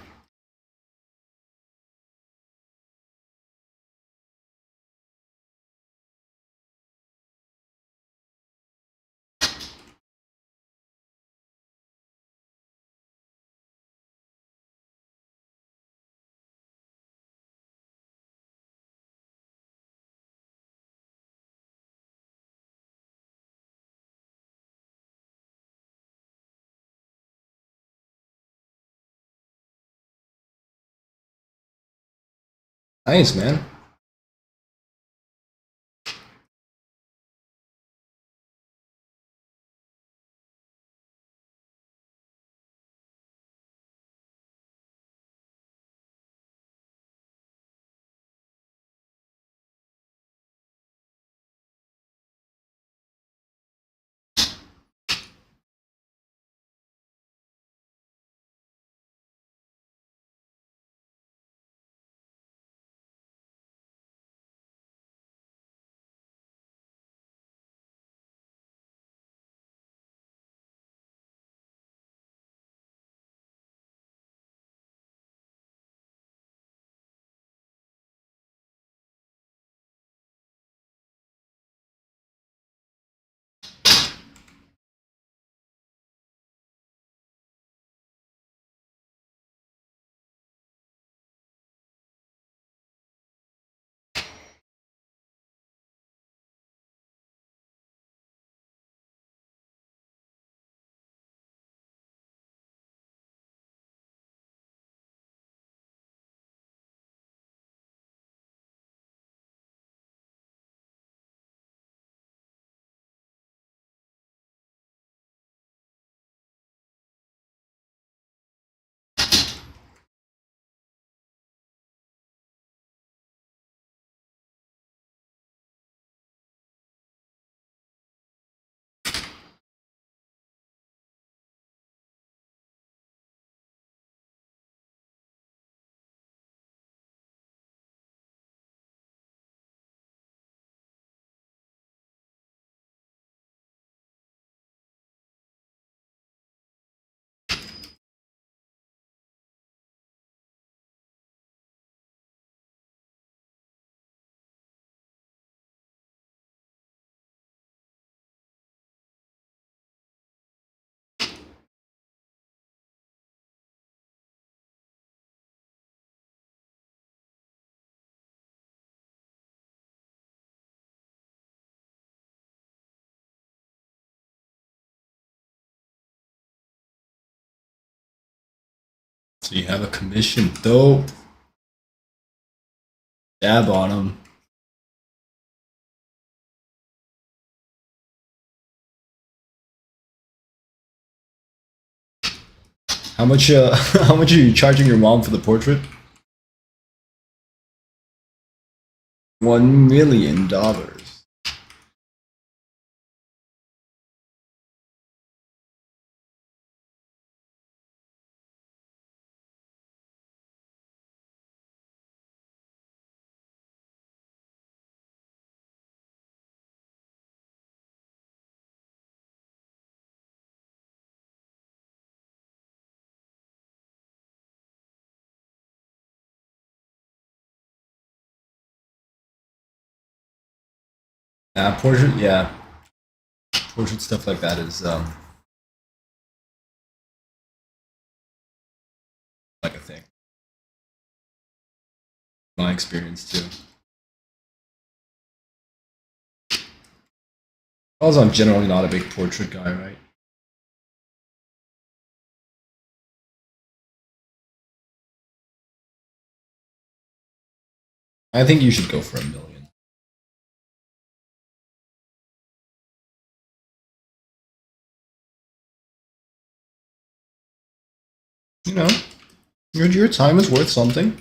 Nice, man. So you have a commission. Dope. Dab on them. How much? How much are you charging your mom for the portrait? $1 million. Portrait, yeah, portrait stuff like that is like a thing. My experience too. Also, I'm generally not a big portrait guy, right? I think you should go for $1 million. You know, your time is worth something.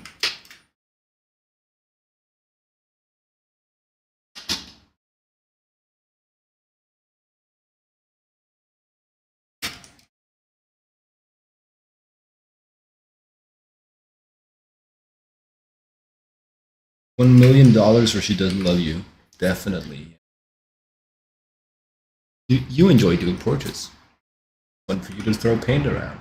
$1 million, or she doesn't love you. Definitely. You enjoy doing portraits. Fun for you to throw paint around.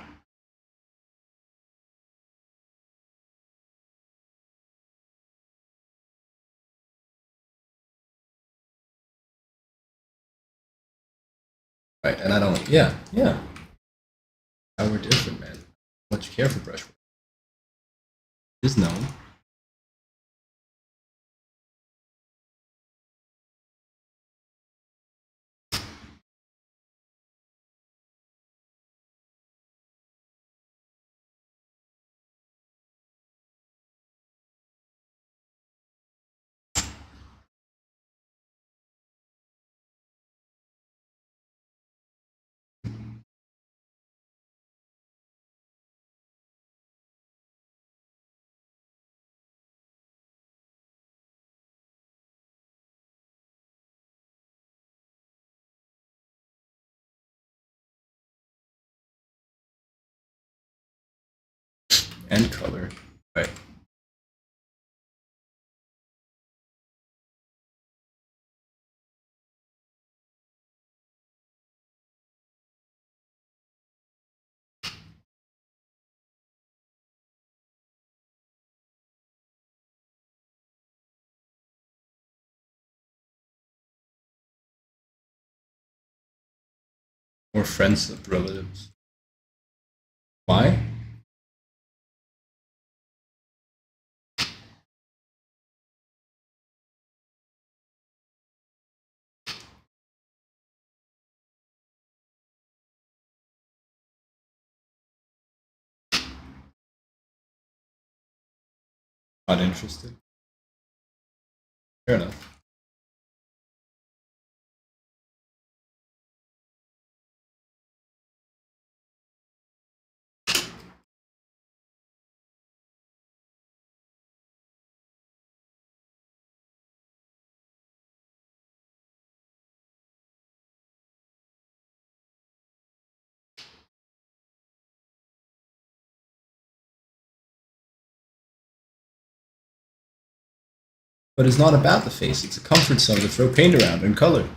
Right, and I don't. Yeah, yeah. How we're different, man. How much you care for brushwork is known. And color. Right. Or friends of relatives. Why? Not interested. Fair enough. But it's not about the face. It's a comfort zone to throw paint around and color.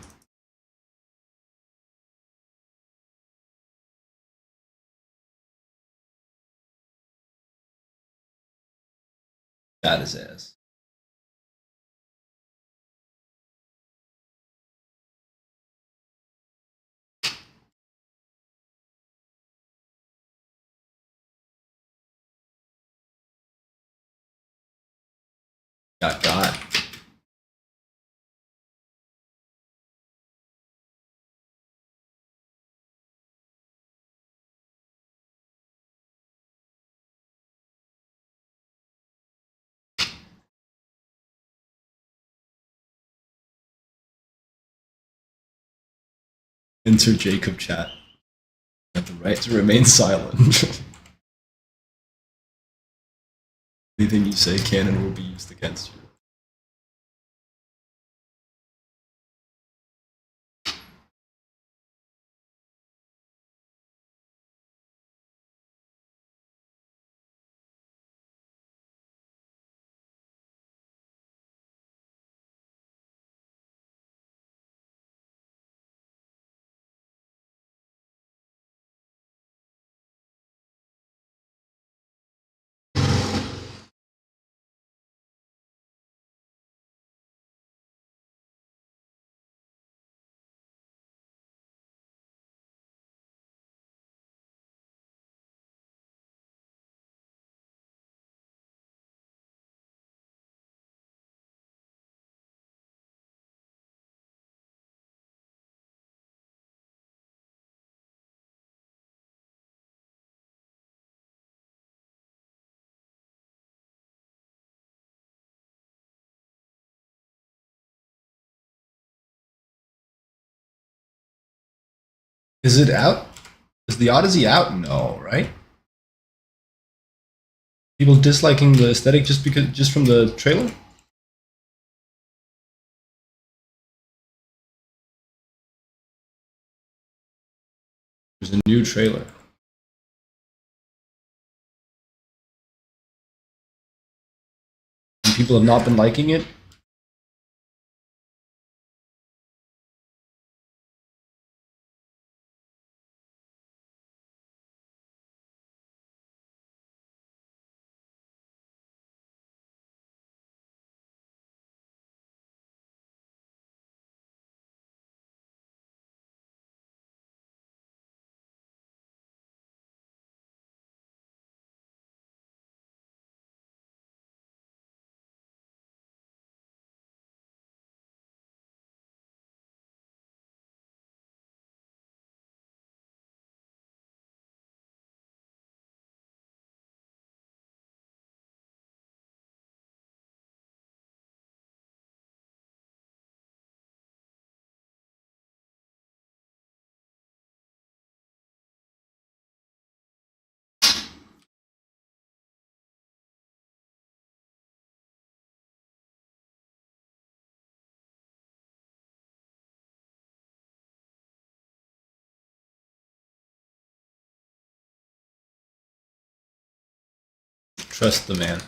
That is ass. Got. Enter Jacob chat. You have the right to remain silent. Anything you say can and will be used against you. Is it out? Is the Odyssey out? No, right? People disliking the aesthetic just from the trailer? There's a new trailer. And people have not been liking it. Trust the man.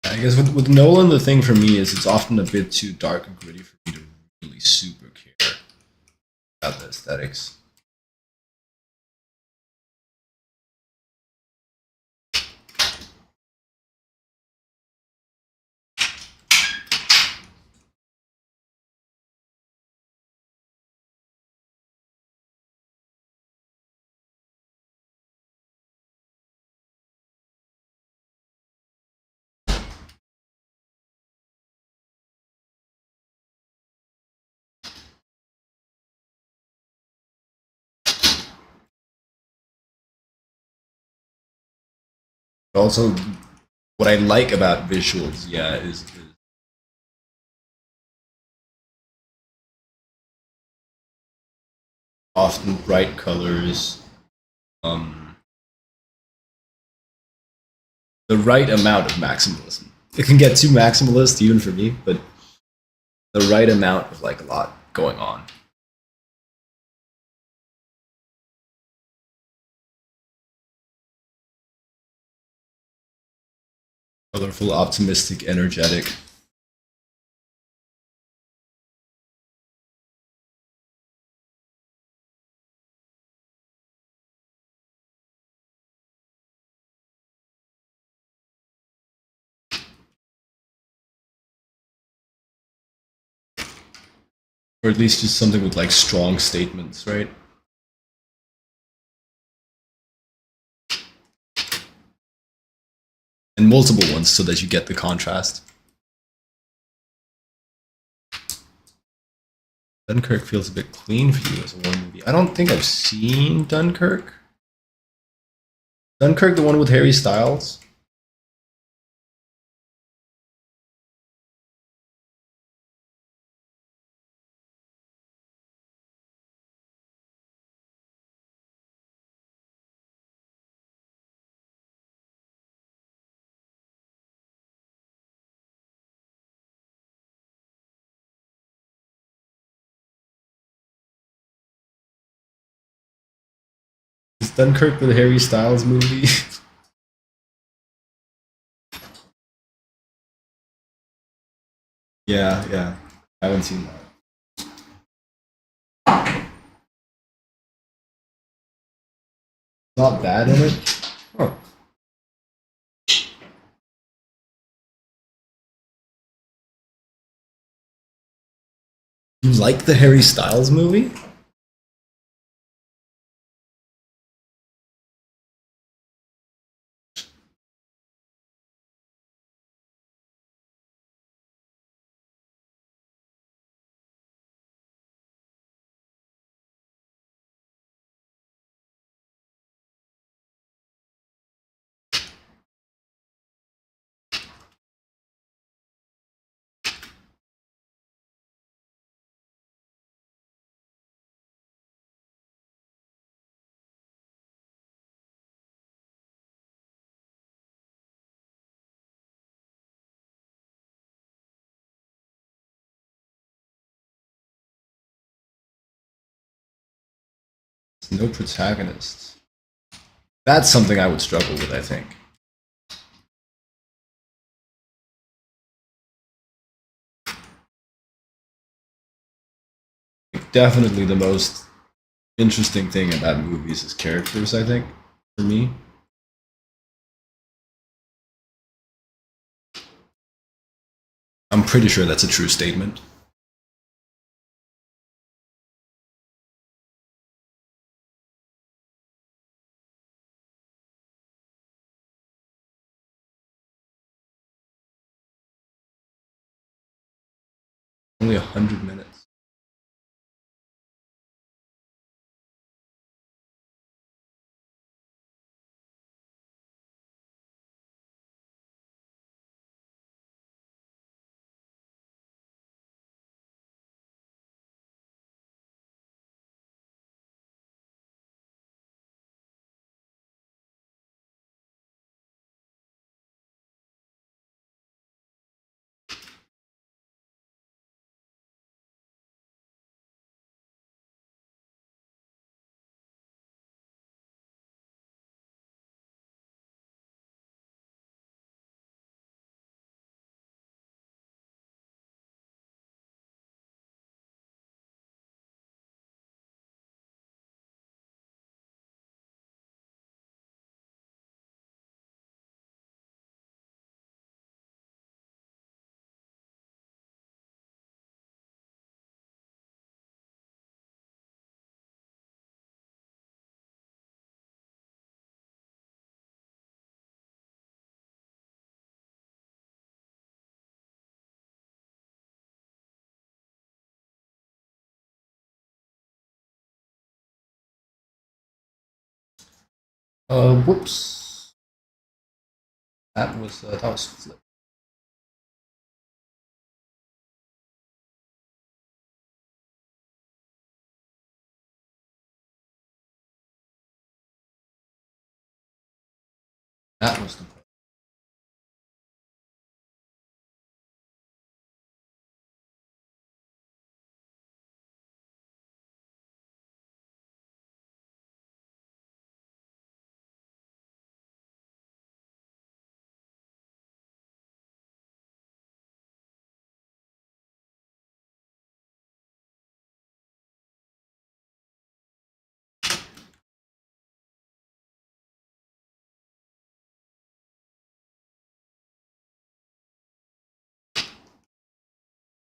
I guess with Nolan, the thing for me is it's often a bit too dark and gritty for me to really super care about the aesthetics. But also, what I like about visuals, yeah, is often bright colors, um, the right amount of maximalism. It can get too maximalist even for me, but the right amount of like a lot going on. Colorful, optimistic, energetic. Or at least just something with like strong statements, right? And multiple ones so that you get the contrast. Dunkirk feels a bit clean for you as a war movie. I don't think I've seen Dunkirk. Dunkirk, the one with Harry Styles. Dunkirk the Harry Styles movie? Yeah, yeah. I haven't seen that. Not bad in it. Oh. You like the Harry Styles movie? No protagonists. That's something I would struggle with, I think. Definitely the most interesting thing about movies is characters, I think, for me. I'm pretty sure that's a true statement. Only 100 minutes. Whoops. That was flip. That was the point.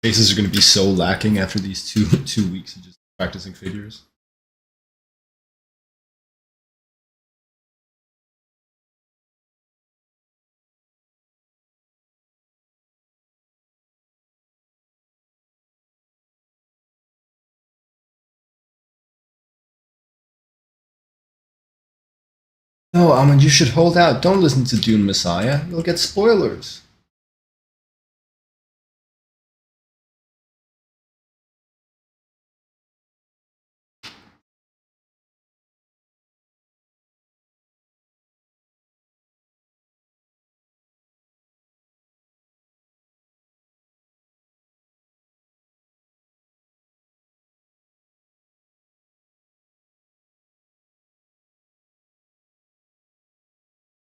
Faces are going to be so lacking after these two weeks of just practicing figures. No, Amon, you should hold out. Don't listen to Dune Messiah. You'll get spoilers.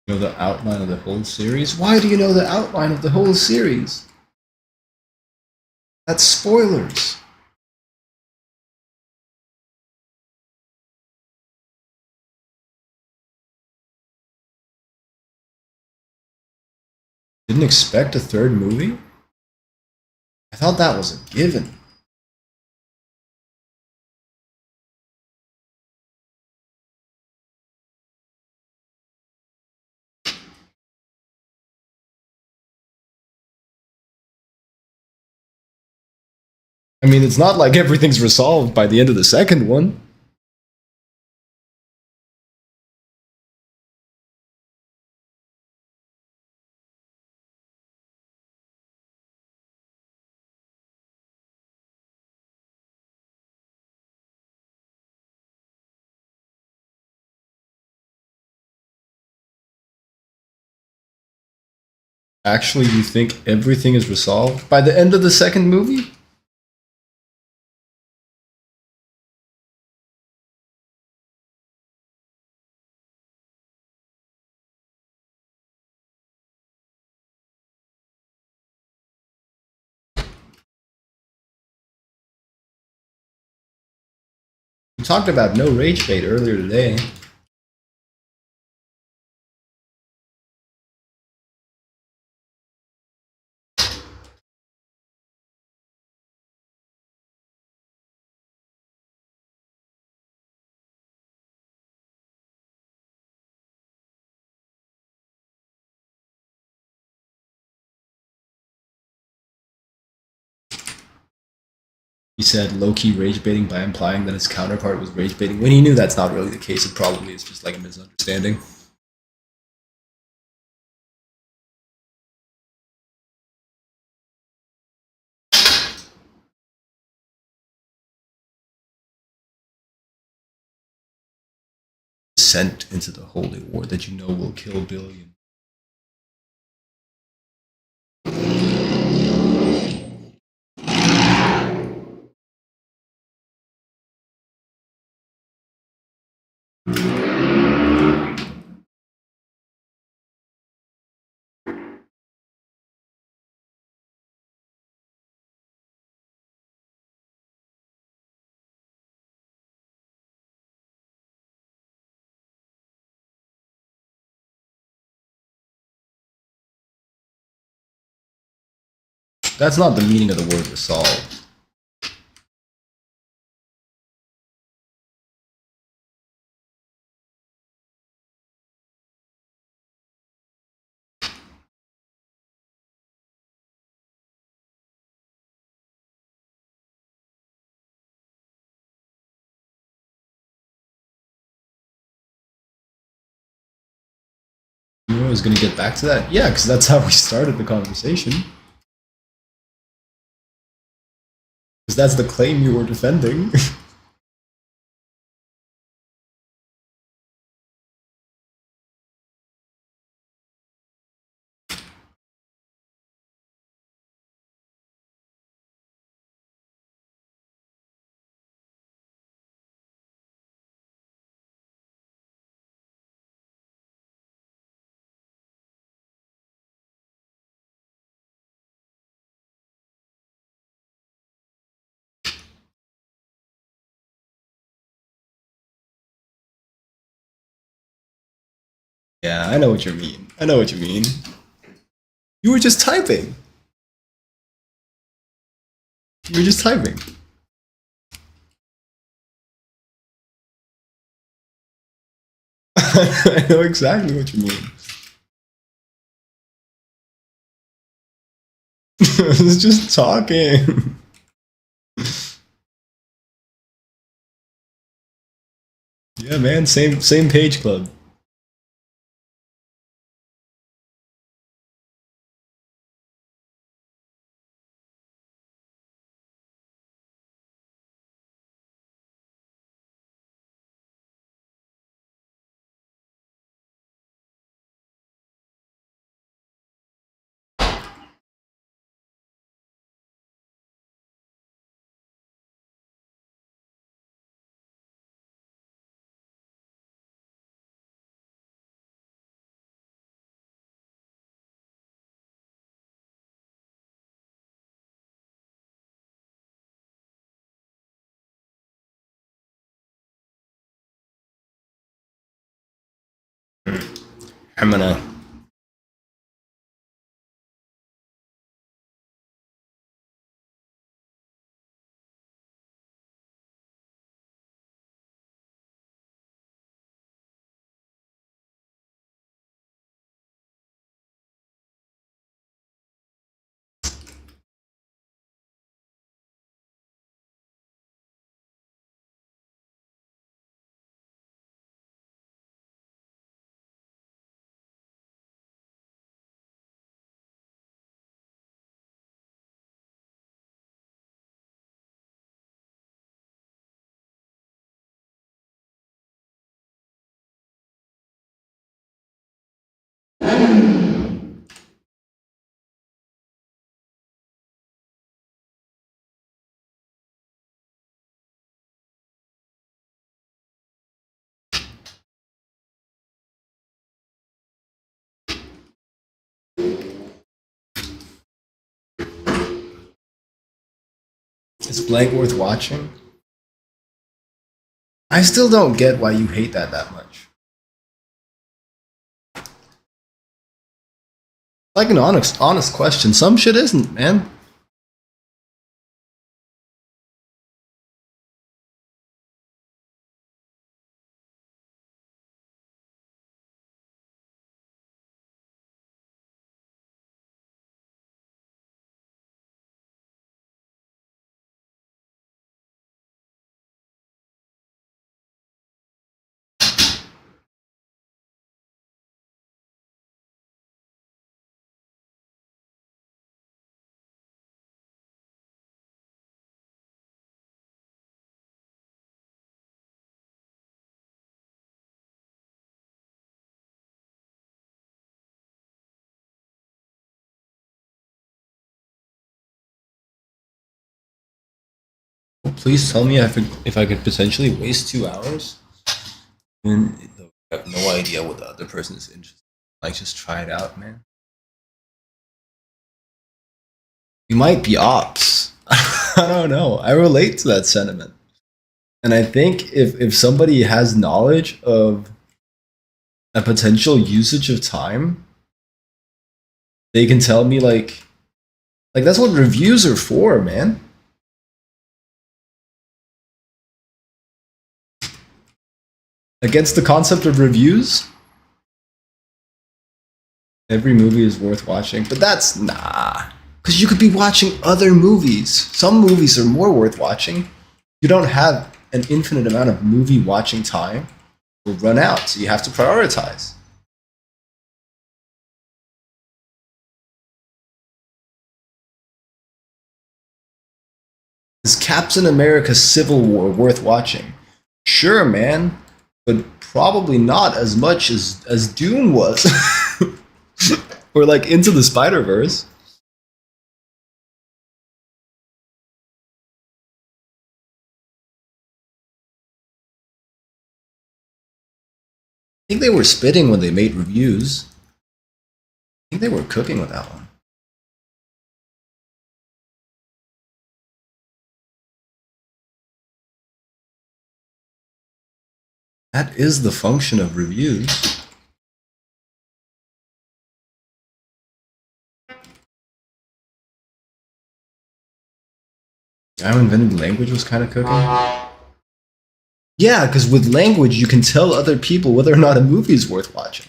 You know the outline of the whole series? Why do you know the outline of the whole series? That's spoilers. Didn't expect a third movie? I thought that was a given. I mean, it's not like everything's resolved by the end of the second one. Actually, you think everything is resolved by the end of the second movie? We talked about no rage bait earlier today. He said low-key rage baiting by implying that his counterpart was rage baiting when he knew that's not really the case. It probably is just like a misunderstanding. Sent into the holy war that you know will kill billion. That's not the meaning of the word resolve. You know, I was going to get back to that. Yeah, because that's how we started the conversation. Because that's the claim you were defending. Yeah, I know what you mean. I know what you mean. You were just typing. You were just typing. I know exactly what you mean. I was just talking. Yeah, man, same page club. I'm gonna. Is Blank worth watching? I still don't get why you hate that much. Like an honest question. Some shit isn't, man. Please tell me if I could potentially waste 2 hours. And I have no idea what the other person is interested in. Like, just try it out, man. You might be ops. I don't know. I relate to that sentiment. And I think if somebody has knowledge of a potential usage of time, they can tell me like that's what reviews are for, man. Against the concept of reviews, every movie is worth watching, but that's nah. Because you could be watching other movies. Some movies are more worth watching. You don't have an infinite amount of movie watching time. Will run out, so you have to prioritize. Is Captain America Civil War worth watching? Sure, man, but probably not as much as Dune was. Or like Into the Spider-Verse. I think they were spitting when they made reviews. I think they were cooking with that one. That is the function of reviews. Guy who invented language was kind of cooking. Yeah, because with language, you can tell other people whether or not a movie is worth watching.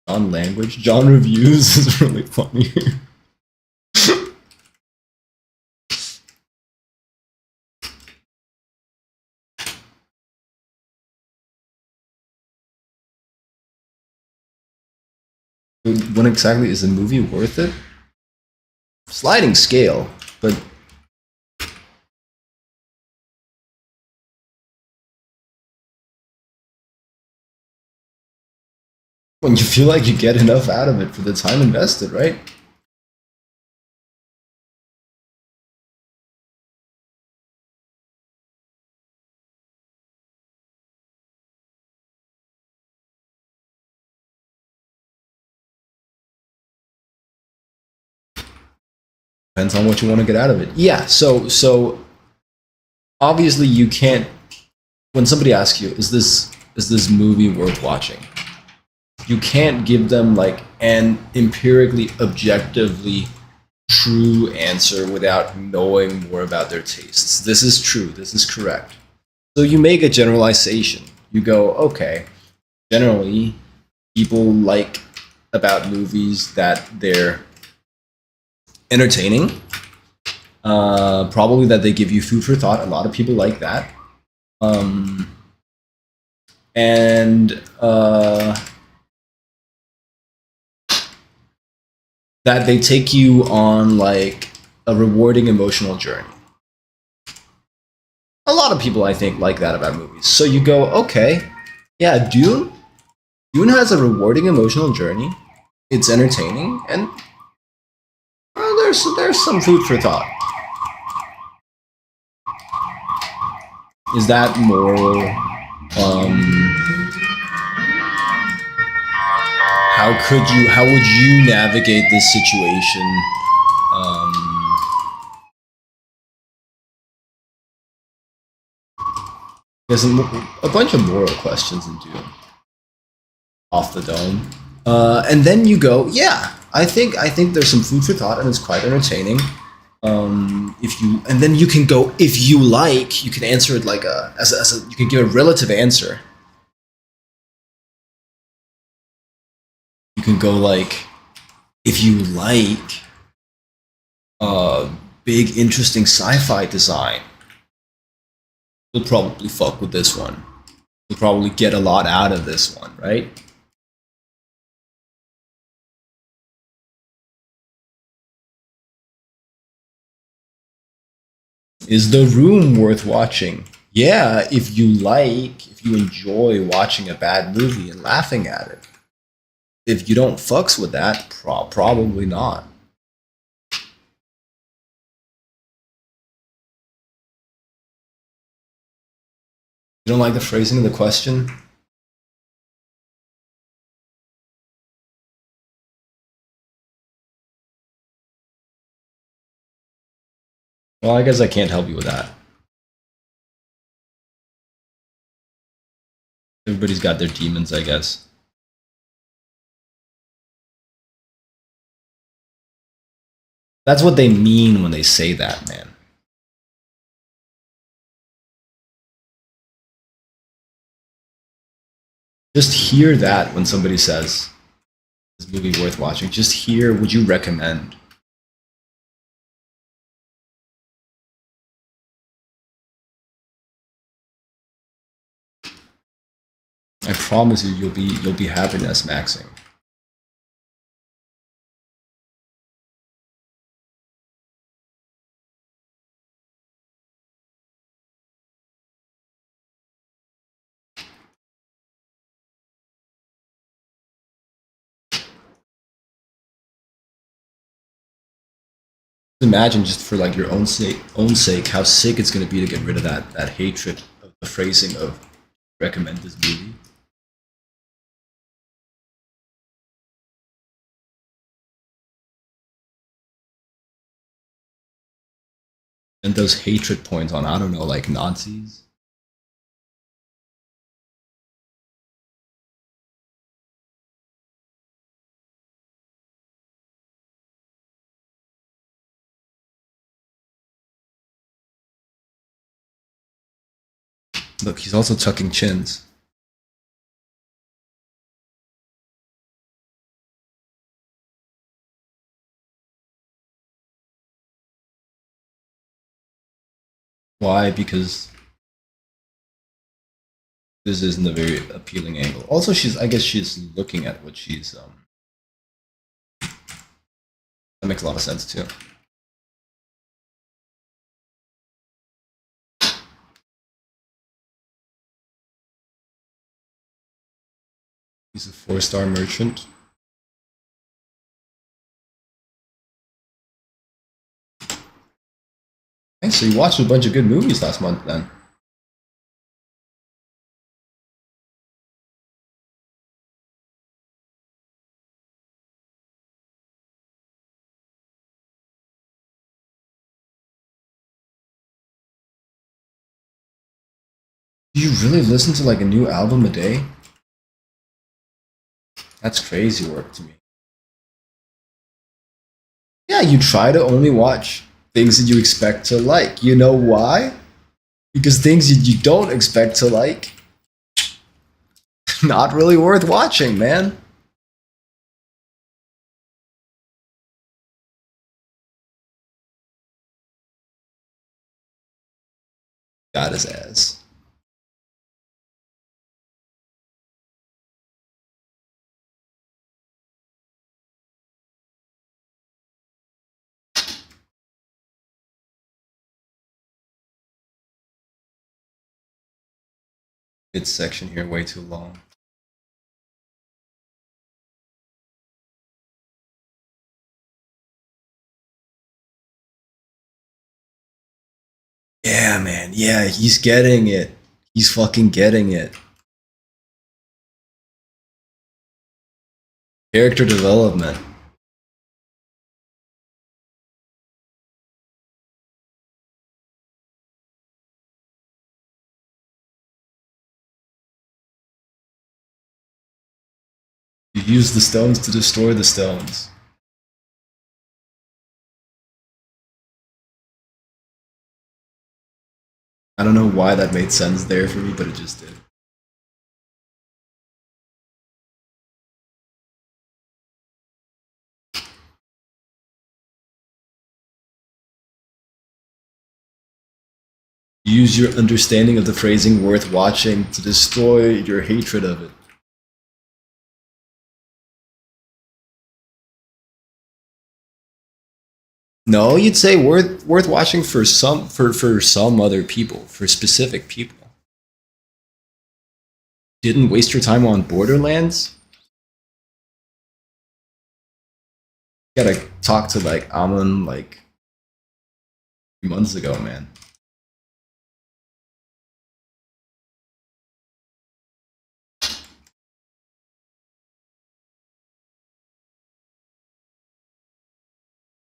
John language, John reviews is really funny. When exactly is a movie worth it? Sliding scale, but when you feel like you get enough out of it for the time invested, right? Depends on what you want to get out of it. Yeah, so obviously you can't when somebody asks you, is this movie worth watching? You can't give them like an empirically, objectively true answer without knowing more about their tastes. This is true. This is correct. So you make a generalization. You go, okay, generally, people like about movies that they're entertaining, probably that they give you food for thought. A lot of people like that. Um, and that they take you on like a rewarding emotional journey. A lot of people, I think, like that about movies. So you go, okay, yeah, Dune. Dune has a rewarding emotional journey. It's entertaining, and there's some food for thought. Is that moral? How could you? How would you navigate this situation? Um, there's a bunch of moral questions in Dune, off the dome, and then you go, yeah, I think there's some food for thought, and it's quite entertaining. If you and then you can go, if you like, you can answer it like as a you can give a relative answer. You can go like, if you like big interesting sci-fi design, you'll probably fuck with this one. You'll probably get a lot out of this one, right? Is The Room worth watching? Yeah, if you enjoy watching a bad movie and laughing at it. If you don't fucks with that, probably not. You don't like the phrasing of the question? Well, I guess I can't help you with that. Everybody's got their demons, I guess. That's what they mean when they say that, man. Just hear that when somebody says, "Is this movie worth watching?" Just hear, would you recommend? I promise you, you'll be happiness maxing. Imagine just for like your own sake, how sick it's gonna be to get rid of that hatred of the phrasing of recommend this movie. And those hatred points on, I don't know, like Nazis. Look, he's also tucking chins. Why? Because this isn't a very appealing angle. Also, I guess she's looking at what she's. That makes a lot of sense too. He's a four-star merchant. Thanks. So you watched a bunch of good movies last month, then. Do you really listen to like a new album a day? That's crazy work to me. Yeah, you try to only watch things that you expect to like. You know why? Because things that you don't expect to like, not really worth watching, man. Got his ass. Mid section here way too long. Yeah, man. Yeah, he's getting it. He's fucking getting it. Character development. You use the stones to destroy the stones. I don't know why that made sense there for me, but it just did. Use your understanding of the phrasing worth watching to destroy your hatred of it. No, you'd say worth watching for some other people, for specific people. Didn't waste your time on Borderlands? You gotta talk to like Amon like 3 months ago, man.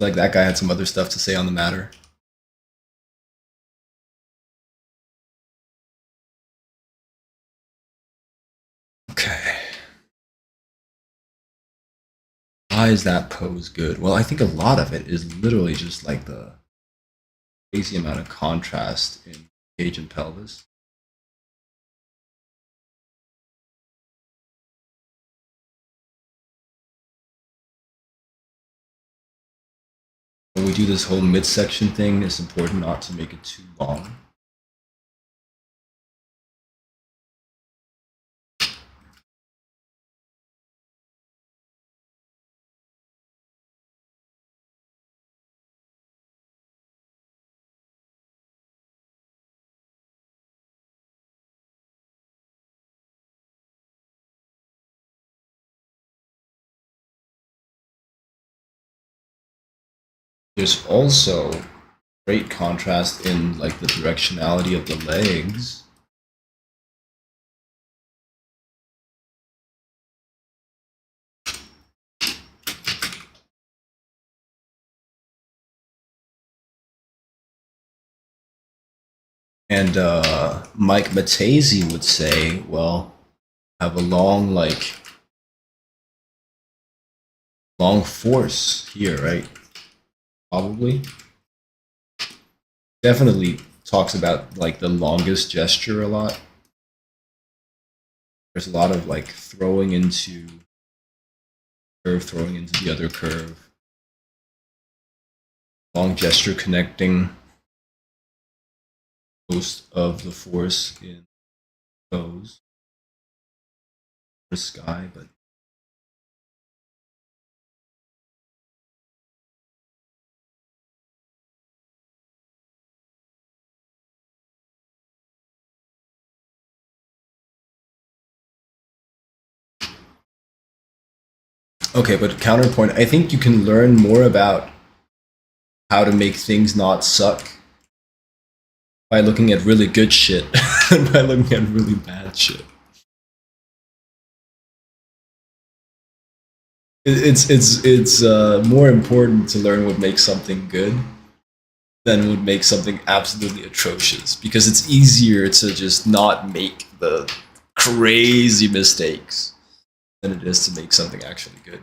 Like that guy had some other stuff to say on the matter. Okay. Why is that pose good? Well, I think a lot of it is literally just like the crazy amount of contrast in cage and pelvis. When we do this whole midsection thing, it's important not to make it too long. There's also great contrast in like the directionality of the legs. And Mike Matese would say, well, have a long force here, right? Probably. Definitely talks about like the longest gesture a lot. There's a lot of like throwing into curve, throwing into the other curve. Long gesture connecting most of the force in toes. The sky, but okay, but counterpoint, I think you can learn more about how to make things not suck by looking at really good shit than by looking at really bad shit. It's more important to learn what makes something good than would make something absolutely atrocious because it's easier to just not make the crazy mistakes than it is to make something actually good.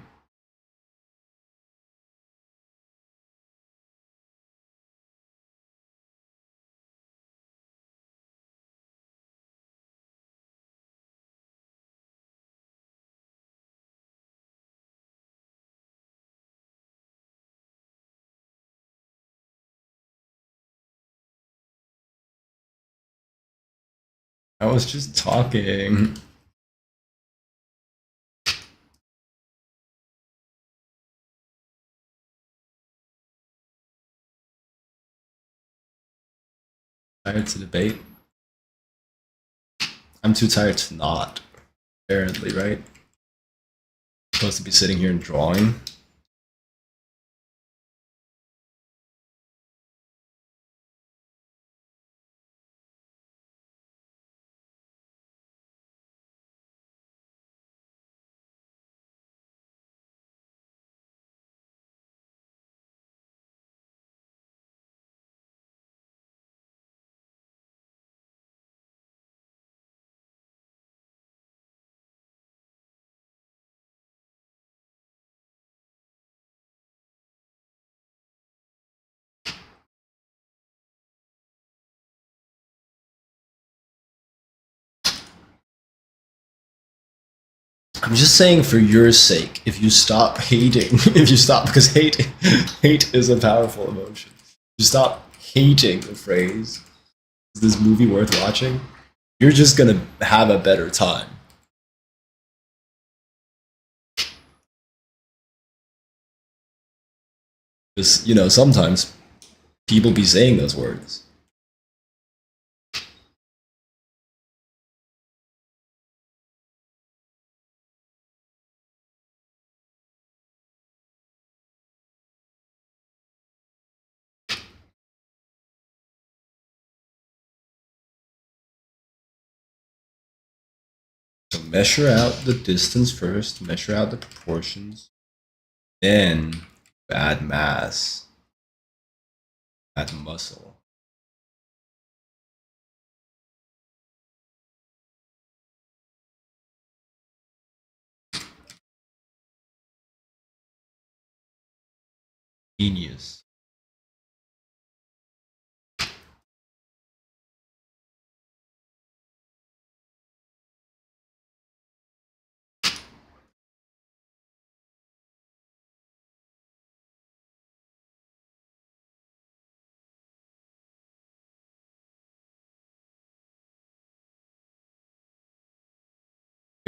I was just talking. Tired to debate? I'm too tired to not. Apparently, right? Supposed to be sitting here and drawing. I'm just saying for your sake, if you stop hating, if you stop, because hate is a powerful emotion. If you stop hating the phrase, is this movie worth watching? You're just gonna have a better time. Because, sometimes people be saying those words. So measure out the distance first, measure out the proportions, then add mass, add muscle. Genius.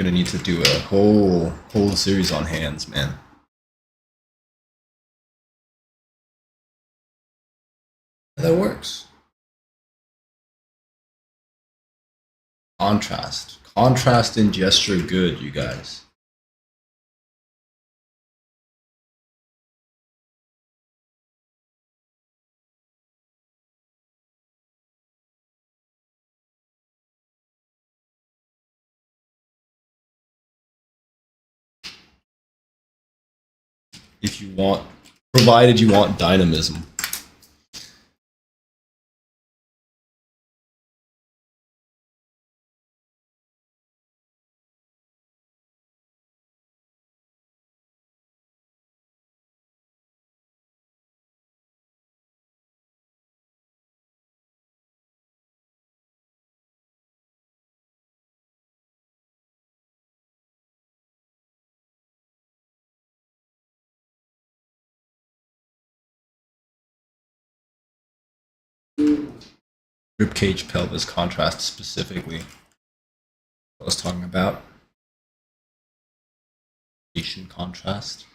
Gonna need to do a whole series on hands, man. That works. Contrast and gesture good, you guys. If you want, provided you want dynamism. Ribcage pelvis contrast specifically. I was talking about Asian contrast.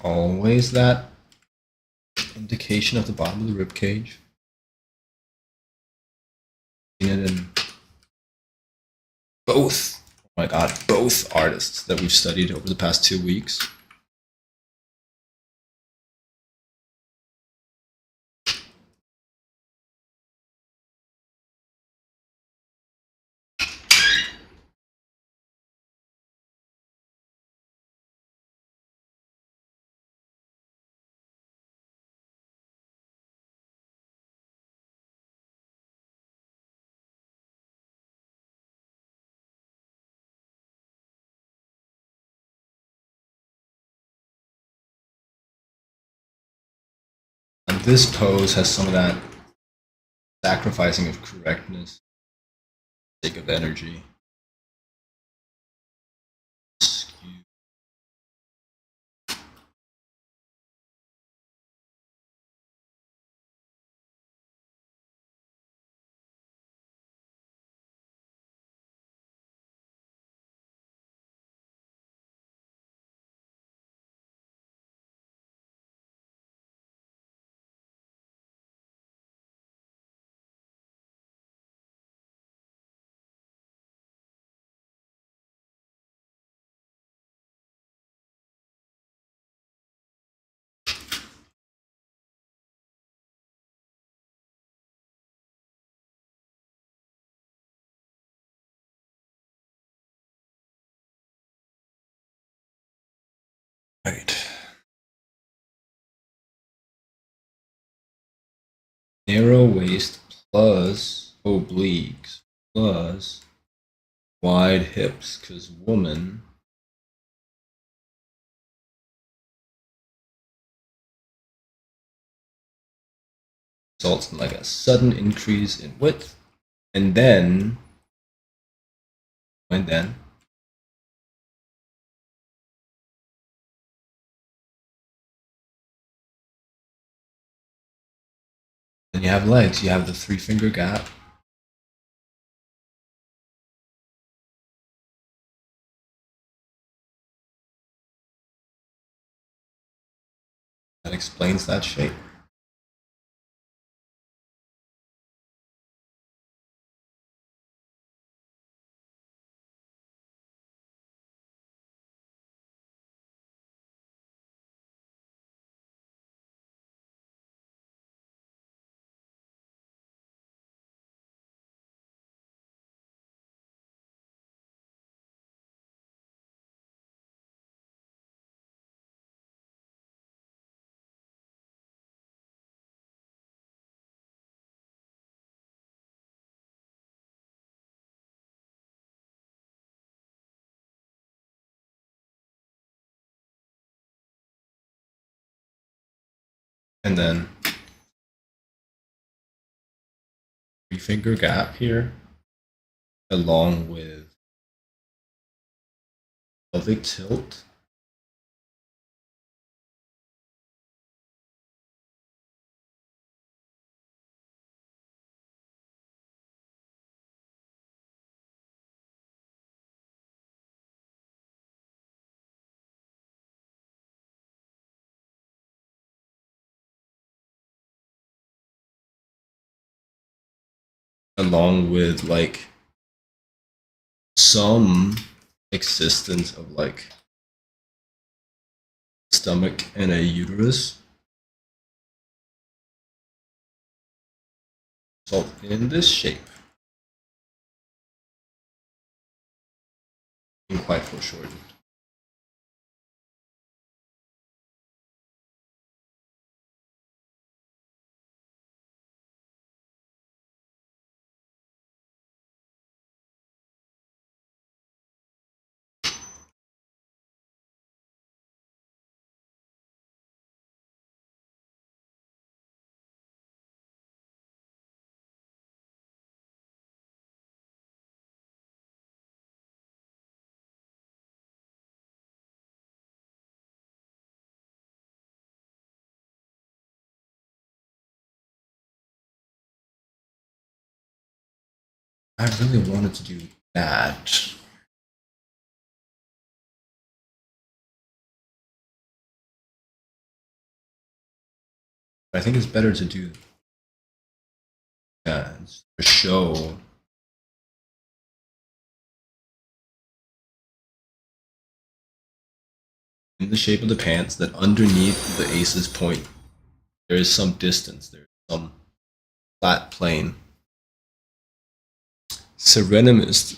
always that indication of the bottom of the rib cage. Seen it in both, oh my god, both artists that we've studied over the past 2 weeks. And this pose has some of that sacrificing of correctness, for the sake of energy. Right. Narrow waist plus obliques plus wide hips, because woman results in like a sudden increase in width, and then then you have legs. You have the 3-finger gap. That explains that shape. And then 3-finger gap here, along with pelvic tilt. Along with like some existence of like stomach and a uterus, result in this shape. Being quite foreshortened. I really wanted to do that. I think it's better to do that. It's a show. In the shape of the pants, that underneath the ace's point, there is some distance. There's some flat plane. Serenimist.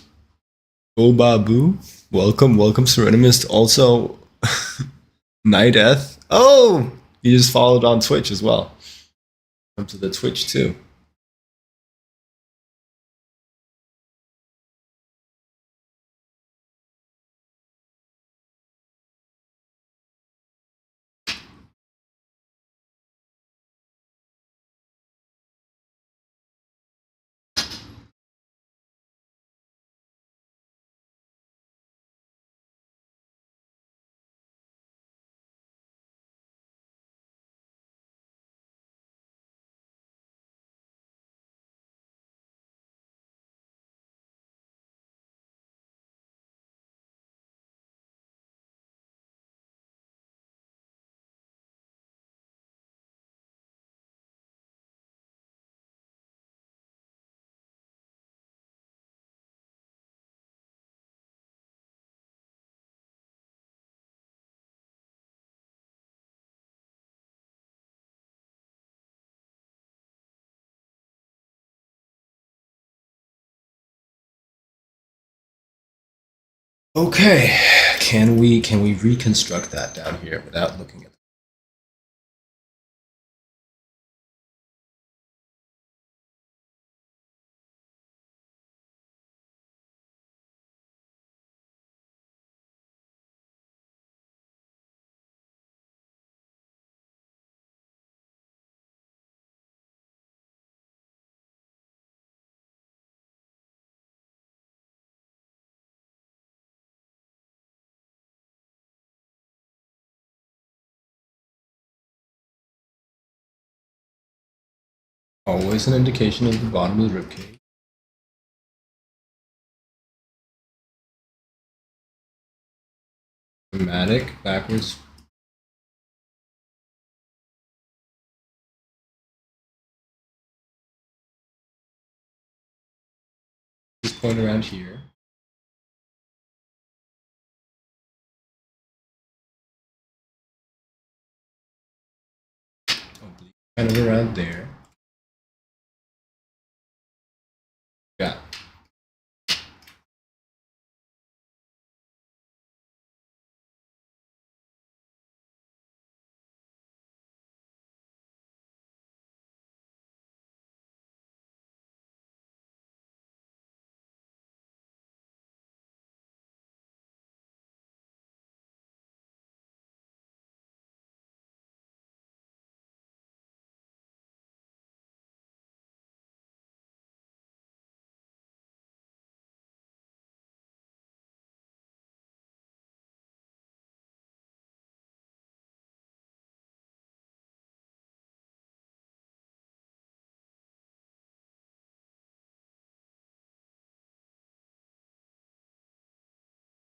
Bobabu. Welcome, welcome, Serenimist. Also, Nighteth. Oh! You just followed on Twitch as well. Come to the Twitch too. Okay, can we reconstruct that down here without looking at? Always an indication of the bottom of the ribcage. Dramatic backwards. This point around here. Oblique kind of around there. Got.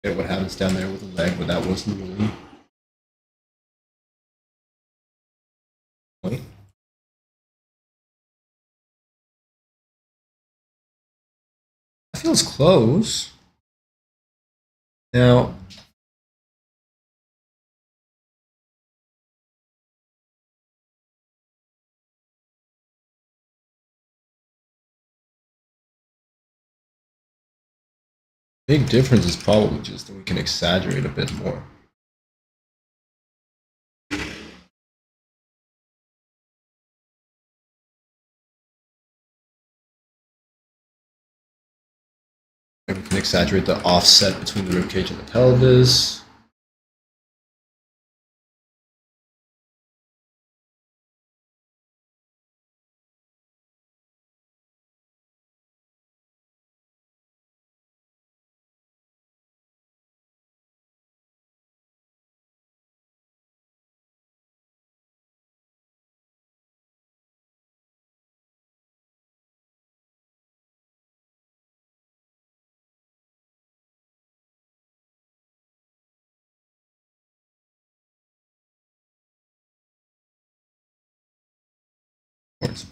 What happens down there with the leg, but that wasn't really point. That feels close. Now, big difference is probably just that we can exaggerate a bit more. We can exaggerate the offset between the ribcage and the pelvis.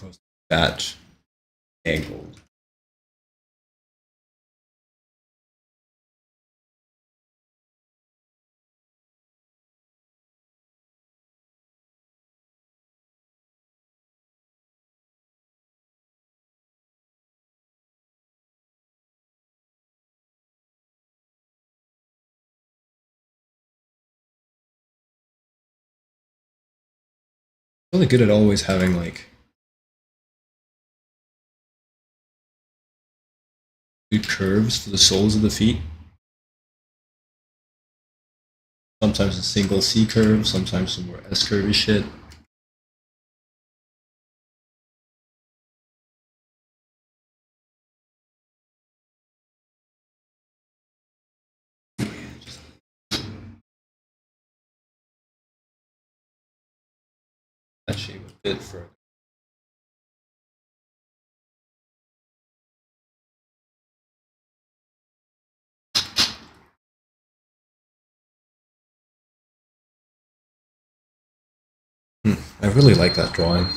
close to that angle. Really good at always having like good curves for the soles of the feet. Sometimes a single C curve, sometimes some more S curvy shit. That shape a bit further. I really like that drawing.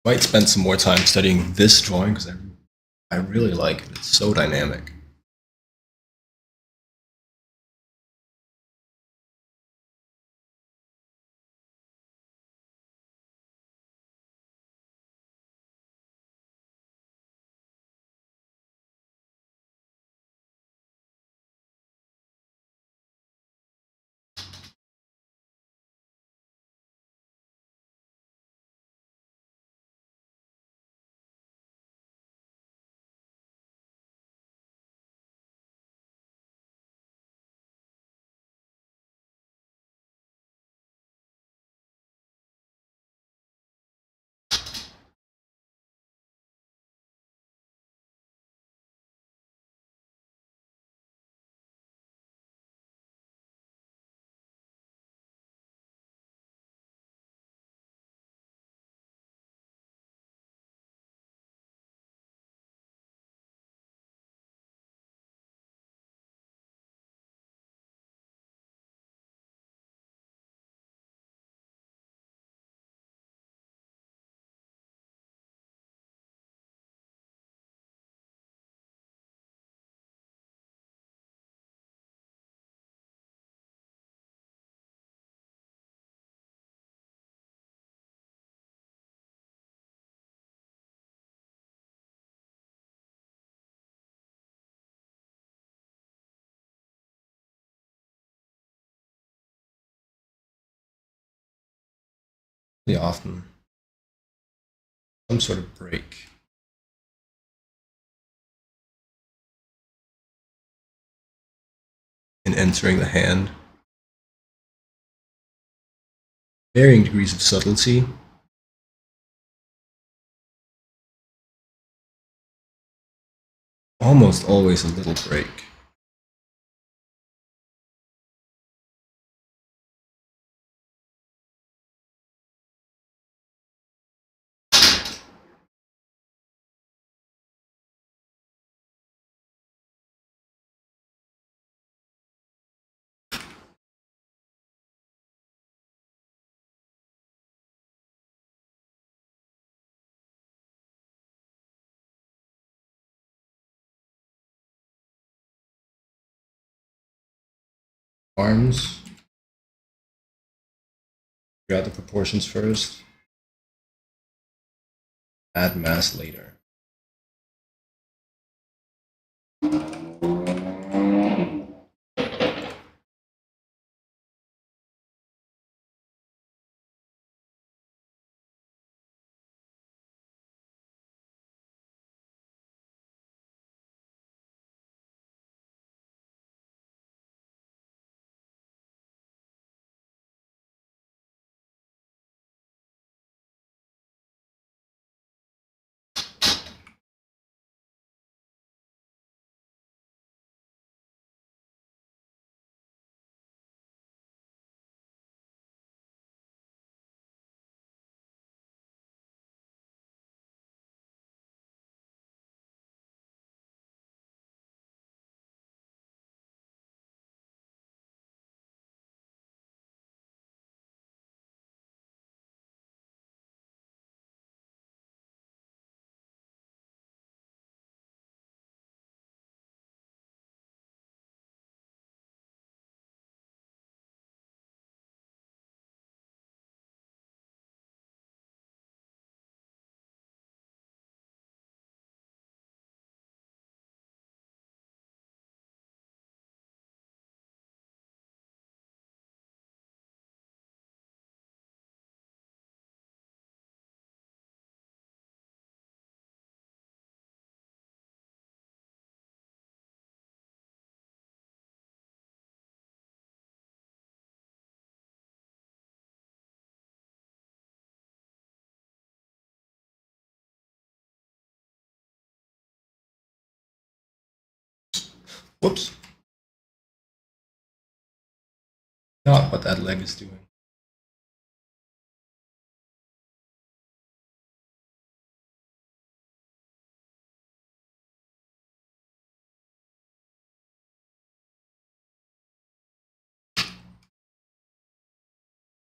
Might spend some more time studying this drawing because I really like it. It's so dynamic. Really often. Some sort of break. In entering the hand. Varying degrees of subtlety. Almost always a little break. Arms. Figure out the proportions first. Add mass later. Whoops. Not what that leg is doing.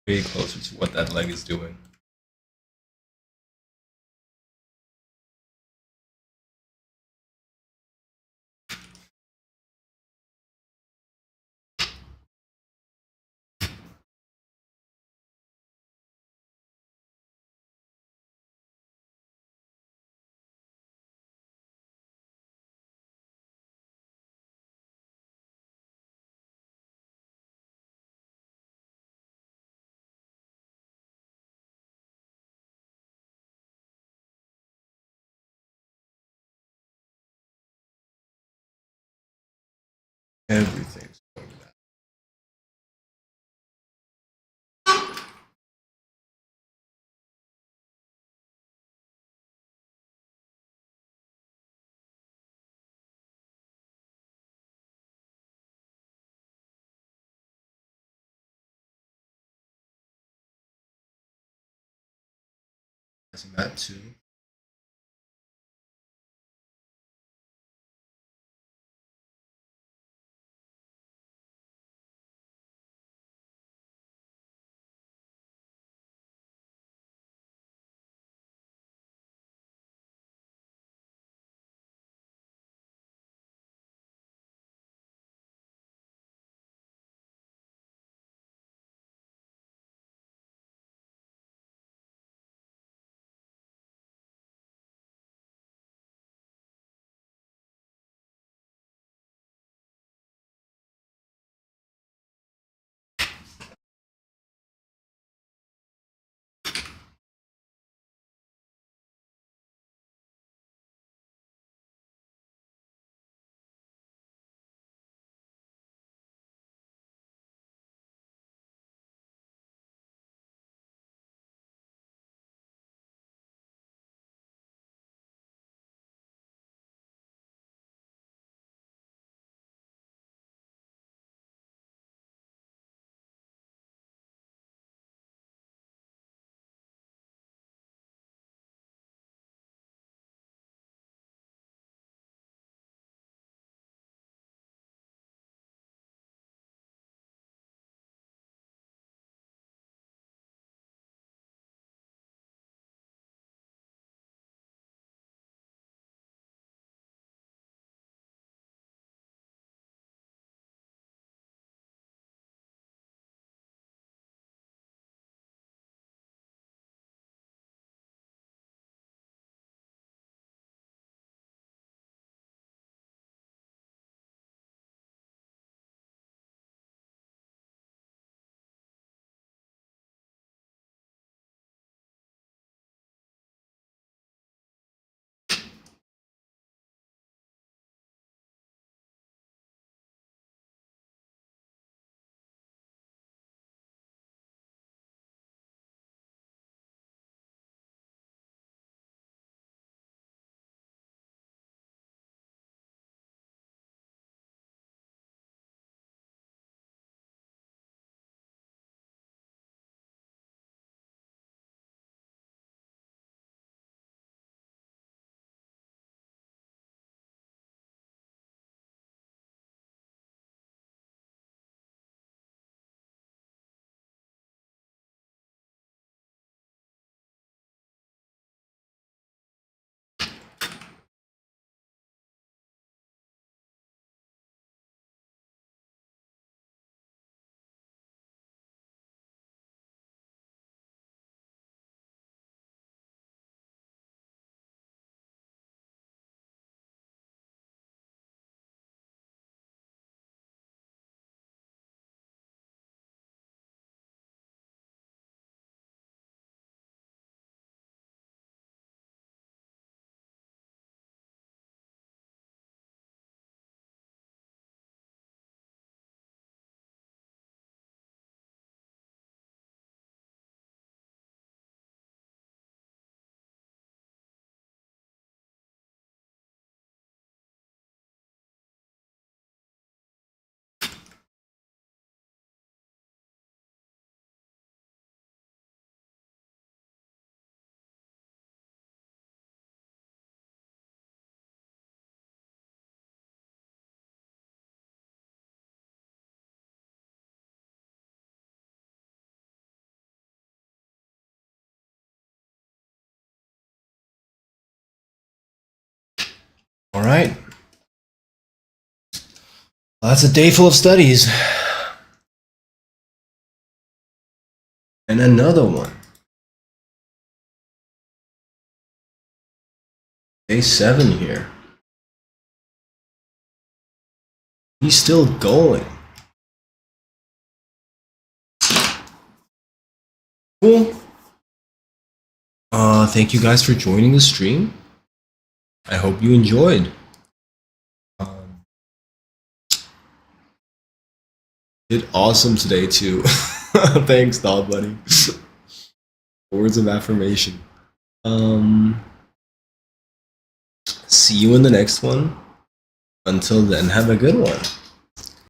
Way closer to what that leg is doing. Everything's going to that. That too. All right. Well, that's a day full of studies. And another one. Day 7 here. He's still going. Cool. Thank you guys for joining the stream. I hope you enjoyed. Did awesome today too. Thanks, Doll Buddy. Words of affirmation. See you in the next one. Until then, have a good one.